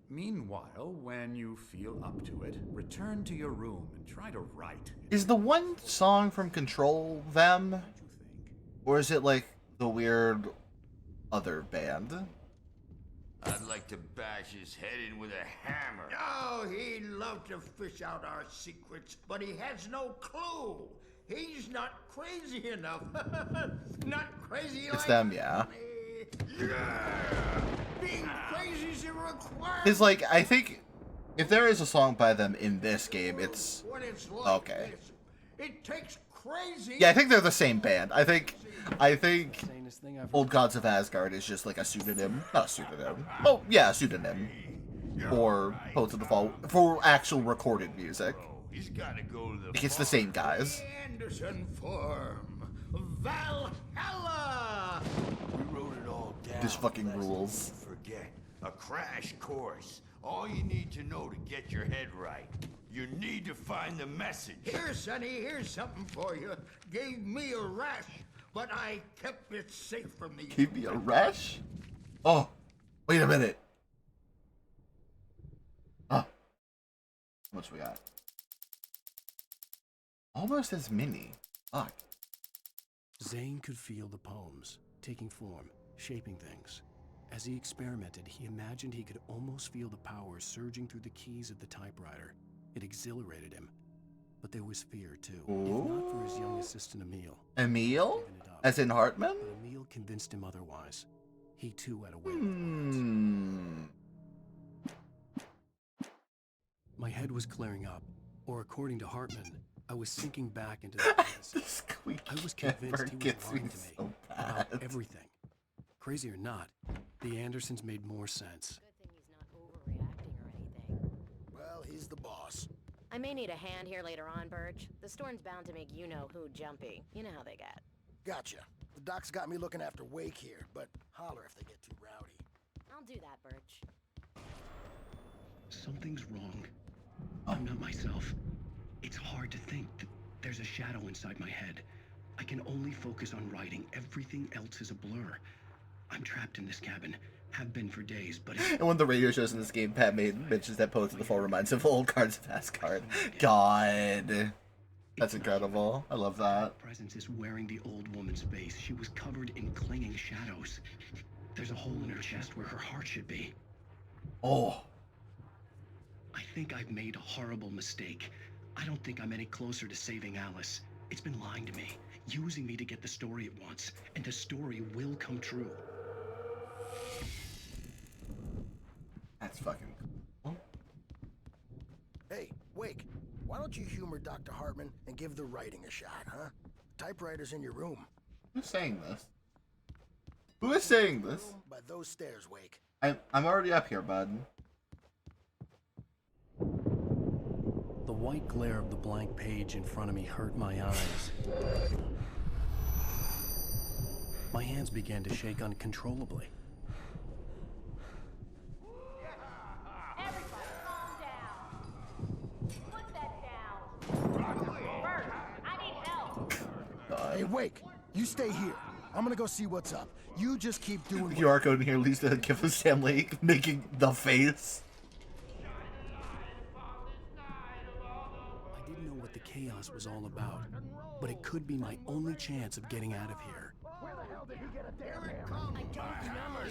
Meanwhile, when you feel up to it, return to your room and try to write. Is the one song from Control them? Or is it like the weird other band? I'd like to bash his head in with a hammer. Oh, he'd love to fish out our secrets, but he has no clue. He's not crazy enough. Not crazy It's like them, yeah. me. Yeah! Being crazy's a requirement. It's like, I think if there is a song by them in this game, it's When it's like okay. this, it takes crazy. Yeah, I think they're the same band. I think Old Gods of Asgard is just like a pseudonym. Not a pseudonym. Oh, yeah, a pseudonym. For Poets of the Fall. For actual recorded music. He's gotta go to the Like, it's the same guys. Anderson form. Valhalla! We wrote it all down. This fucking rules. Forget. A crash course. All you need to know to get your head right. You need to find the message. Here, Sonny, here's something for you. Gave me a rash, but I kept it safe from the... Gave me a rash? Oh, wait a minute. Huh. How much we got? Almost as many. Fuck. Zane could feel the poems, taking form, shaping things. As he experimented, he imagined he could almost feel the power surging through the keys of the typewriter. It exhilarated him. But there was fear, too. If not for his young assistant, Emil. Emil? As in Hartman? But Emil convinced him otherwise. He, too, had a way My head was clearing up, or according to Hartman, I was sinking back into the fantasy. I was convinced he was lying to me about everything. Crazy or not, the Andersons made more sense. Well, he's the boss. I may need a hand here later on, Birch. The storm's bound to make you-know-who jumpy. You know how they get. Gotcha. The doc's got me looking after Wake here, but holler if they get too rowdy. I'll do that, Birch. Something's wrong. I'm not myself. It's hard to think that there's a shadow inside my head. I can only focus on writing. Everything else is a blur. I'm trapped in this cabin. Have been for days, but and one of the radio shows in this game, Pat mentions that Poets of the Fall reminds him of old Cards of Asgard. God. That's incredible. I love that. Presence is wearing the old woman's face. She was covered in clinging shadows. There's a hole in her chest where her heart should be. Oh. I think I've made a horrible mistake. I don't think I'm any closer to saving Alice. It's been lying to me, using me to get the story it wants, and the story will come true. That's fucking cool. Hey, Wake, why don't you humor Dr. Hartman and give the writing a shot, huh? Typewriter's in your room. Who's saying this? Who is saying this? By those stairs, Wake. I'm already up here, bud. The white glare of the blank page in front of me hurt my eyes. My hands began to shake uncontrollably. Everybody, calm down. Put that down. Bert, I need help. Hey, Wake, you stay here. I'm gonna go see what's up. You just keep doing The QR code in here leads to give us Sam Lake making the face. I didn't know what the chaos was all about, but it could be my only chance of getting out of here. Where the hell did he get a damn hammer? I don't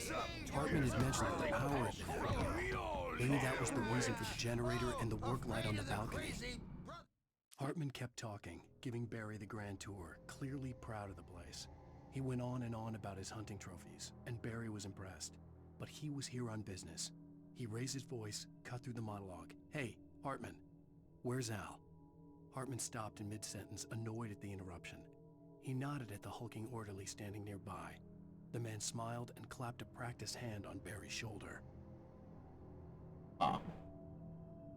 know. Hartman had mentioned that the power had been activated. Maybe that was the reason for the generator and the work light on the balcony. Hartman kept talking, giving Barry the grand tour, clearly proud of the place. He went on and on about his hunting trophies, and Barry was impressed. But he was here on business. He raised his voice, cut through the monologue. Hey, Hartman, where's Al? Hartman stopped in mid-sentence, annoyed at the interruption. He nodded at the hulking orderly standing nearby. The man smiled and clapped a practiced hand on Barry's shoulder. Oh.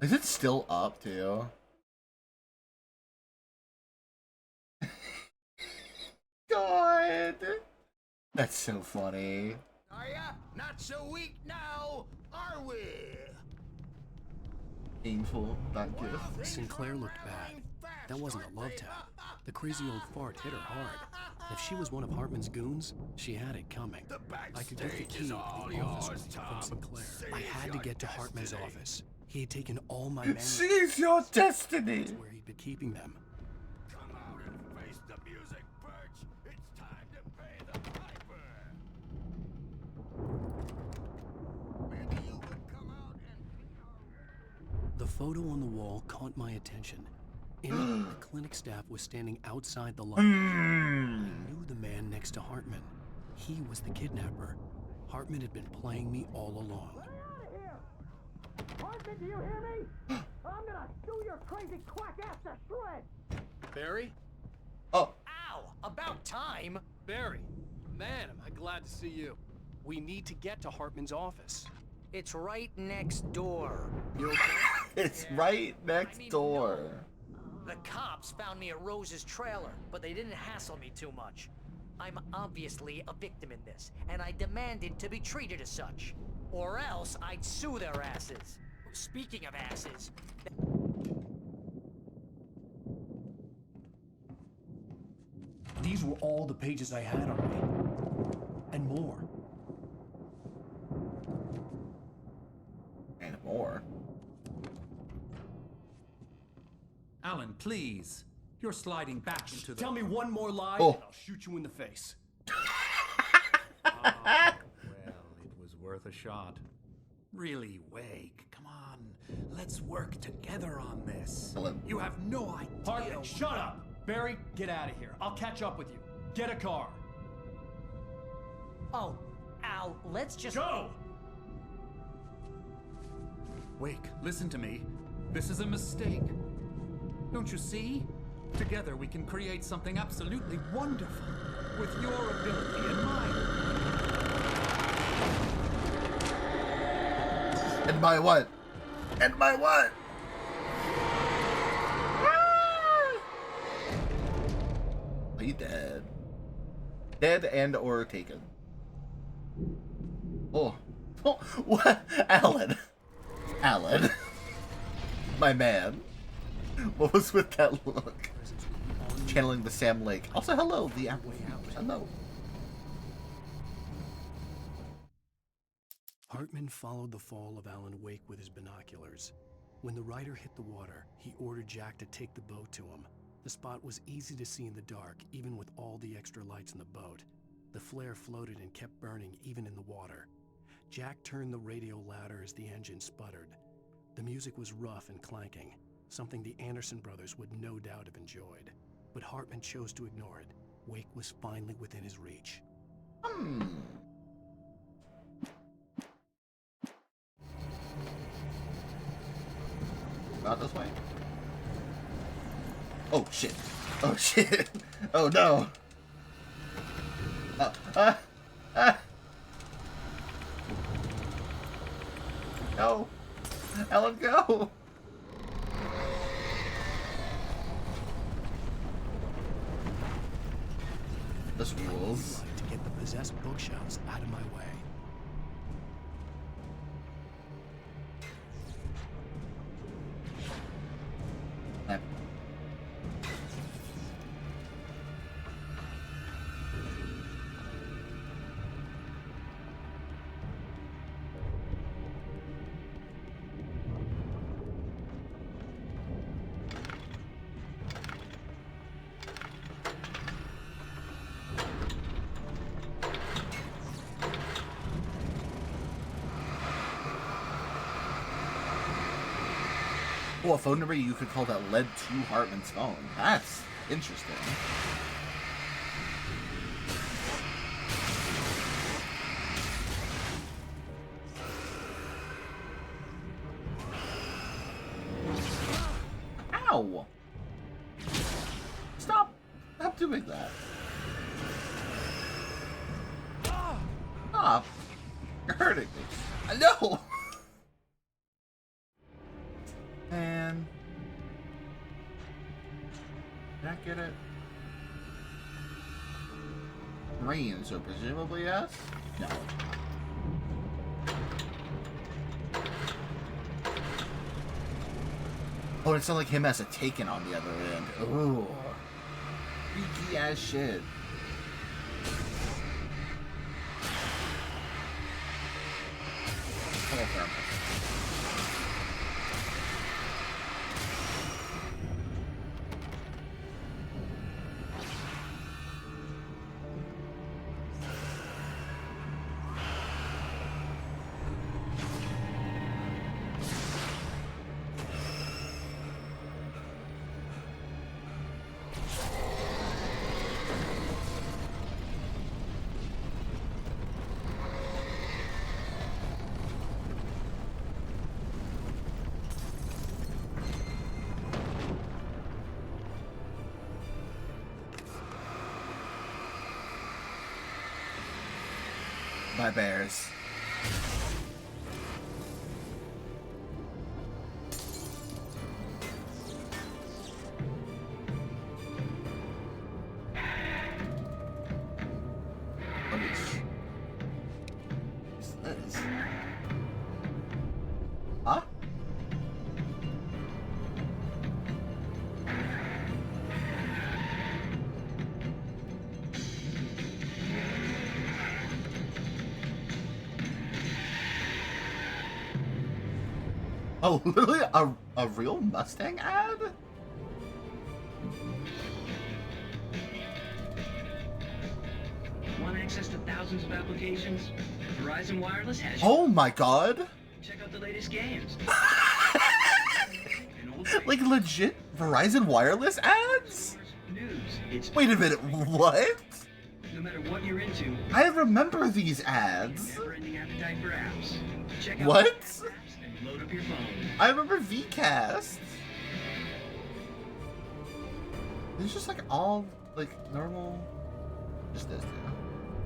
Is it still up, too? God! That's so funny. Are ya? Not so weak now, are we? Painful, not good. Sinclair looked bad. That wasn't a love tap. The crazy old fart hit her hard. If she was one of Hartman's goons, she had it coming. I could get the key to the office from Sinclair. I had to get to Hartman's office. He had taken all my men. Seize your destiny! That's where he'd been keeping them. Come out and face the music, Birch. It's time to pay the piper. Maybe you could come out and... The photo on the wall caught my attention. In it, the clinic staff was standing outside the lobby. I knew the man next to Hartman. He was the kidnapper. Hartman had been playing me all along. Hartman, do you hear me? I'm gonna chew your crazy quack ass to shreds! Barry? Oh. Ow! About time! Barry, man, am I glad to see you. We need to get to Hartman's office. It's right next door. You okay? It's right next door. The cops found me at Rose's trailer, but they didn't hassle me too much. I'm obviously a victim in this, and I demanded to be treated as such. Or else I'd sue their asses. Speaking of asses... These were all the pages I had on me. And more. And more. Alan, please. You're sliding back into the... Tell me one more lie, Oh. and I'll shoot you in the face. Well, it was worth a shot. Really, Wake, come on. Let's work together on this. You have no idea... Hartman, shut up! Barry, get out of here. I'll catch up with you. Get a car. Oh, Al, let's just... Go! Wake, listen to me. This is a mistake. Don't you see? Together we can create something absolutely wonderful, with your ability in mind. And my what? And my what? Are you dead? Dead and or taken. Oh. Oh, what? Alan. Alan. My man. What was with that look? Channeling the Sam Lake. Also, hello, the Apple. Hello. Hartman followed the fall of Alan Wake with his binoculars. When the rider hit the water, he ordered Jack to take the boat to him. The spot was easy to see in the dark, even with all the extra lights in the boat. The flare floated and kept burning even in the water. Jack turned the radio louder as the engine sputtered. The music was rough and clanking, something the Anderson brothers would no doubt have enjoyed. But Hartman chose to ignore it. Wake was finally within his reach. Not this way. Oh shit. Oh shit. Oh no. No. Alan, go. This rules. I'd like to get the possessed bookshelves out of my way. Oh, a phone number you could call that led to Hartman's phone. That's interesting. Ow! Stop! Stop doing that. Stop! You're hurting me. No! And did I get it? Green, so presumably yes? No. Oh, it's not like him as a taken on the other end. Ooh. Freaky ass shit. Oh, thermal. Bye, bears. What is this? Huh? Oh, literally a real Mustang ad? Want access to thousands of applications? Verizon Wireless has. Oh my god! Check out the latest games. Like legit Verizon Wireless ads? News. Wait a minute, what? No matter what you're into. I remember these ads. Never-ending appetite for apps. Check out What? apps and Load up your phone. I remember VCast. It's just like all like normal. Just this, dude.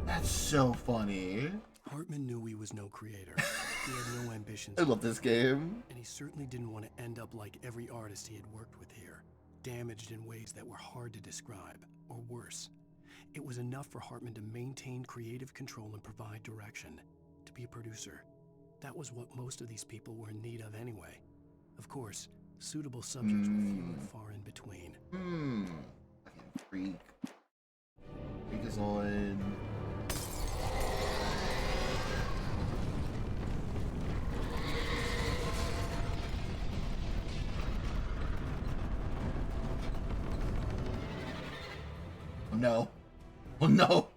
That's so funny. Hartman knew he was no creator. He had no ambitions. I love this game. And he certainly didn't want to end up like every artist he had worked with here, damaged in ways that were hard to describe, or worse. It was enough for Hartman to maintain creative control and provide direction, to be a producer. That was what most of these people were in need of anyway. Of course, suitable subjects were few and far in between. Fucking freak. Freakazoid. Oh no. Oh no.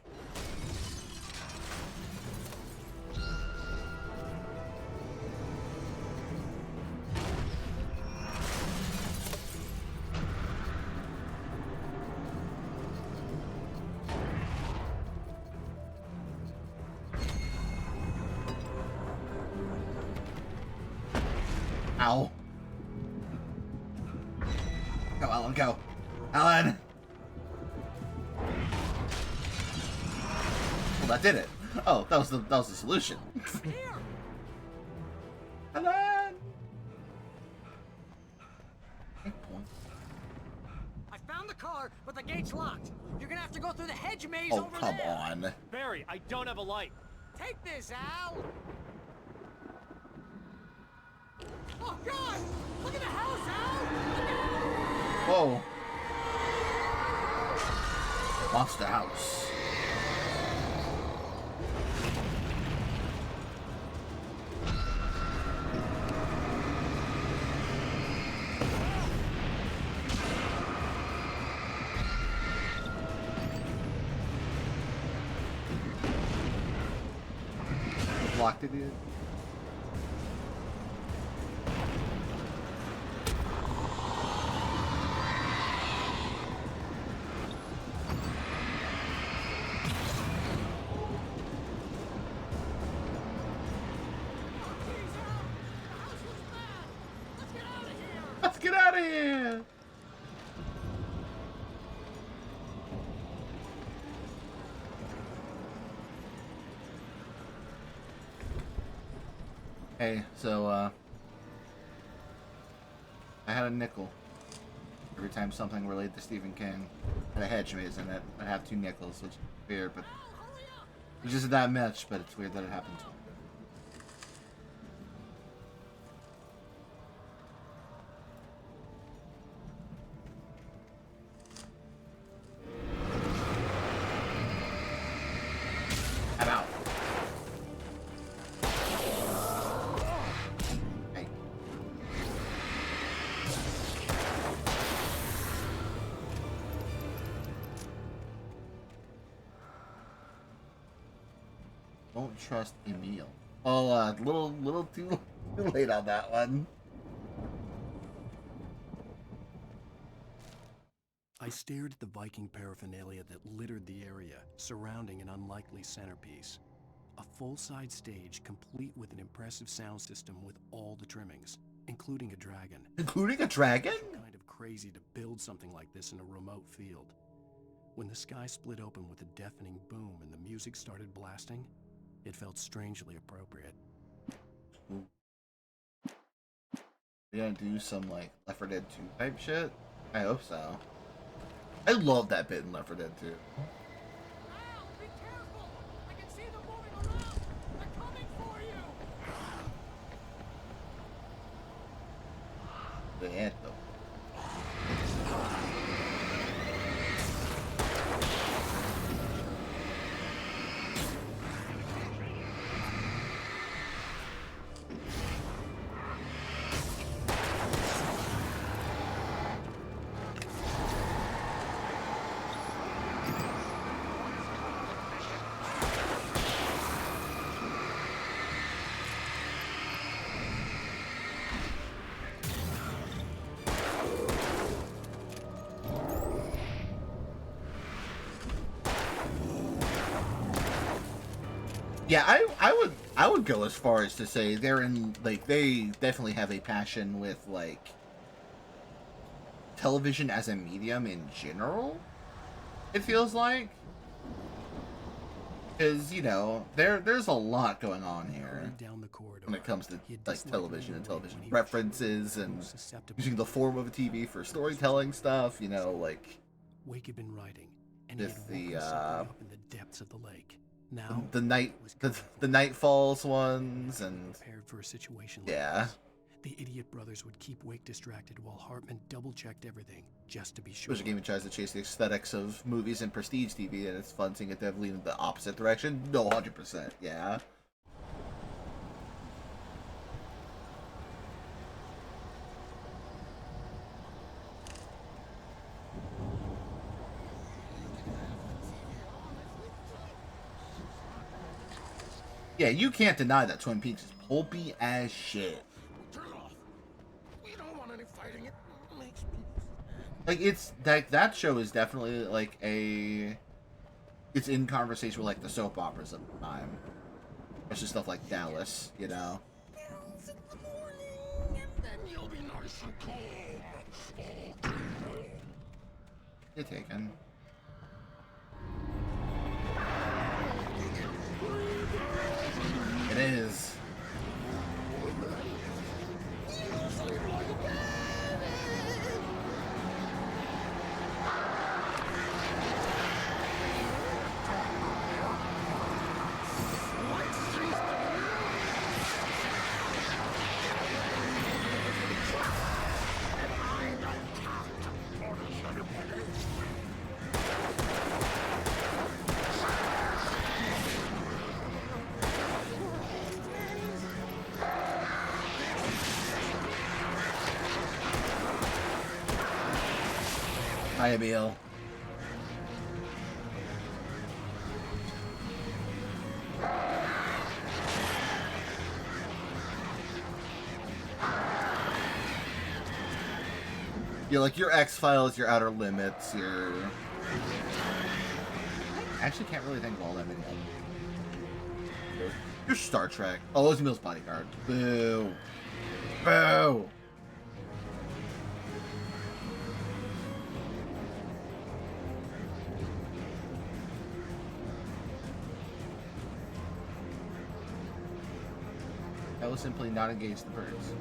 Ow. Go, Alan, go. Alan! Well, that did it. Oh, that was the solution. Alan! I found the car, but the gate's locked. You're gonna have to go through the hedge maze Oh, over come there. on. Barry, I don't have a light. Take this, Al. Oh God! Look at the house, Al. Whoa. Monster house. Blocked it in. Let's get out of here! Hey, so, I had a nickel every time something related to Stephen King had a hedge maze in it. I have 2 nickels, which is weird, but it's just that much, but it's weird that it happens. I'm out. Hey. Don't trust Emil. Oh, little too late on that one. I stared at the Viking paraphernalia that littered the area, surrounding an unlikely centerpiece. A full-size stage complete with an impressive sound system with all the trimmings, including a dragon. Including a dragon? Kind of crazy to build something like this in a remote field. When the sky split open with a deafening boom and the music started blasting, it felt strangely appropriate. Ooh. You gonna do some like Left 4 Dead 2 type shit? I hope so. I love that bit in Left 4 Dead 2. The anthem. Yeah, I would go as far as to say they're in, like, they definitely have a passion with, like, television as a medium in general, it feels like. Because, you know, there's a lot going on here when it comes to, like, television and television references and using the form of a TV for storytelling stuff, you know, like... Wake had been writing, and with he had woken something up in the depths of the lake. Now the night falls ones and prepared for a situation like yeah. this. The idiot brothers would keep Wake distracted while Hartman double-checked everything just to be sure. Which game tries to chase the aesthetics of movies and prestige TV, and it's fun seeing it definitely in the opposite direction. No, 100%, yeah. Yeah, you can't deny that Twin Peaks is pulpy as shit. Turn off. We don't want any fighting. It makes people... Like, it's like that show is definitely like it's in conversation with like the soap operas of the time. Especially stuff like Dallas, you know. Then you'll be nice and cold. You're taken. It is. Hi, Emil. You're like your X-Files, your Outer Limits, your... I actually can't really think of all that many of them. Your Star Trek. Oh, it's Emil's Bodyguard. Boo. Boo. I will simply not engage the birds.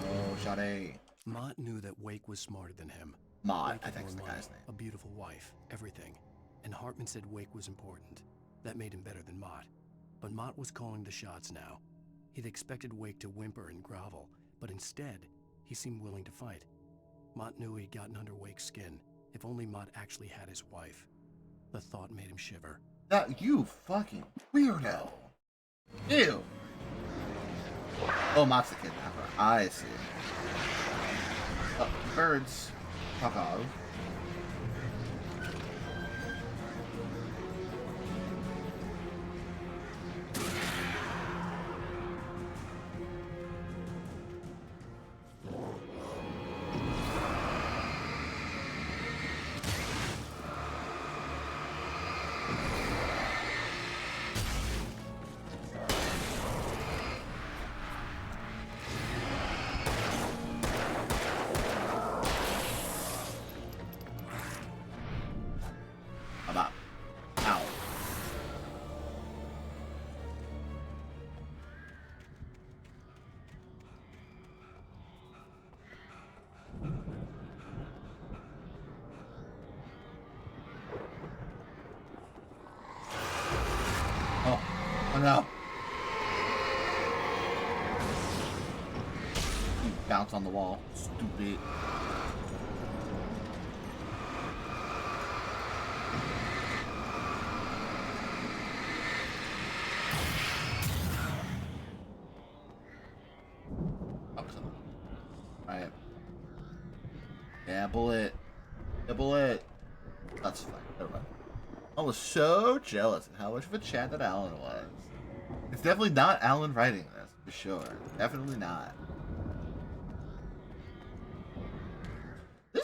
Oh, Sade. Mott knew that Wake was smarter than him. Mott, Wake I had think's more the guy's money, name. a beautiful wife, everything. And Hartman said Wake was important. That made him better than Mott. But Mott was calling the shots now. He'd expected Wake to whimper and grovel, but instead, he seemed willing to fight. Mott knew he'd gotten under Wake's skin. If only Mott actually had his wife. The thought made him shiver. That you fucking weirdo. Ew. Oh, Mott's the kidnapper. I see. Birds. Fuck off. Oh no. You bounce on the wall. Stupid. Alright. Dabble it. Dabble it. That's fine. Never mind. I was so jealous of how much of a chat that Alan was. It's definitely not Alan writing this, for sure. Definitely not.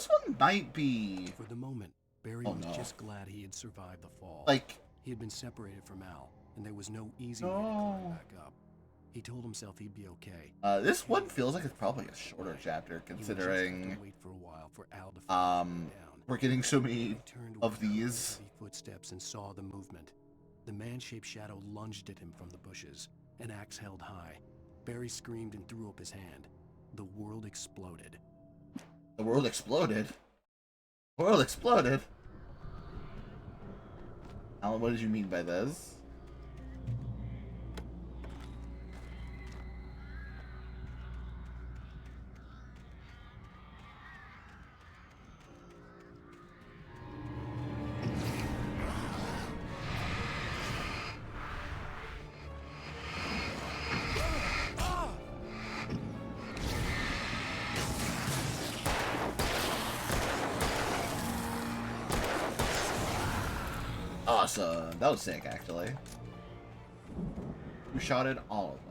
this one might be... For the moment, Barry was just glad he had survived the fall. Like... He had been separated from Al, and there was no easy way to climb back up. He told himself he'd be okay. This one feels like it's probably a shorter chapter, considering... Wait for a while for Al to down. We're getting so many of these. Footsteps and saw the movement. The man-shaped shadow lunged at him from the bushes, an axe held high. Barry screamed and threw up his hand. The world exploded. The world exploded? The world exploded? Alan, what did you mean by this? Awesome. That was sick, actually. We shotted all of them.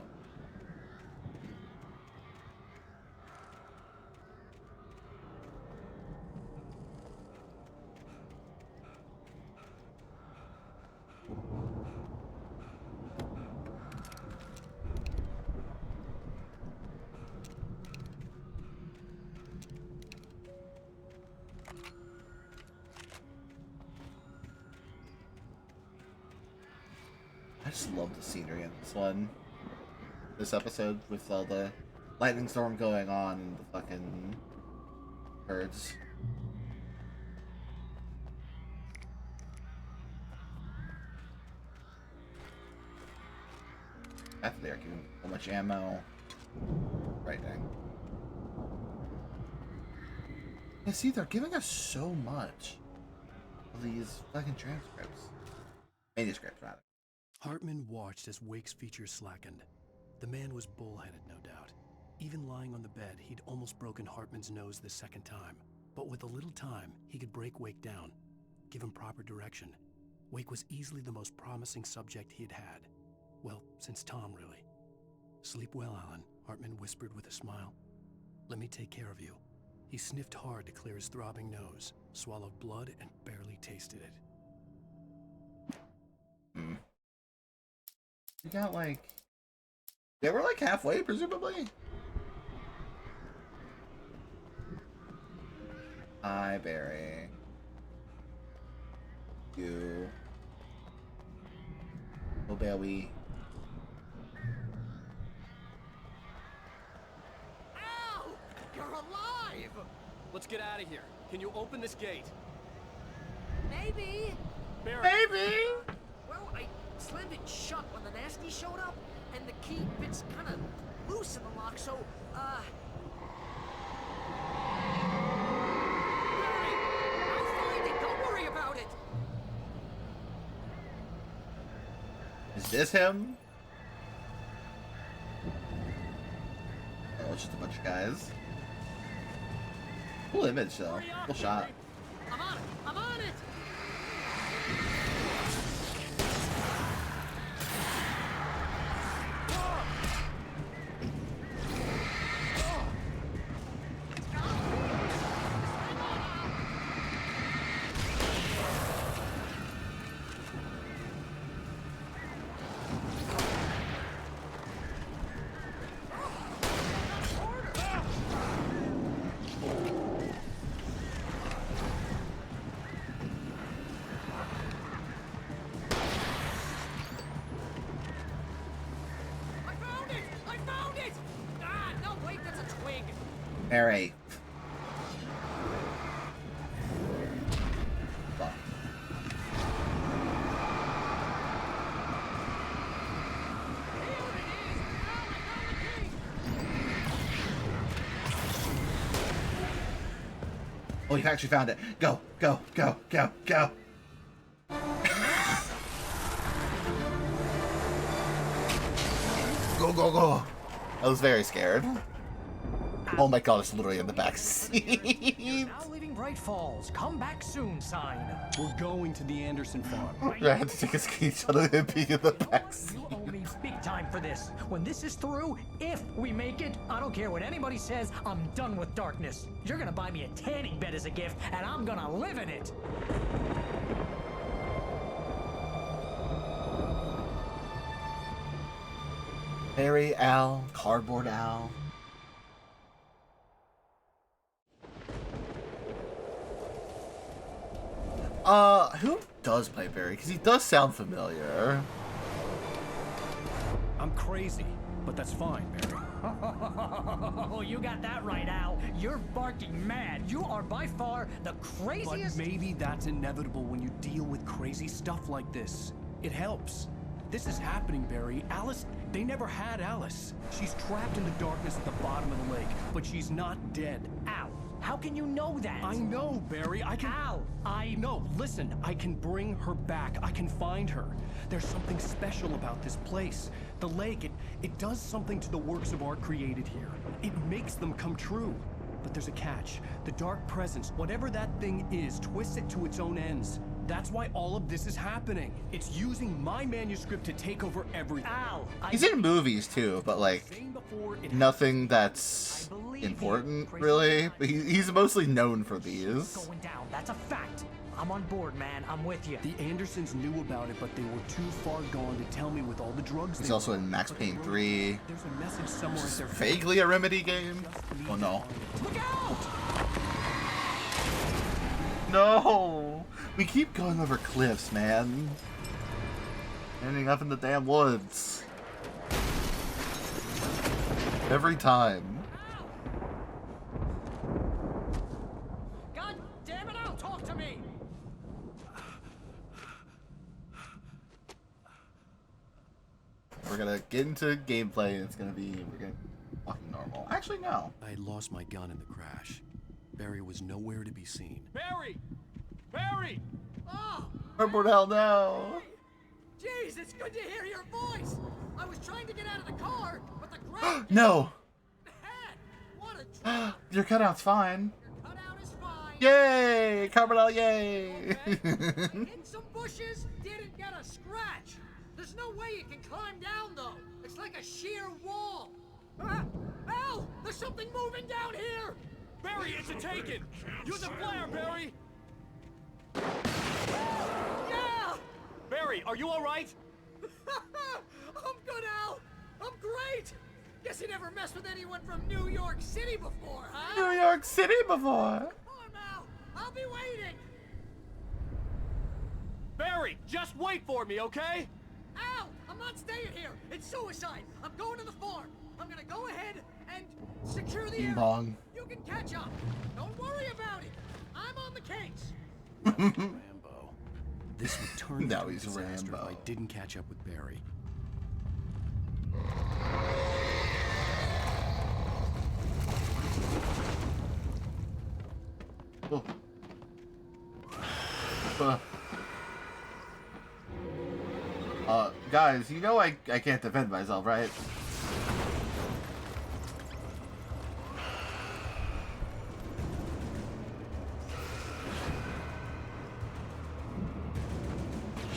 I just love the scenery in this one. This episode with all the lightning storm going on and the fucking birds. After they're giving so much ammo. Right dang. Yeah, see, they're giving us so much of these fucking transcripts. Manuscripts, rather. Hartman watched as Wake's features slackened. The man was bullheaded, no doubt. Even lying on the bed, he'd almost broken Hartman's nose the second time. But with a little time, he could break Wake down, give him proper direction. Wake was easily the most promising subject he'd had. Well, since Tom, really. Sleep well, Alan, Hartman whispered with a smile. Let me take care of you. He sniffed hard to clear his throbbing nose, swallowed blood, and barely tasted it. We got like... Yeah, we're like halfway, presumably? Hi, Barry. You. Oh, Barry. Ow! You're alive! Let's get out of here. Can you open this gate? Maybe. Barry. Maybe. Well, I slammed it shut when the nasty showed up, and the key fits kind of loose in the lock, so, Barry, I'll find it. Don't worry about it. Is this him? Oh, it's just a bunch of guys. Cool image, though. Cool shot. I'm on it. I'm on it. Mary. Fuck. Oh, you actually found it. Go, go, go, go, go. Go, go, go. I was very scared. Oh my god, it's literally in the back seat. Now leaving Bright Falls. Come back soon sign. We're going to the Anderson farm. I had to take a screenshot of him being in the back seat. You owe me ready big time for this. When this is through, if we make it, I don't care what anybody says, I'm done with darkness. You're gonna buy me a tanning bed as a gift, and I'm gonna live in it. Barry, Al, Cardboard Al. Who does play Barry? Because he does sound familiar. I'm crazy, but that's fine, Barry. Oh, you got that right, Al. You're barking mad. You are by far the craziest. But maybe that's inevitable when you deal with crazy stuff like this. It helps. This is happening, Barry. Alice, they never had Alice. She's trapped in the darkness at the bottom of the lake, but she's not dead. Al, how can you know that? I know, Barry. I can... Al, No, listen. I can bring her back. I can find her. There's something special about this place. The lake, it does something to the works of art created here. It makes them come true. But there's a catch. The dark presence, whatever that thing is, twists it to its own ends. That's why all of this is happening. It's using my manuscript to take over everything. Al, He's in movies too, but like nothing that's important really. But he's mostly known for these. Going down. That's a fact. I'm on board, man. I'm with you. The Andersons knew about it, but they were too far gone to tell me with all the drugs. He's also in Max Payne 3. There's a message somewhere at their vaguely a Remedy game. Oh no. Look out! No! We keep going over cliffs, man. Ending up in the damn woods. Every time. God damn it, Al, talk to me! We're gonna get into gameplay and we're gonna be fucking normal. Actually, no. I had lost my gun in the crash. Barry was nowhere to be seen. Barry! Barry! Oh! Cardboard Al, no! Jeez, it's good to hear your voice! I was trying to get out of the car, but the ground... No! What a drop! Your cutout's fine. Your cutout is fine. Yay! Cardboard Al, yay! Hit some bushes, didn't get a scratch. There's no way you can climb down, though. It's like a sheer wall. Al! There's something moving down here! Barry, it's a taken! Use a flare, Barry! Yeah! Barry, are you alright? I'm good, Al! I'm great! Guess you never messed with anyone from New York City before, huh? New York City before! Come on, Al! I'll be waiting! Barry, just wait for me, okay? Al! I'm not staying here! It's suicide! I'm going to the farm! I'm gonna go ahead and secure the area. Bong. You can catch up. Don't worry about it. I'm on the case. Rambo. This would turn Now into a he's disaster Rambo. if I didn't catch up with Barry. Guys, you know I can't defend myself, right?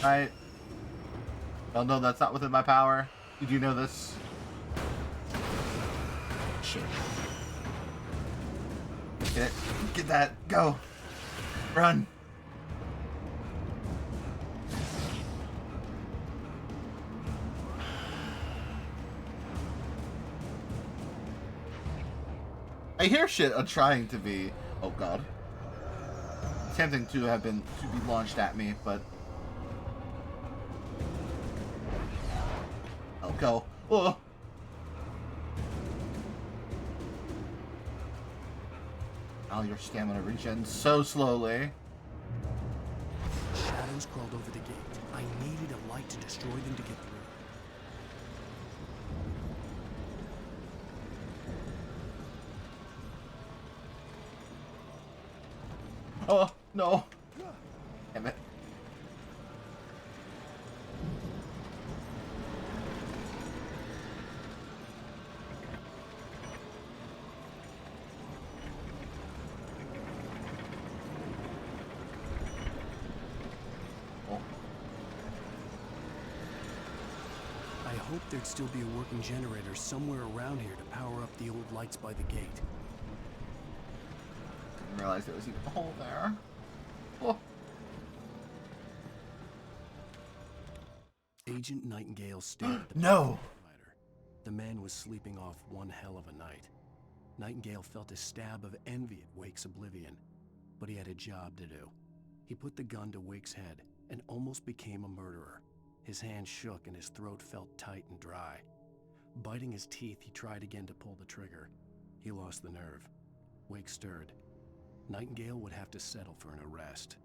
Right? Well, no, that's not within my power. Did you know this? Shit. Get it. Get that. Go. Run. I hear shit on trying to be, oh god, attempting to be launched at me, but I'll go. Oh. Oh, your stamina regen so slowly. Shadows crawled over the gate. I needed a light to destroy them to get through. Oh, no. Damn it. I I hoped there'd still be a working generator somewhere around here to power up the old lights by the gate. Didn't realize there was even a hole there. Oh. Agent Nightingale stared at the No! provider. The man was sleeping off one hell of a night. Nightingale felt a stab of envy at Wake's oblivion, but he had a job to do. He put the gun to Wake's head and almost became a murderer. His hand shook and his throat felt tight and dry. Biting his teeth, he tried again to pull the trigger. He lost the nerve. Wake stirred. Nightingale would have to settle for an arrest.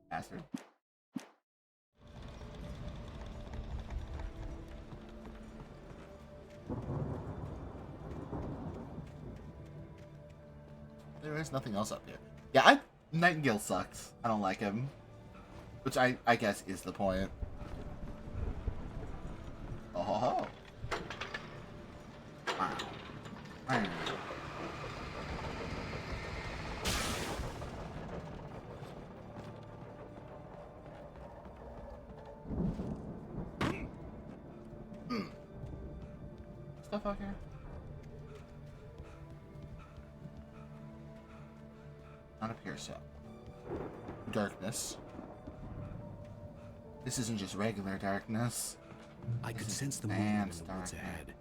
Bastard. There is nothing else up here. Yeah, Nightingale sucks. I don't like him. Which I guess is the point. Oh ho ho. Wow. Wow. Stuff out here? Not up here, so. Darkness. This isn't just regular darkness. I could sense the movement in the woods ahead.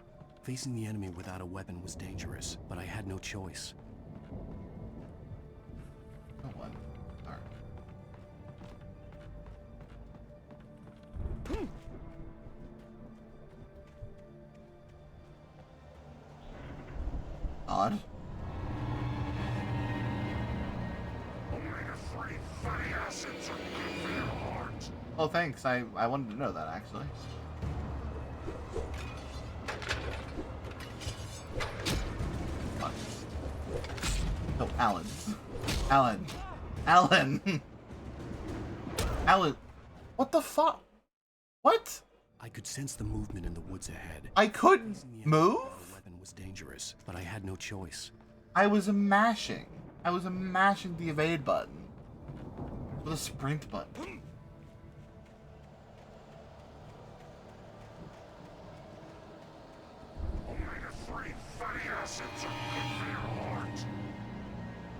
Facing the enemy without a weapon was dangerous, but I had no choice. No one. Dark. Odd. Oh, thanks. I wanted to know that, actually. Fuck. No, Alan. Alan. Alan! Alan. What the fuck? What? I could sense the movement in the woods ahead. I couldn't move? The weapon was dangerous, but I had no choice. I was mashing the evade button. With a sprint button.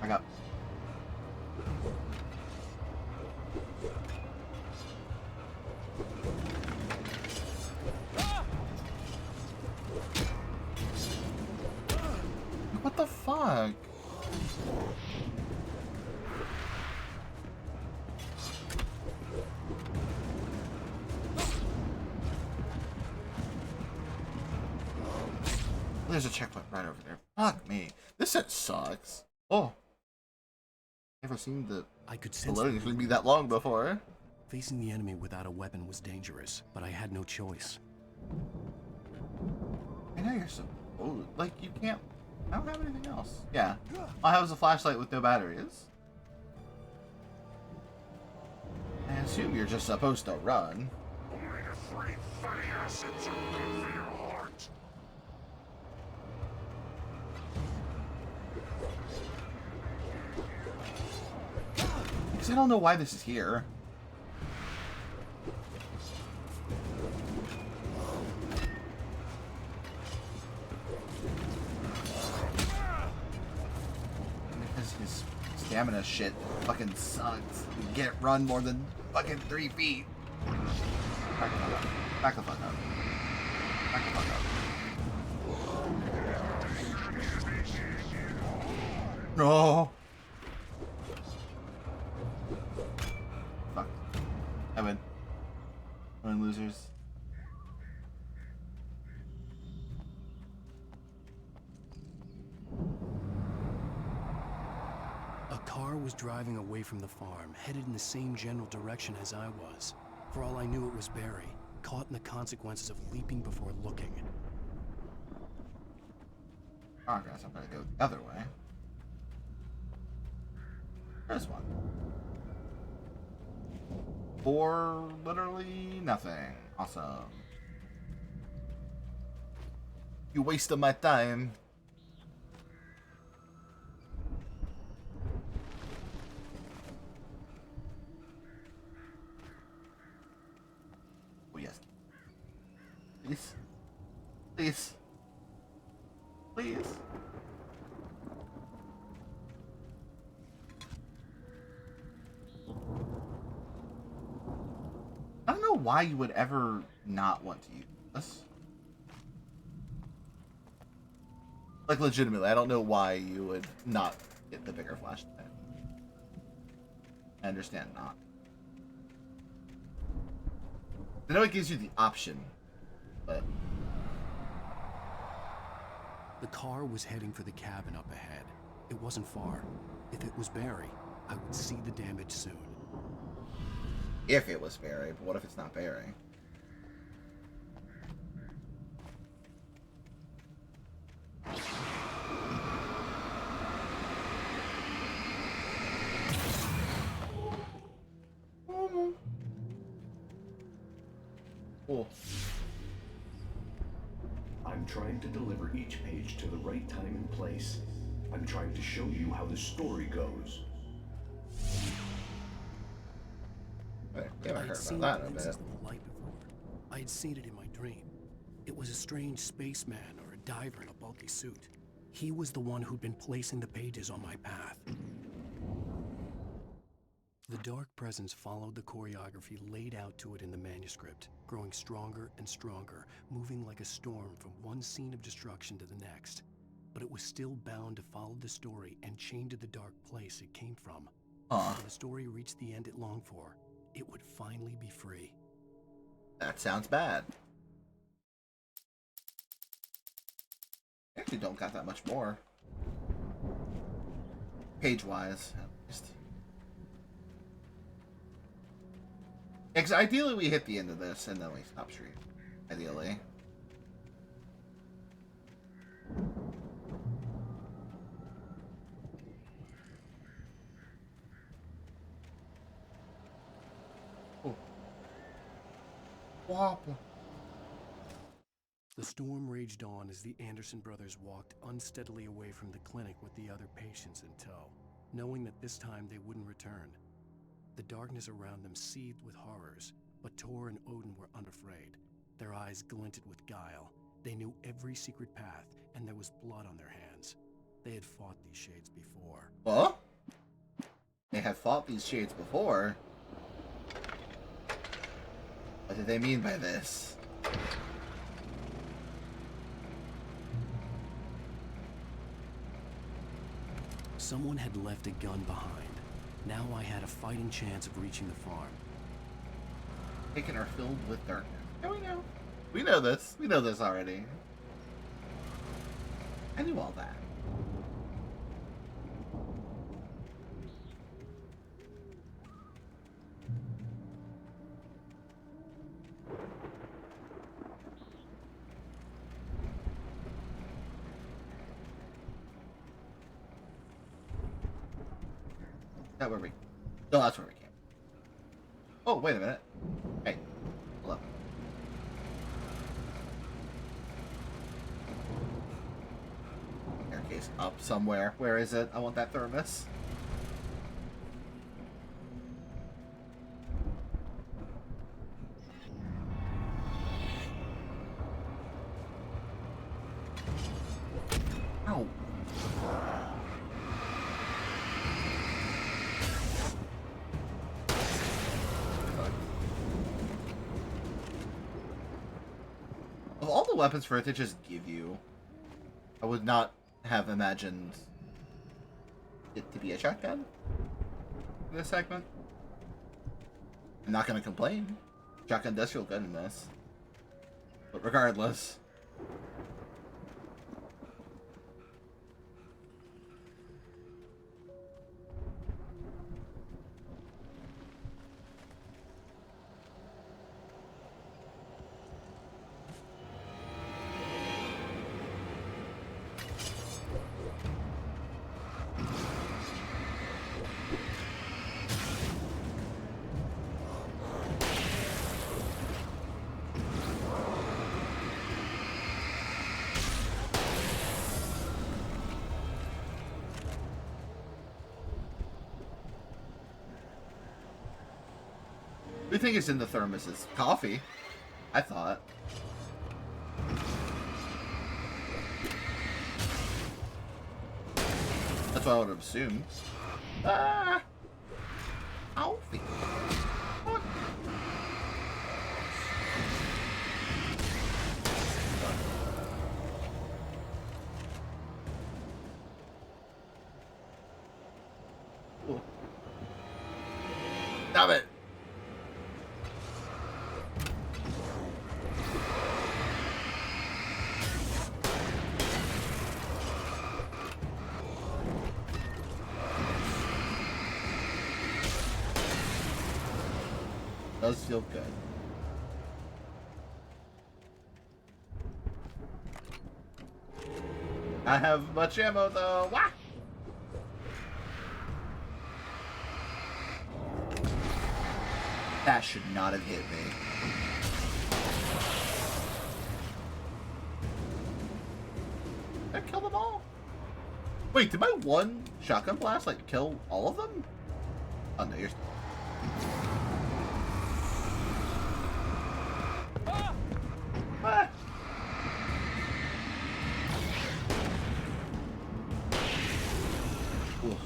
I got. What the fuck? There's a checkpoint right over there. Fuck me. This set sucks. Oh. Never seen the loading screen be that long before. Facing the enemy without a weapon was dangerous, but I had no choice. I know you're so old. Like, you can't. I don't have anything else. Yeah. All I have is a flashlight with no batteries. I assume you're just supposed to run. Because I don't know why this is here. Because his stamina shit fucking sucks. You can't run more than fucking 3 feet. Back the fuck up. Back the fuck up. Back the fuck up. No. Fuck. I win. Losers. A car was driving away from the farm, headed in the same general direction as I was. For all I knew, it was Barry, caught in the consequences of leaping before looking. Oh, I guess I'm gonna go the other way. There's one. For literally nothing. Awesome. You wasted my time. Please. Please. Please. I don't know why you would ever not want to use this. Like, legitimately, I don't know why you would not get the bigger flashlight. I understand not. I know it gives you the option, but... The car was heading for the cabin up ahead. It wasn't far. If it was Barry, I would see the damage soon. If it was Barry, but what if it's not Barry? Cool. I'm trying to deliver each page to the right time and place. I'm trying to show you how the story goes. I haven't heard about that in a bit. Of the light before. I had seen it in my dream. It was a strange spaceman or a diver in a bulky suit. He was the one who'd been placing the pages on my path. The dark presence followed the choreography laid out to it in the manuscript, growing stronger and stronger, moving like a storm from one scene of destruction to the next. But it was still bound to follow the story and chained to the dark place it came from. When the story reached the end it longed for, it would finally be free. That sounds bad. I actually don't got that much more. Page-wise, at least. Because ideally we hit the end of this and then we stop stream. Ideally. Oh. Whopper. The storm raged on as the Anderson brothers walked unsteadily away from the clinic with the other patients in tow, knowing that this time they wouldn't return. The darkness around them seethed with horrors, but Tor and Odin were unafraid. Their eyes glinted with guile. They knew every secret path, and there was blood on their hands. They had fought these shades before. What? They have fought these shades before? What did they mean by this? Someone had left a gun behind. Now I had a fighting chance of reaching the farm. Taken are filled with darkness. Yeah, we know. We know this. We know this already. I knew all that. Is that where we... No, that's where we came. Oh, wait a minute. Hey. Hello. Staircase up somewhere. Where is it? I want that thermos. Ow. Of all the weapons for it to just give you, I would not have imagined it to be a shotgun in this segment. I'm not going to complain. Shotgun does feel good in this. But regardless... The thing is in the thermos is coffee, I thought. That's what I would have assumed. Ah! Alfie. What? Stop it! Does feel good. I have much ammo though. Wah! That should not have hit me. Did I kill them all? Wait, did my one shotgun blast like kill all of them? Oh no, you're still. Ah! Oof.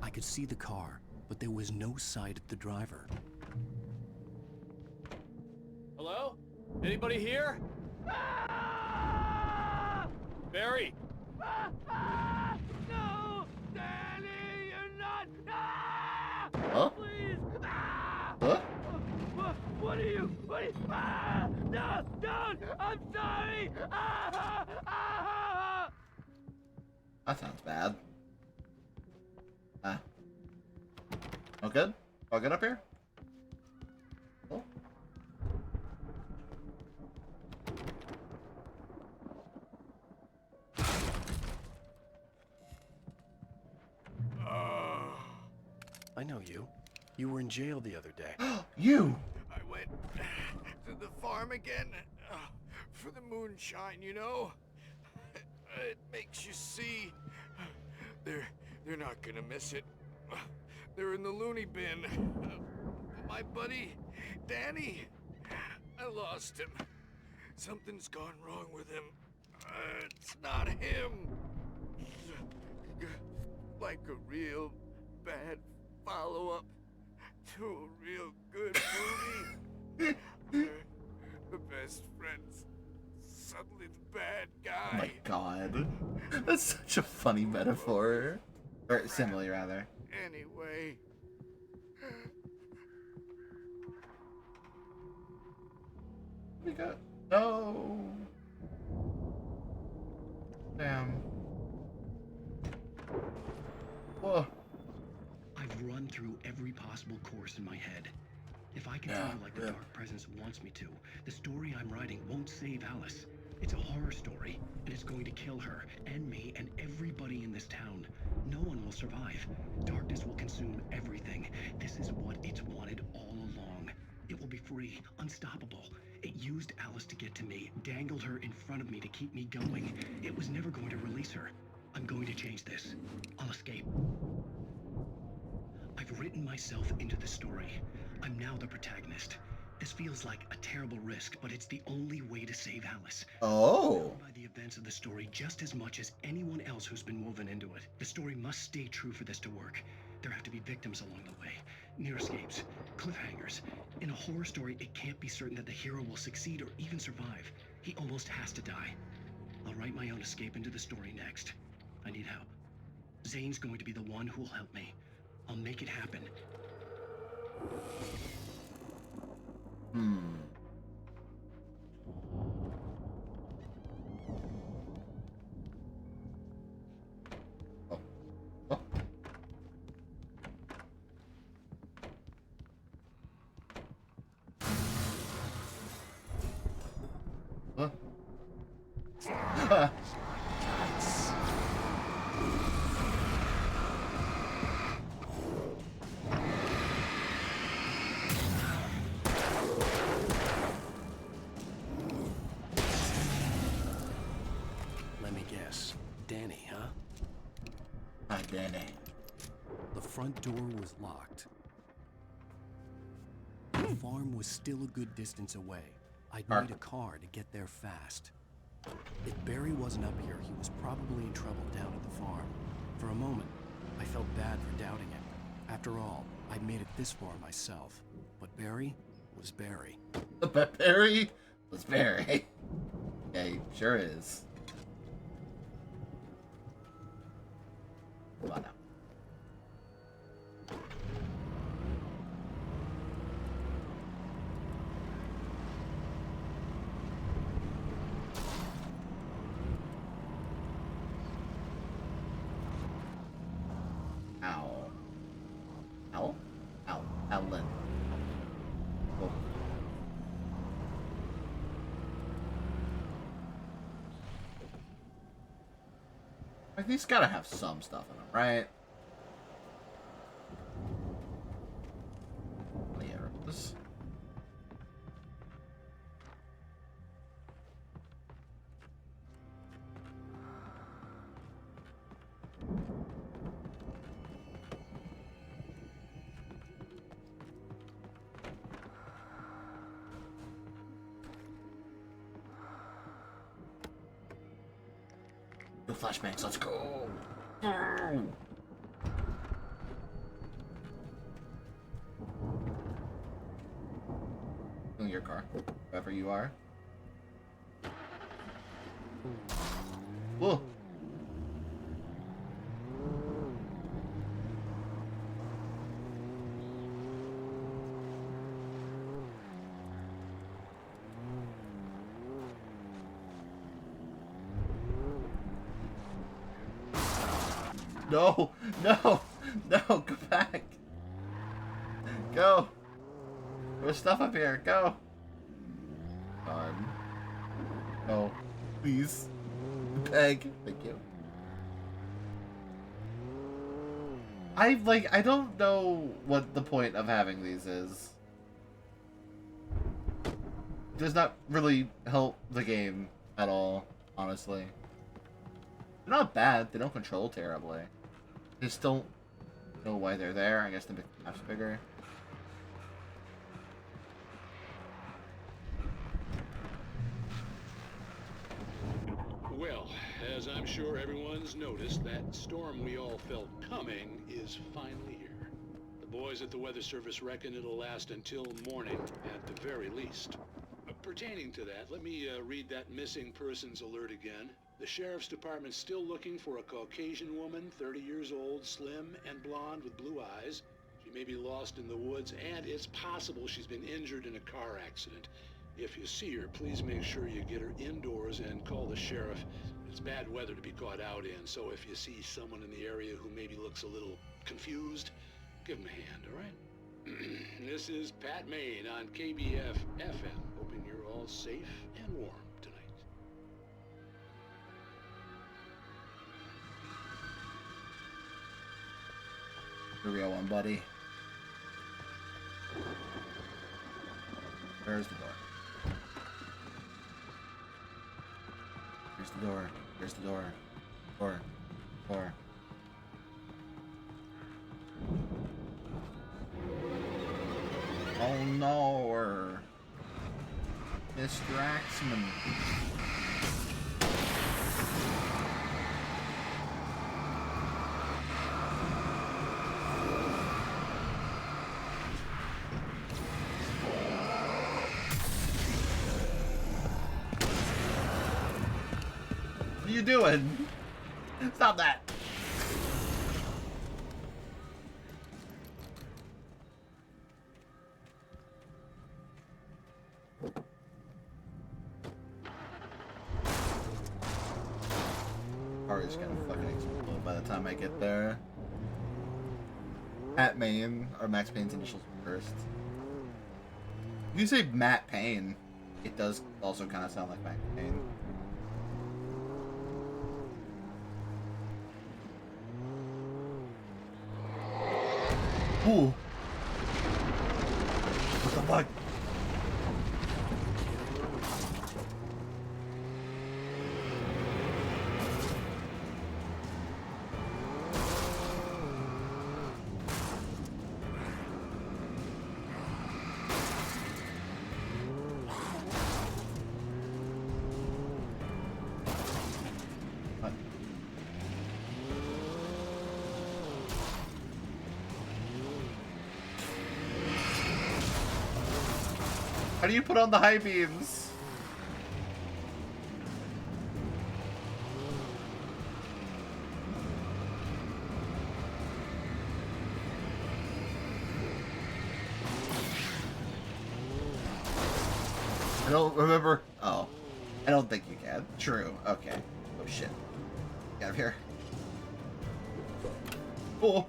I could see the car, but there was no sight of the driver. Hello? Anybody here? Barry! No! Danny, you're not! Huh? Please! Huh? What are you? No! Don't! I'm sorry! That sounds bad. Ah. All good? All good up here? Oh. I know you. You were in jail the other day. You! I went to the farm again for the moonshine, you know? It makes you see. They're not gonna miss it. They're in the loony bin. My buddy, Danny, I lost him. Something's gone wrong with him. It's not him. Like a real bad follow-up to a real good movie. The best friends, suddenly the bad guy. Oh my god. That's such a funny metaphor. Or simile, rather. Anyway. We got. No! Damn. Whoa. I've run through every possible course in my head. If I continue like the Dark Presence wants me to, the story I'm writing won't save Alice. It's a horror story, and it's going to kill her, and me, and everybody in this town. No one will survive. Darkness will consume everything. This is what it's wanted all along. It will be free, unstoppable. It used Alice to get to me, dangled her in front of me to keep me going. It was never going to release her. I'm going to change this. I'll escape. I've written myself into the story. I'm now the protagonist. This feels like a terrible risk, but it's the only way to save Alice. Oh. By the events of the story just as much as anyone else who's been woven into it. The story must stay true for this to work. There have to be victims along the way, near escapes, cliffhangers. In a horror story, it can't be certain that the hero will succeed or even survive. He almost has to die. I'll write my own escape into the story next. I need help. Zane's going to be the one who will help me. I'll make it happen. Let me guess. Danny, huh? Hi, Danny. The front door was locked. The farm was still a good distance away. I'd need a car to get there fast. If Barry wasn't up here, he was probably in trouble down at the farm. For a moment, I felt bad for doubting him. After all, I'd made it this far myself. But Barry was Barry. But Barry was Barry. Yeah, he sure is. Come on now. Ow. Ow? Ow. Alan. Oh. Like, he's gotta have some stuff in him, right? Arrows. No flashbangs, let's go! In your car, whoever you are. Whoa! No! No! No! Go back! Go! There's stuff up here. Go! God. Oh. Please. Beg. Thank you. I don't know what the point of having these is. Does not really help the game at all, honestly. They're not bad. They don't control terribly. I just don't know why they're there. I guess to make the maps bigger. Well, as I'm sure everyone's noticed, that storm we all felt coming is finally here. The boys at the Weather Service reckon it'll last until morning, at the very least. Pertaining to that, let me read that missing persons alert again. The Sheriff's Department's still looking for a Caucasian woman, 30 years old, slim and blonde with blue eyes. She may be lost in the woods, and it's possible she's been injured in a car accident. If you see her, please make sure you get her indoors and call the sheriff. It's bad weather to be caught out in, so if you see someone in the area who maybe looks a little confused, give him a hand, all right? This is Pat Maine on KBF FM, hoping you're all safe and warm tonight. The real one, buddy. Where's the door? Here's the door. Here's the door. Door. Door. Oh no! Distracts me. What are you doing? Stop that! Car is gonna fucking explode by the time I get there. Matt Payne, or Max Payne's initials first. If you say Matt Payne, it does also kind of sound like Max Payne. Ooh. What the fuck? How do you put on the high beams? I don't remember. Oh. I don't think you can. True. Okay. Oh shit. Get out of here. Oh.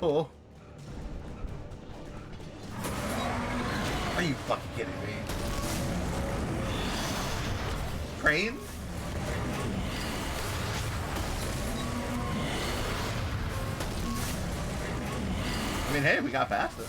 Oh. Are you fucking kidding me? Crane? I mean, hey, we got past it.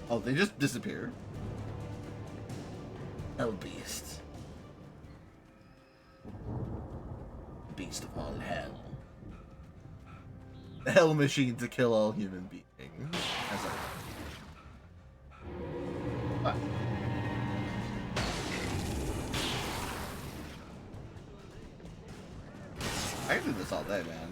Oh, they just disappeared. Hell beast. Beast of all hell. The hell machine to kill all human beings. As a... What? I can do this all day, man.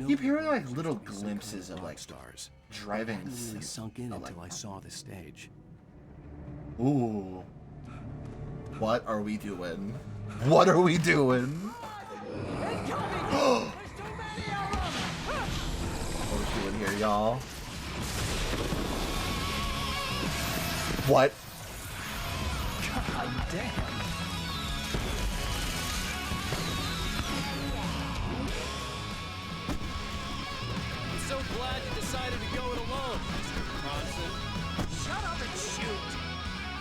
Keep hearing like little glimpses of like stars. Driving. Really sunk in until I saw the stage. Ooh. What are we doing? What are we doing? What are we doing here, y'all? What? God damn. So glad you decided to go it alone, Mr. Bronson. Shut up and shoot.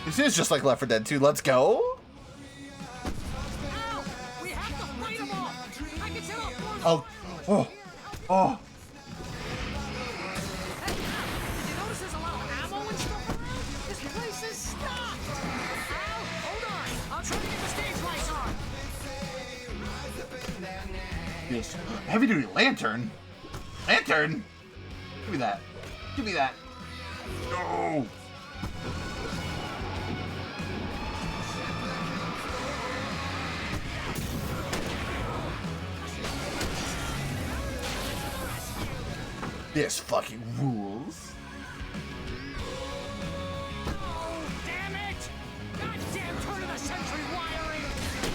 This is just like Left 4 Dead 2. Let's go. Al, we have to fight them all. I can tell Oh. Oh. Oh. Hey, Al, did you notice there's a lot of ammo and stuff around? This place is stocked. Al, hold on. I'll try to get the stage lights on. Yes. Heavy duty lantern. Lantern? Give me that. Give me that. No. This fucking rules. Damn it! Goddamn turn of the century wiring!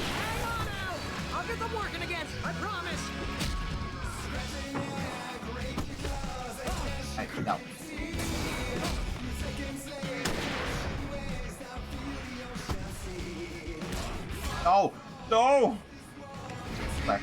Hang on, Al! I'll get them working again, I promise! Hey, no. No! No! Back.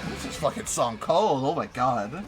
This is fucking song cold. Oh my god.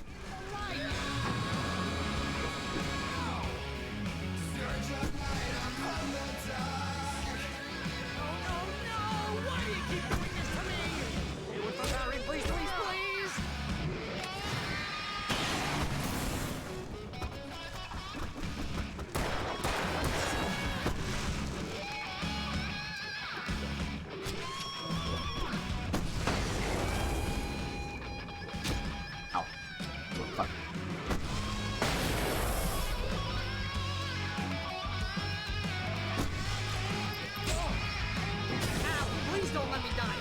Please don't let me die.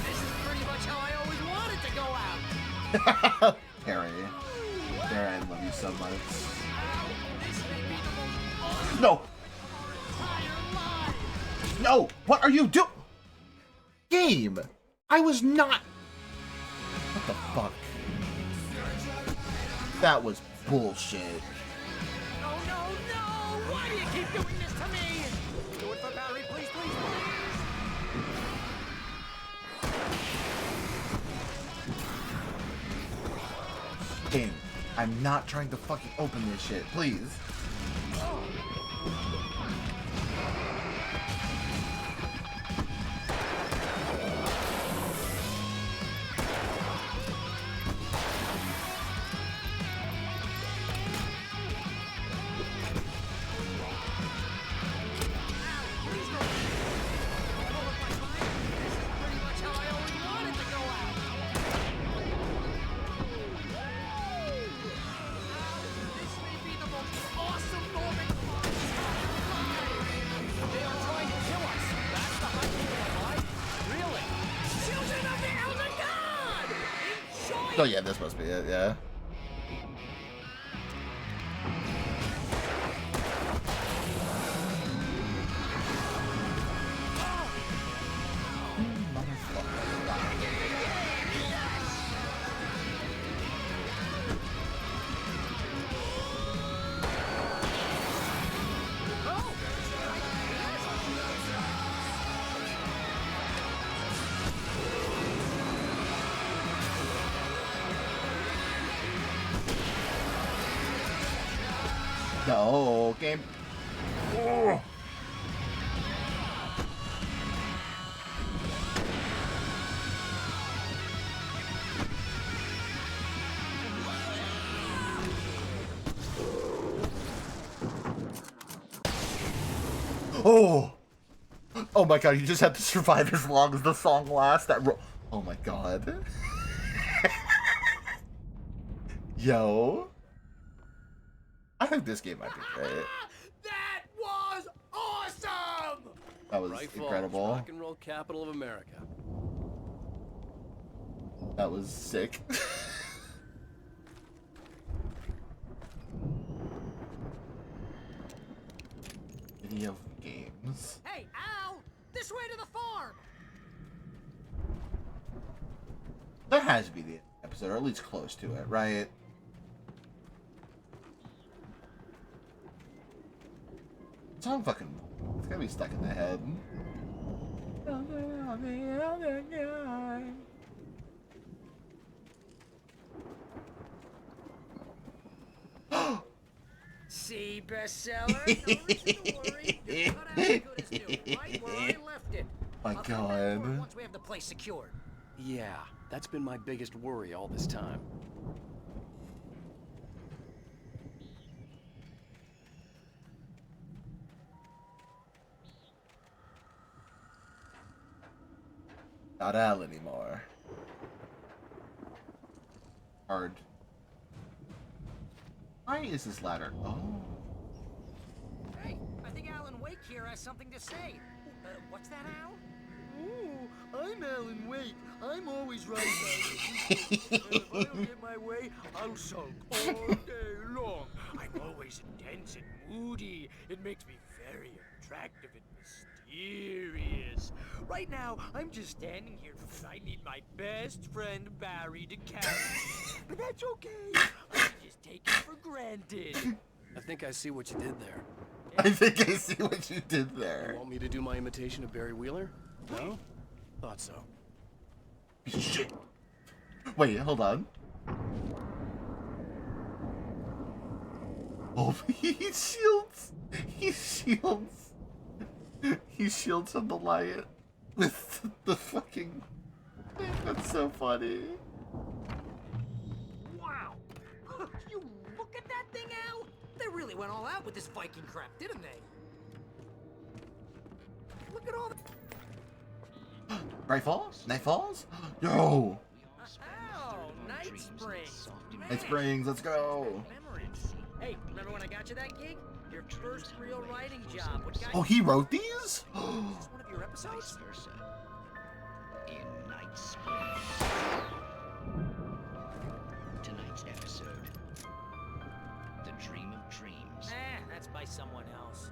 This is pretty much how I always wanted to go out. Harry. Harry, I love you so much. No! No! What are you doing? Game! I was not... What the fuck? That was bullshit. No, no, no! Why do keep doing this to me! Do it for Barry, please, please, please! Game, I'm not trying to fucking open this shit, please. Oh yeah, this must be it, yeah. No, game. Oh. Oh! Oh my god, you just have to survive as long as the song lasts. Oh my god. Yo. I think this game might be great. That was awesome! That was Right incredible. Falls, rock and roll capital of America. That was sick. Video games. Hey, Al! This way to the farm! That has to be the episode, or at least close to it, right? It's all fucking. It's gonna be stuck in the head. See, bestseller? No reason to worry. Just cut out as good as new, right where I left it. My I'll come back for it god. once we have the place secured. Yeah, that's been my biggest worry all this time. Not Al anymore. Hard. Why is this ladder? Oh. Hey, I think Alan Wake here has something to say. What's that, Al? Oh, I'm Alan Wake. I'm always right about it. And if I don't get my way, I'll sulk all day long. I'm always intense and moody. It makes me very attractive and mysterious. Right now, I'm just standing here because I need my best friend Barry to carry me. But that's okay. I can just take it for granted. I think I see what you did there. I think I see what you did there. You want me to do my imitation of Barry Wheeler? No? Thought so. Shit. Wait, hold on. Oh, he shields. He shields. He shields from the lion with the fucking. That's so funny. Wow! You look at that thing, Al! They really went all out with this Viking crap, didn't they? Look at all the... Night Falls? Night Falls? Yo! Oh, Night Springs! Night Springs, let's go! Memories. Hey, remember when I got you that gig? Your first real writing job. What guy... Oh, he wrote these? Is this one of your episodes? In Night Springs. Tonight's episode. The Dream of Dreams. That's by someone else.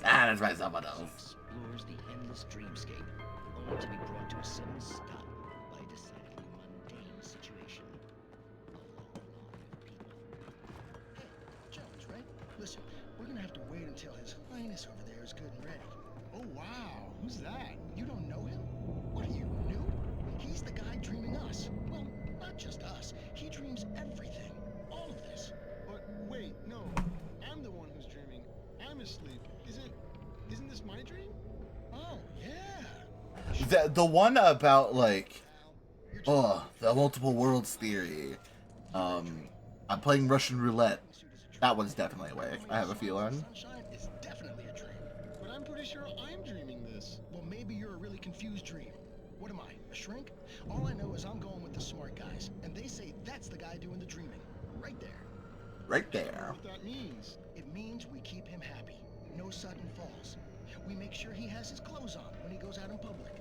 That's by someone else. Explores the endless dreamscape, only to be brought to a sudden stop by a decidedly mundane situation. A long line of people. Hey, Jones, right? Listen, we're gonna until His Highness over there is good and ready. Oh, wow. Who's that? You don't know him? What are you, new? He's the guy dreaming us. Well, not just us. He dreams everything. All of this. But wait, no. I'm the one who's dreaming. I'm asleep. Isn't this my dream? Oh, yeah. The one about, like, the multiple worlds theory. I'm playing Russian roulette. That one's definitely awake, I have a feeling. Sunshine is definitely a dream. But I'm pretty sure I'm dreaming this. Well, maybe you're a really confused dream. What am I, a shrink? All I know is I'm going with the smart guys, and they say that's the guy doing the dreaming. Right there. Right there. What that means? It means we keep him happy. No sudden falls. We make sure he has his clothes on when he goes out in public.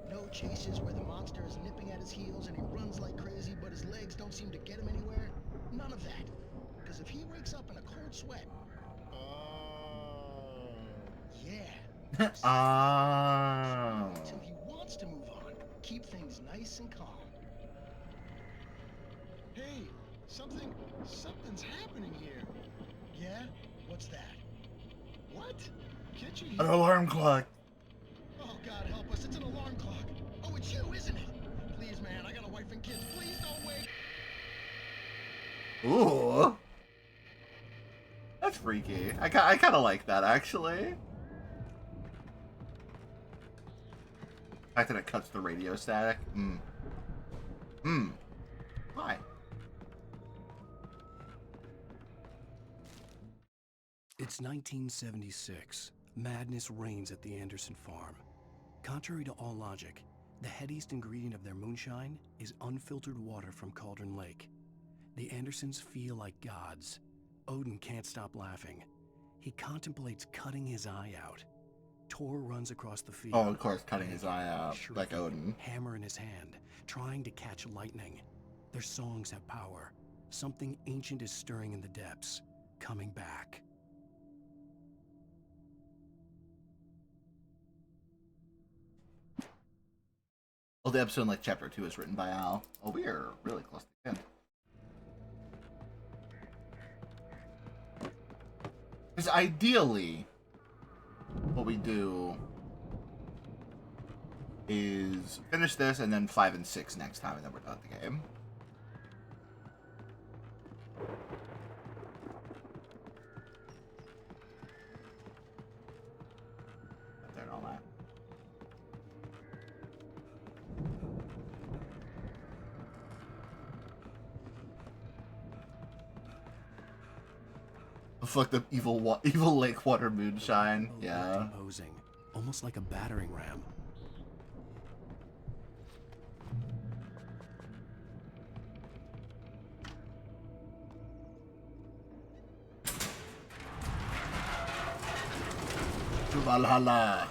No chases where the monster is nipping at his heels and he runs like crazy, but his legs don't seem to get him anywhere. None of that. Because if he wakes up in a cold sweat... Yeah. Until he wants to move on. Keep things nice and calm. Hey, something's happening here. Yeah? What's that? What? Can't you An hear? alarm clock. Oh, God help us. It's an alarm clock. Oh, it's you, isn't it? Please, man, I got a wife and kids. Please don't wake. Ooh. That's freaky. I kind of like that, actually. The fact that it cuts the radio static. Hi. It's 1976. Madness reigns at the Anderson farm. Contrary to all logic, the headiest ingredient of their moonshine is unfiltered water from Cauldron Lake. The Andersons feel like gods. Odin can't stop laughing. He contemplates cutting his eye out. Tor runs across the field. Oh, of course, cutting his eye out, like Odin. Hammer in his hand, trying to catch lightning. Their songs have power. Something ancient is stirring in the depths, coming back. Well, the episode in, like, Chapter 2 is written by Al. Oh, we are really close to the end. Because ideally, what we do is finish this and then 5 and 6 next time, and then we're done with the game. There and all that. Fuck the evil lake water moonshine. Yeah. Imposing, almost like a battering ram. To Valhalla.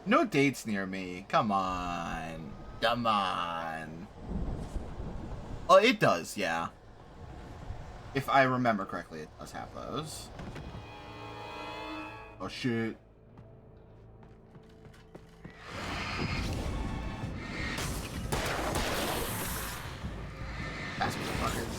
No dates near me. Come on. Come on. Oh, it does, yeah. If I remember correctly, it does have those. Oh, shit. Pass me the fuckers.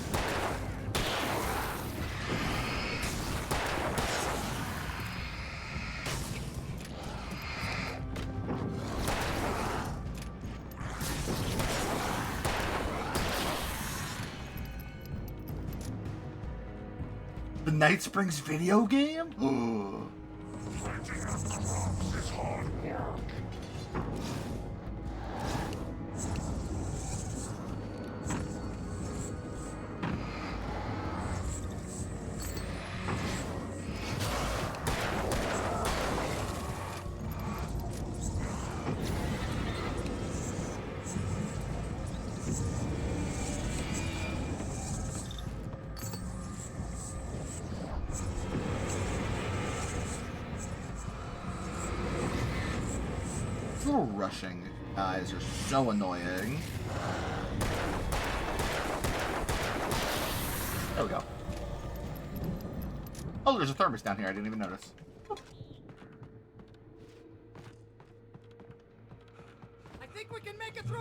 The Night Springs video game? Ooh. Is hard work. Little rushing guys are so annoying. There we go. Oh, there's a thermos down here. I didn't even notice. I think we can make it through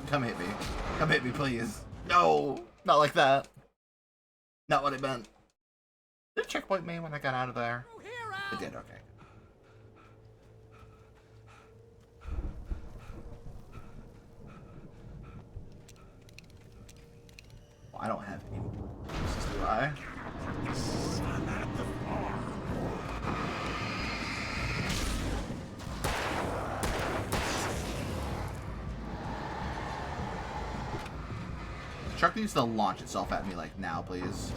Come hit me. Come hit me, please. No, not like that. Not what I meant. Did it checkpoint me when I got out of there? It did, okay. Well, I don't have any uses, do I? The truck needs to launch itself at me, like, now, please.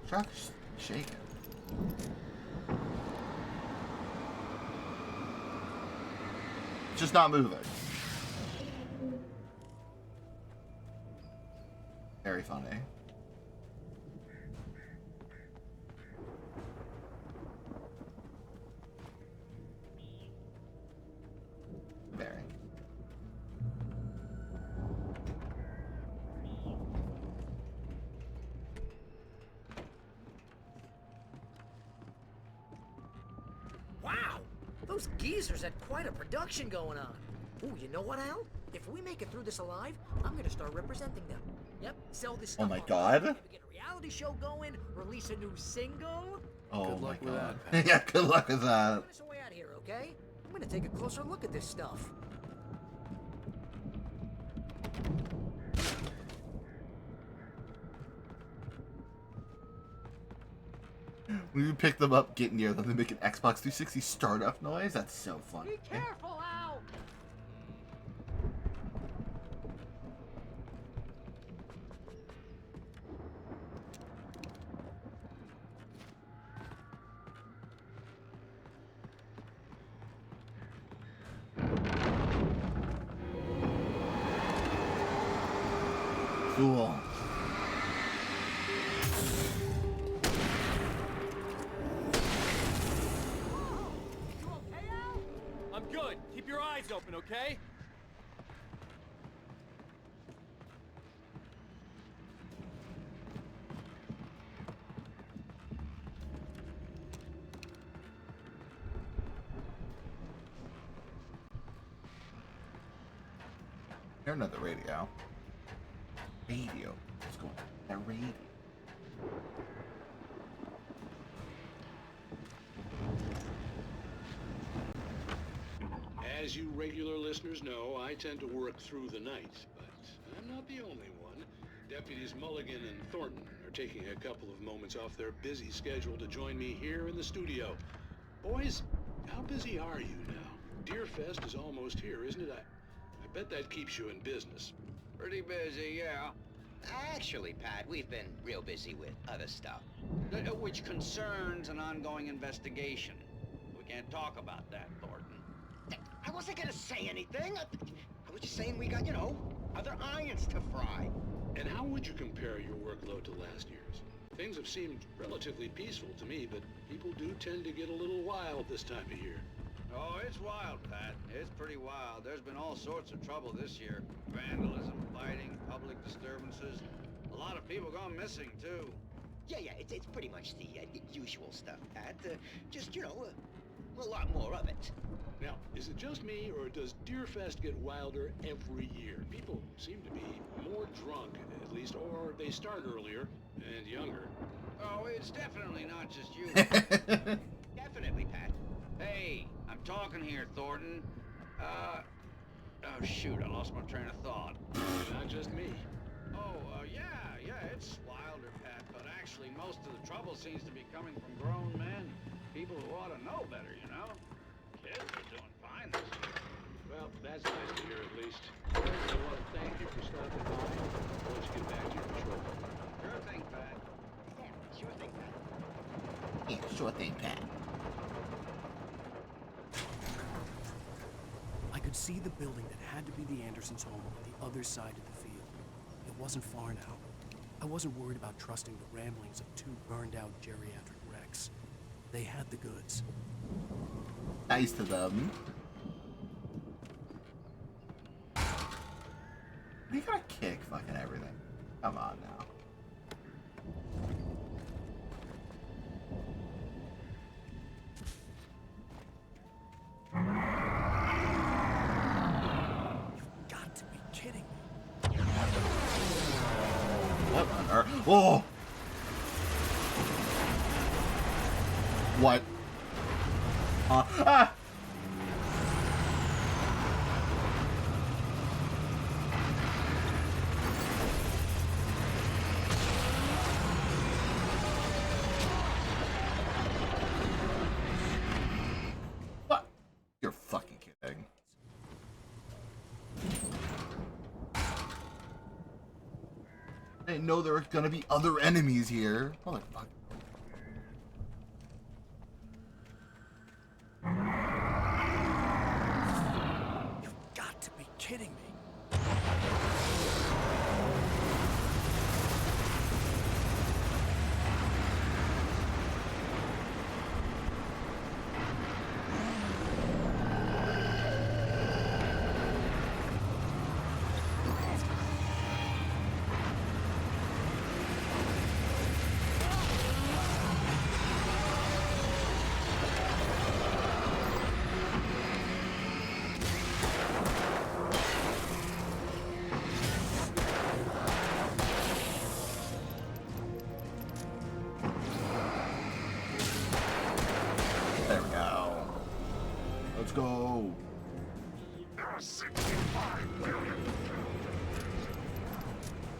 Truck's shaking. It's just not moving. Very funny. Very. Wow! Those geezers had quite a production going on. Ooh, you know what, Al? If we make it through this alive, I'm gonna start representing them. Yep, sell this stuff. Oh my god. Get a reality show going, release a new single. Oh Good my luck with god. that, Yeah, good luck with that. Get us away out here, okay? I'm gonna take a closer look at this stuff. When you pick them up, get near them, they make an Xbox 360 startup noise. That's so funny. Be careful, Al! Cool. I'm good. Keep your eyes open, okay? Hear another radio. Radio. What's going on? That radio. As you regular listeners know, I tend to work through the night, but I'm not the only one. Deputies Mulligan and Thornton are taking a couple of moments off their busy schedule to join me here in the studio. Boys, how busy are you now? Deerfest is almost here, isn't it? I bet that keeps you in business. Pretty busy, yeah. Actually, Pat, we've been real busy with other stuff, which concerns an ongoing investigation. We can't talk about that, Thornton. I wasn't gonna say anything. I was just saying we got, other irons to fry. And how would you compare your workload to last year's? Things have seemed relatively peaceful to me, but people do tend to get a little wild this time of year. Oh, it's wild, Pat. It's pretty wild. There's been all sorts of trouble this year. Vandalism, fighting, public disturbances. A lot of people gone missing, too. Yeah, it's pretty much the usual stuff, Pat. Just, a lot more of it. Now, is it just me, or does Deerfest get wilder every year? People seem to be more drunk, at least, or they start earlier and younger. Oh, it's definitely not just you. Definitely, Pat. Hey, I'm talking here, Thornton. Oh, shoot, I lost my train of thought. Not just me. Oh, yeah, it's wilder, Pat, but actually most of the trouble seems to be coming from grown men. People who ought to know better, Kids are doing fine this year. Well, that's nice to hear, at least. I want to thank you for stopping by. I'll let you get back to your patrol. Sure thing, Pat. Yeah, sure thing, Pat. Yeah, sure thing, Pat. I could could see the building that had to be the Andersons' home on the other side of the field. It wasn't far now. I wasn't worried about trusting the ramblings of two burned-out geriatric wrecks. They had the goods. Nice to them. You gotta kick fucking everything. Come on now. You've got to be kidding me. What on earth? Oh! What? Ah! What? You're fucking kidding. I didn't know there were gonna be other enemies here. Motherfucker. You've got to be kidding me. There we go. Let's go.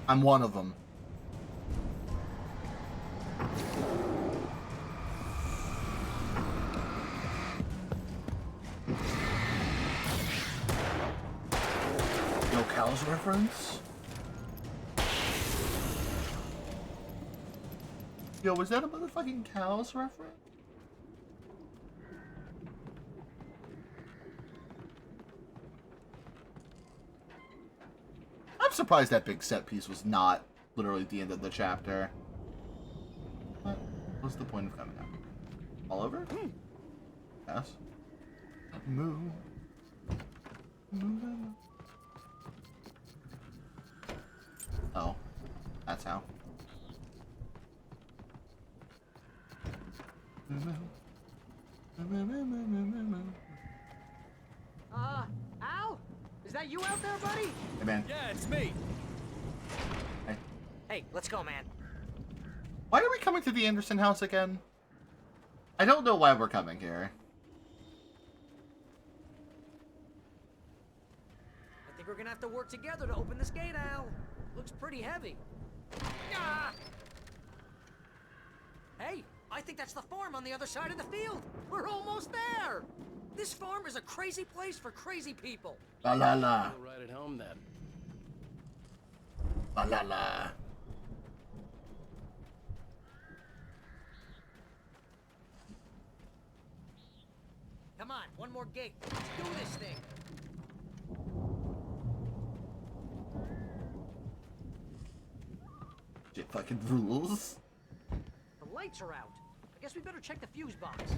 I'm one of them. No cows reference? Yo, was that a motherfucking cows reference? I'm surprised that big set piece was not literally the end of the chapter. What was the point of coming up? All over? Yes. Move. Move. Oh, that's how. Al? Is that you out there, buddy? Hey, man. Yeah, it's me. Hey. Hey, let's go, man. Why are we coming to the Anderson house again? I don't know why we're coming here. I think we're gonna have to work together to open this gate, Al. Looks pretty heavy. Ah! Hey, I think that's the farm on the other side of the field. We're almost there. This farm is a crazy place for crazy people. La la la. We'll ride it home then. La la la. Come on, one more gate. Let's do this thing. Shit fucking rules. The lights are out. I guess we better check the fuse box.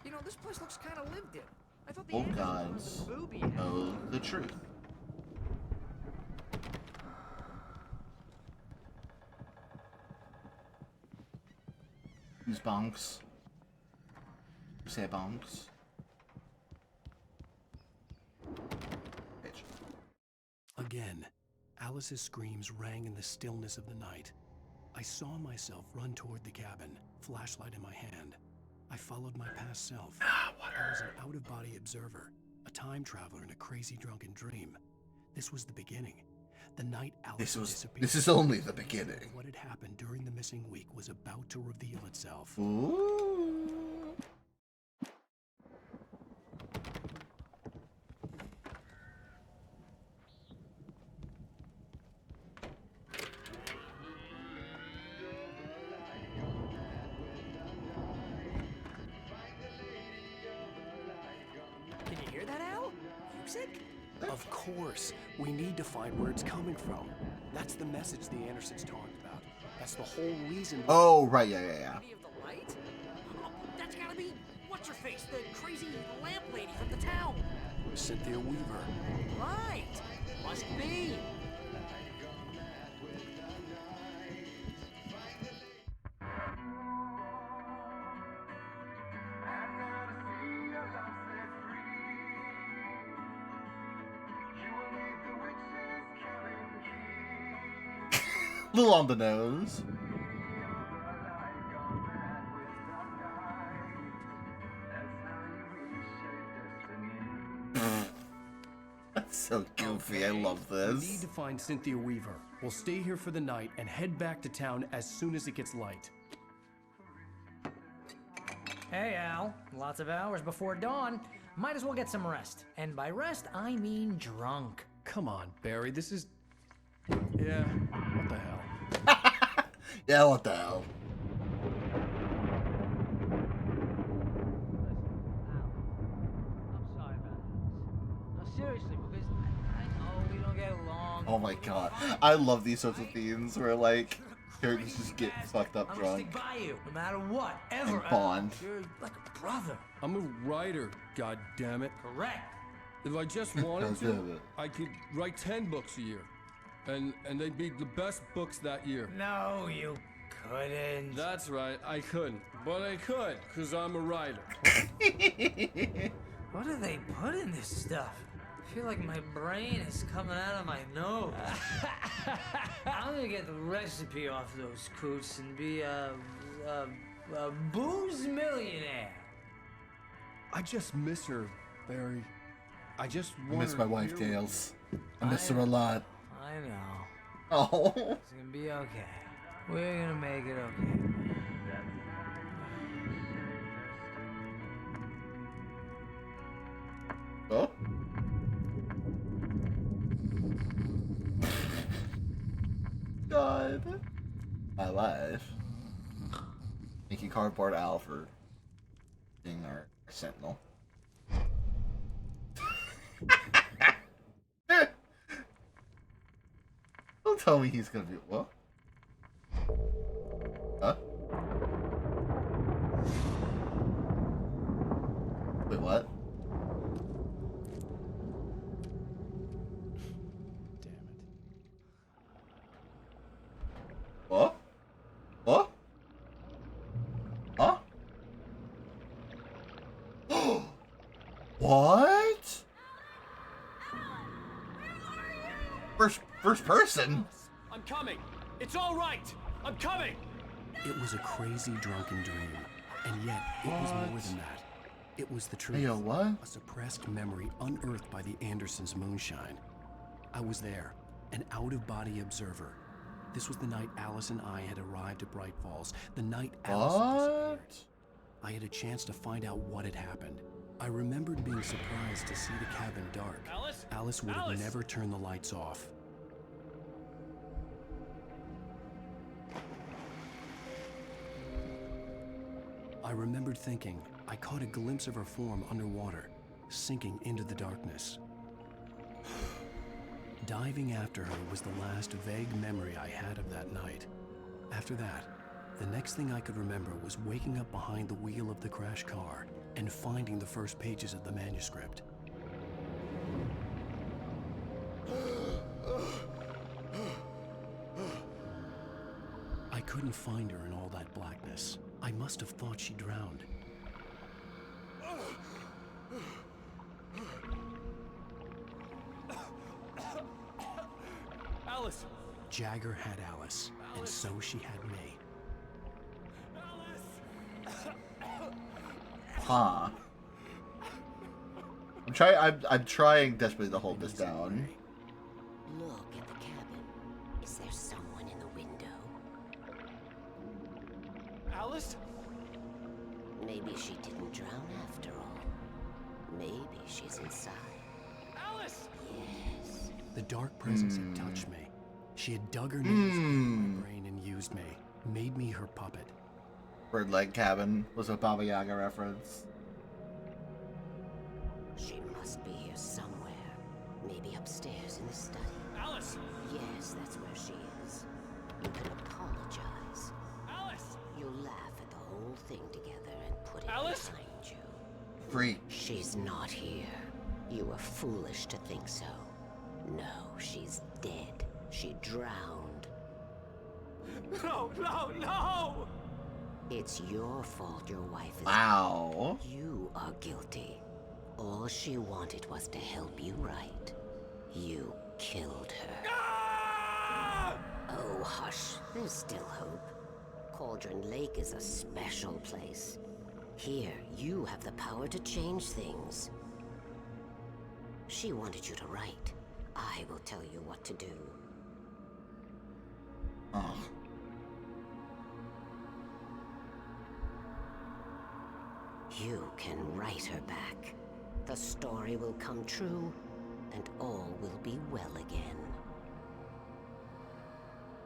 You know, this place looks kind of lived in. I thought the Old Andersons gods were the booby. know the truth. Use bonks. You say bonks. Bitch. Again, Alice's screams rang in the stillness of the night. I saw myself run toward the cabin, flashlight in my hand. I followed my past self. I was an out-of-body observer, a time traveler in a crazy drunken dream. This was the beginning. The night Alice disappeared. This is only the beginning. What had happened during the missing week was about to reveal itself. Ooh. Can you hear Of course. We need to find where it's coming from. That's the message the Andersons talked about. That's the whole reason. Oh, right, yeah. Any of the light? Oh, that's gotta be what's her face, the crazy lamp lady from the town. Cynthia Weaver. Right. Must be. Little on the nose. That's so goofy. I love We this. need to find Cynthia Weaver. We'll stay here for the night and head back to town as soon as it gets light. Hey, Al. Lots of hours before dawn. Might as well get some rest. And by rest, I mean drunk. Come on, Barry. This is... Yeah, what the hell? Yeah, what the hell? I'm sorry about this. No, seriously, because I know we don't get along. Oh my god. I love these sorts of themes where, like, characters just get fucked up I'm gonna drunk. stick by you, no matter what, ever. And bond. You're like a brother. I'm a writer, god damn it. Correct. If I just wanted God damn to, it. I could write 10 books a year. And they'd be the best books that year. No, you couldn't. That's right, I couldn't. But I could, because I'm a writer. What do they put in this stuff? I feel like my brain is coming out of my nose. I'm gonna get the recipe off those coots and be a booze millionaire. I just miss her, Barry. I just I want miss her my wife, here with Gales. I miss her a lot. I know. Oh. It's gonna be okay. We're gonna make it okay. Oh? God. My life. Making cardboard Al for being our sentinel. Don't tell me he's gonna be what? Huh? Wait, what? Damn it. What? What? Huh? What? First person? I'm coming. It's all right. I'm coming. It was a crazy drunken dream, and yet it was more than that. It was the truth. Hey, yo, what? A suppressed memory unearthed by the Andersons' moonshine. I was there, an out-of-body observer. This was the night Alice and I had arrived at Bright Falls, the night Alice had disappeared. I had a chance to find out what had happened. I remembered being surprised to see the cabin dark. Alice would have never turned the lights off. I remembered thinking I caught a glimpse of her form underwater, sinking into the darkness. Diving after her was the last vague memory I had of that night. After that, the next thing I could remember was waking up behind the wheel of the crashed car and finding the first pages of the manuscript. I couldn't find her in all that blackness. I must have thought she drowned. Alice! Jagger had Alice, and so she had me. Huh. I'm trying desperately to hold this down. Look at the cabin. Is there someone in the window? Alice? Maybe she didn't drown after all. Maybe she's inside. Alice! Yes. The dark presence had touched me. She had dug her nails into my brain and used me, made me her puppet. Bird Leg Cabin was a Baba Yaga reference. She must be here somewhere. Maybe upstairs in the study. Alice! Yes, that's where she is. You can apologize. Alice! You'll laugh at the whole thing together and put it Alice? behind you. Free. She's not here. You were foolish to think so. No, she's dead. She drowned. No, no, no! It's your fault your wife is Wow. dead. You are guilty. All she wanted was to help you right. You killed her. Oh, hush. There's still hope. Cauldron Lake is a special place. Here, you have the power to change things. She wanted you to write. I will tell you what to do. Oh. You can write her back. The story will come true, and all will be well again.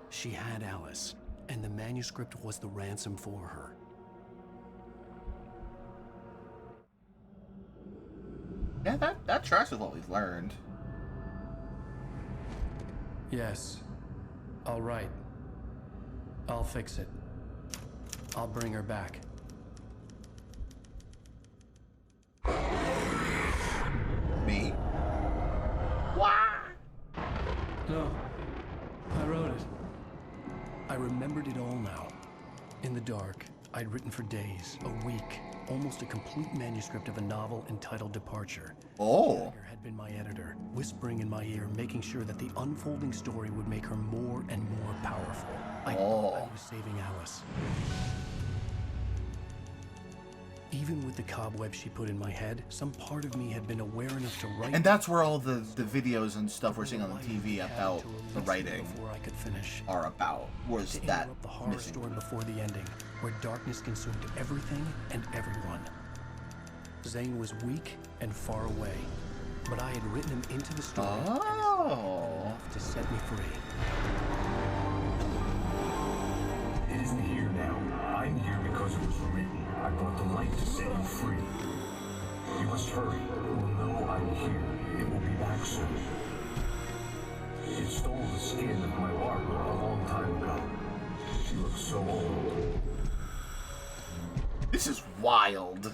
She had Alice, and the manuscript was the ransom for her. Yeah, that tracks with what we've learned. Yes. All right. I'll fix it. I'll bring her back. Me? What? No. I wrote it. I remembered it all now. In the dark, I'd written for days, a week, almost a complete manuscript of a novel entitled Departure. Oh. Jagger had been my editor, whispering in my ear, making sure that the unfolding story would make her more and more powerful. I thought I was saving Alice. Even with the cobweb she put in my head, some part of me had been aware enough to write. And that's where all the videos and stuff we're seeing on the TV about the writing before I could finish. are about. Was To that interrupt the horror missing? story before the ending, where darkness consumed everything and everyone. Zane was weak and far away, but I had written him into the story enough to set me free. It isn't here now. I'm here because it was written. I brought the light to set you free. You must hurry. It will know I'm here. It will be back soon. It stole the skin of my barber a long time ago. She looks so old. This is wild.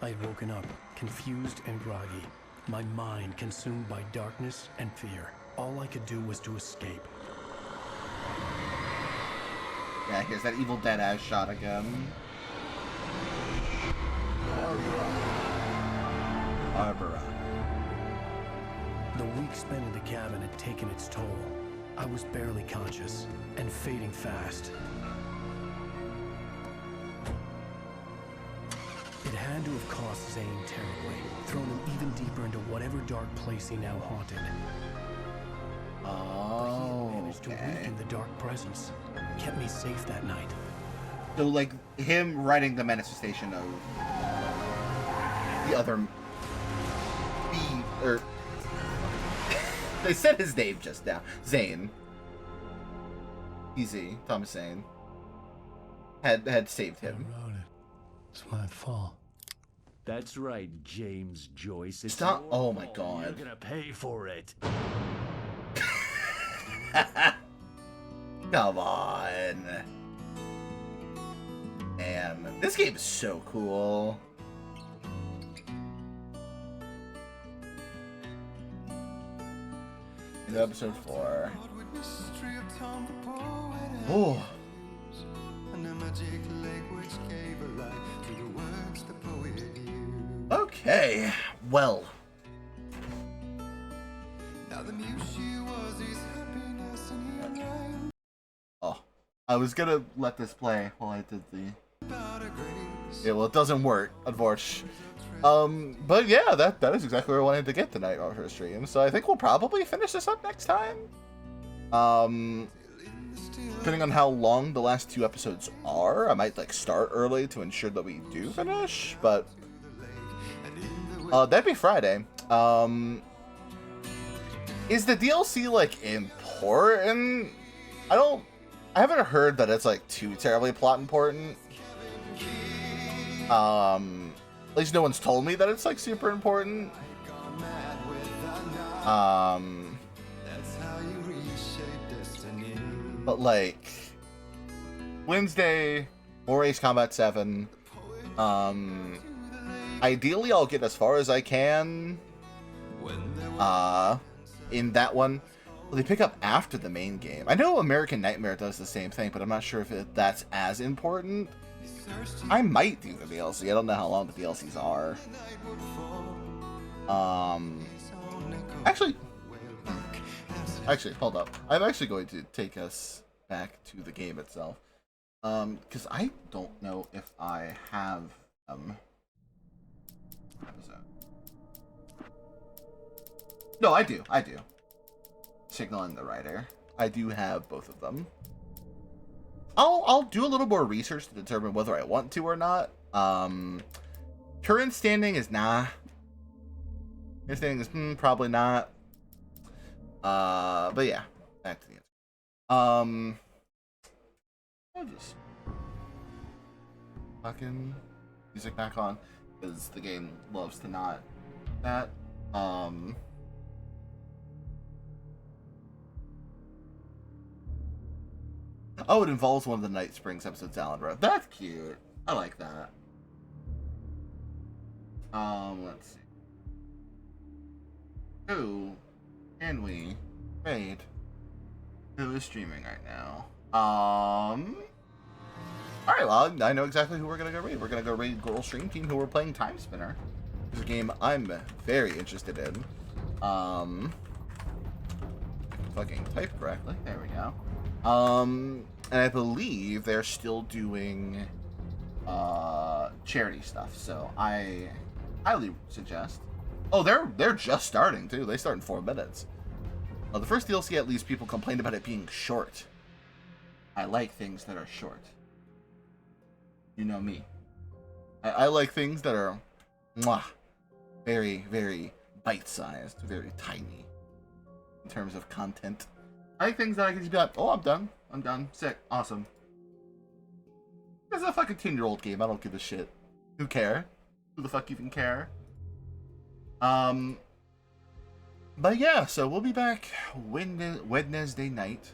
I had woken up, confused and groggy, my mind consumed by darkness and fear. All I could do was to escape. Yeah, here's that Evil Dead ass shot again. Barbara. The week spent in the cabin had taken its toll. I was barely conscious and fading fast. It had to have cost Zane terribly, thrown him even deeper into whatever dark place he now haunted. But he had managed to weaken the dark presence, kept me safe that night. So, like, him writing the manifestation of the other... They said his name just now. Zane. Easy. Thomas Zane. Had saved him. I wrote it. It's my fault. That's right, James Joyce. It's Stop. your Oh my fault. god. You're gonna pay for it. Come on. Man, this game is so cool. In episode 4. Oh. Okay, well. Oh, I was gonna let this play while I did the... Yeah, well, it doesn't work, unfortunately. But yeah, that is exactly where I wanted to get tonight on her stream. So I think we'll probably finish this up next time. Depending on how long the last 2 episodes are, I might like start early to ensure that we do finish. But that'd be Friday. Is the DLC like important? I haven't heard that it's like too terribly plot important At least no one's told me that it's like super important. But like Wednesday, more Ace Combat 7. Ideally I'll get as far as I can in that one. Well, they pick up after the main game. I know American Nightmare does the same thing, but I'm not sure if that's as important. I might do the DLC. I don't know how long the DLCs are. Actually, hold up. I'm actually going to take us back to the game itself. Because I don't know if I have what was that? No, I do. Signal and the Rider. I do have both of them. I'll do a little more research to determine whether I want to or not. Current standing is nah. Current standing is probably not. But yeah, back to the answer. I'll just fucking music back on because the game loves to not that. Oh, it involves one of the Night Springs episodes, Alan wrote. That's cute. I like that. Let's see. Who can we raid? Who is streaming right now? Alright, well, I know exactly who we're gonna go raid. We're gonna go raid Girl Stream Team, who we're playing Time Spinner. It's a game I'm very interested in. Fucking type correctly. There we go. And I believe they're still doing charity stuff, so I highly suggest. Oh, they're just starting too. They start in 4 minutes. The first DLC, at least, people complained about it being short. I like things that are short. You know me. I like things that are very, very bite-sized, very tiny in terms of content. I like things that I can just be like, oh, I'm done. Sick. Awesome. It's a fucking 10-year-old game. I don't give a shit. Who care? Who the fuck even care? But yeah, so we'll be back Wednesday night.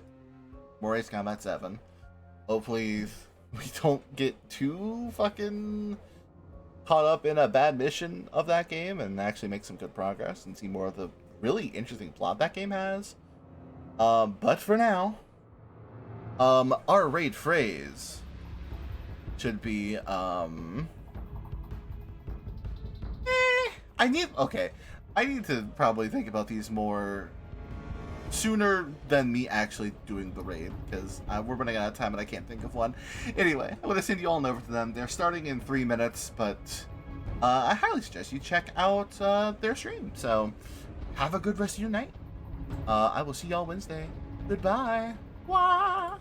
More Ace Combat 7. Hopefully we don't get too fucking caught up in a bad mission of that game and actually make some good progress and see more of the really interesting plot that game has. But for now, our raid phrase should be, I need to probably think about these more sooner than me actually doing the raid, because we're running out of time and I can't think of one. Anyway, I'm going to send you all over to them. They're starting in 3 minutes, but I highly suggest you check out their stream. So, have a good rest of your night. I will see y'all Wednesday. Goodbye. Wah!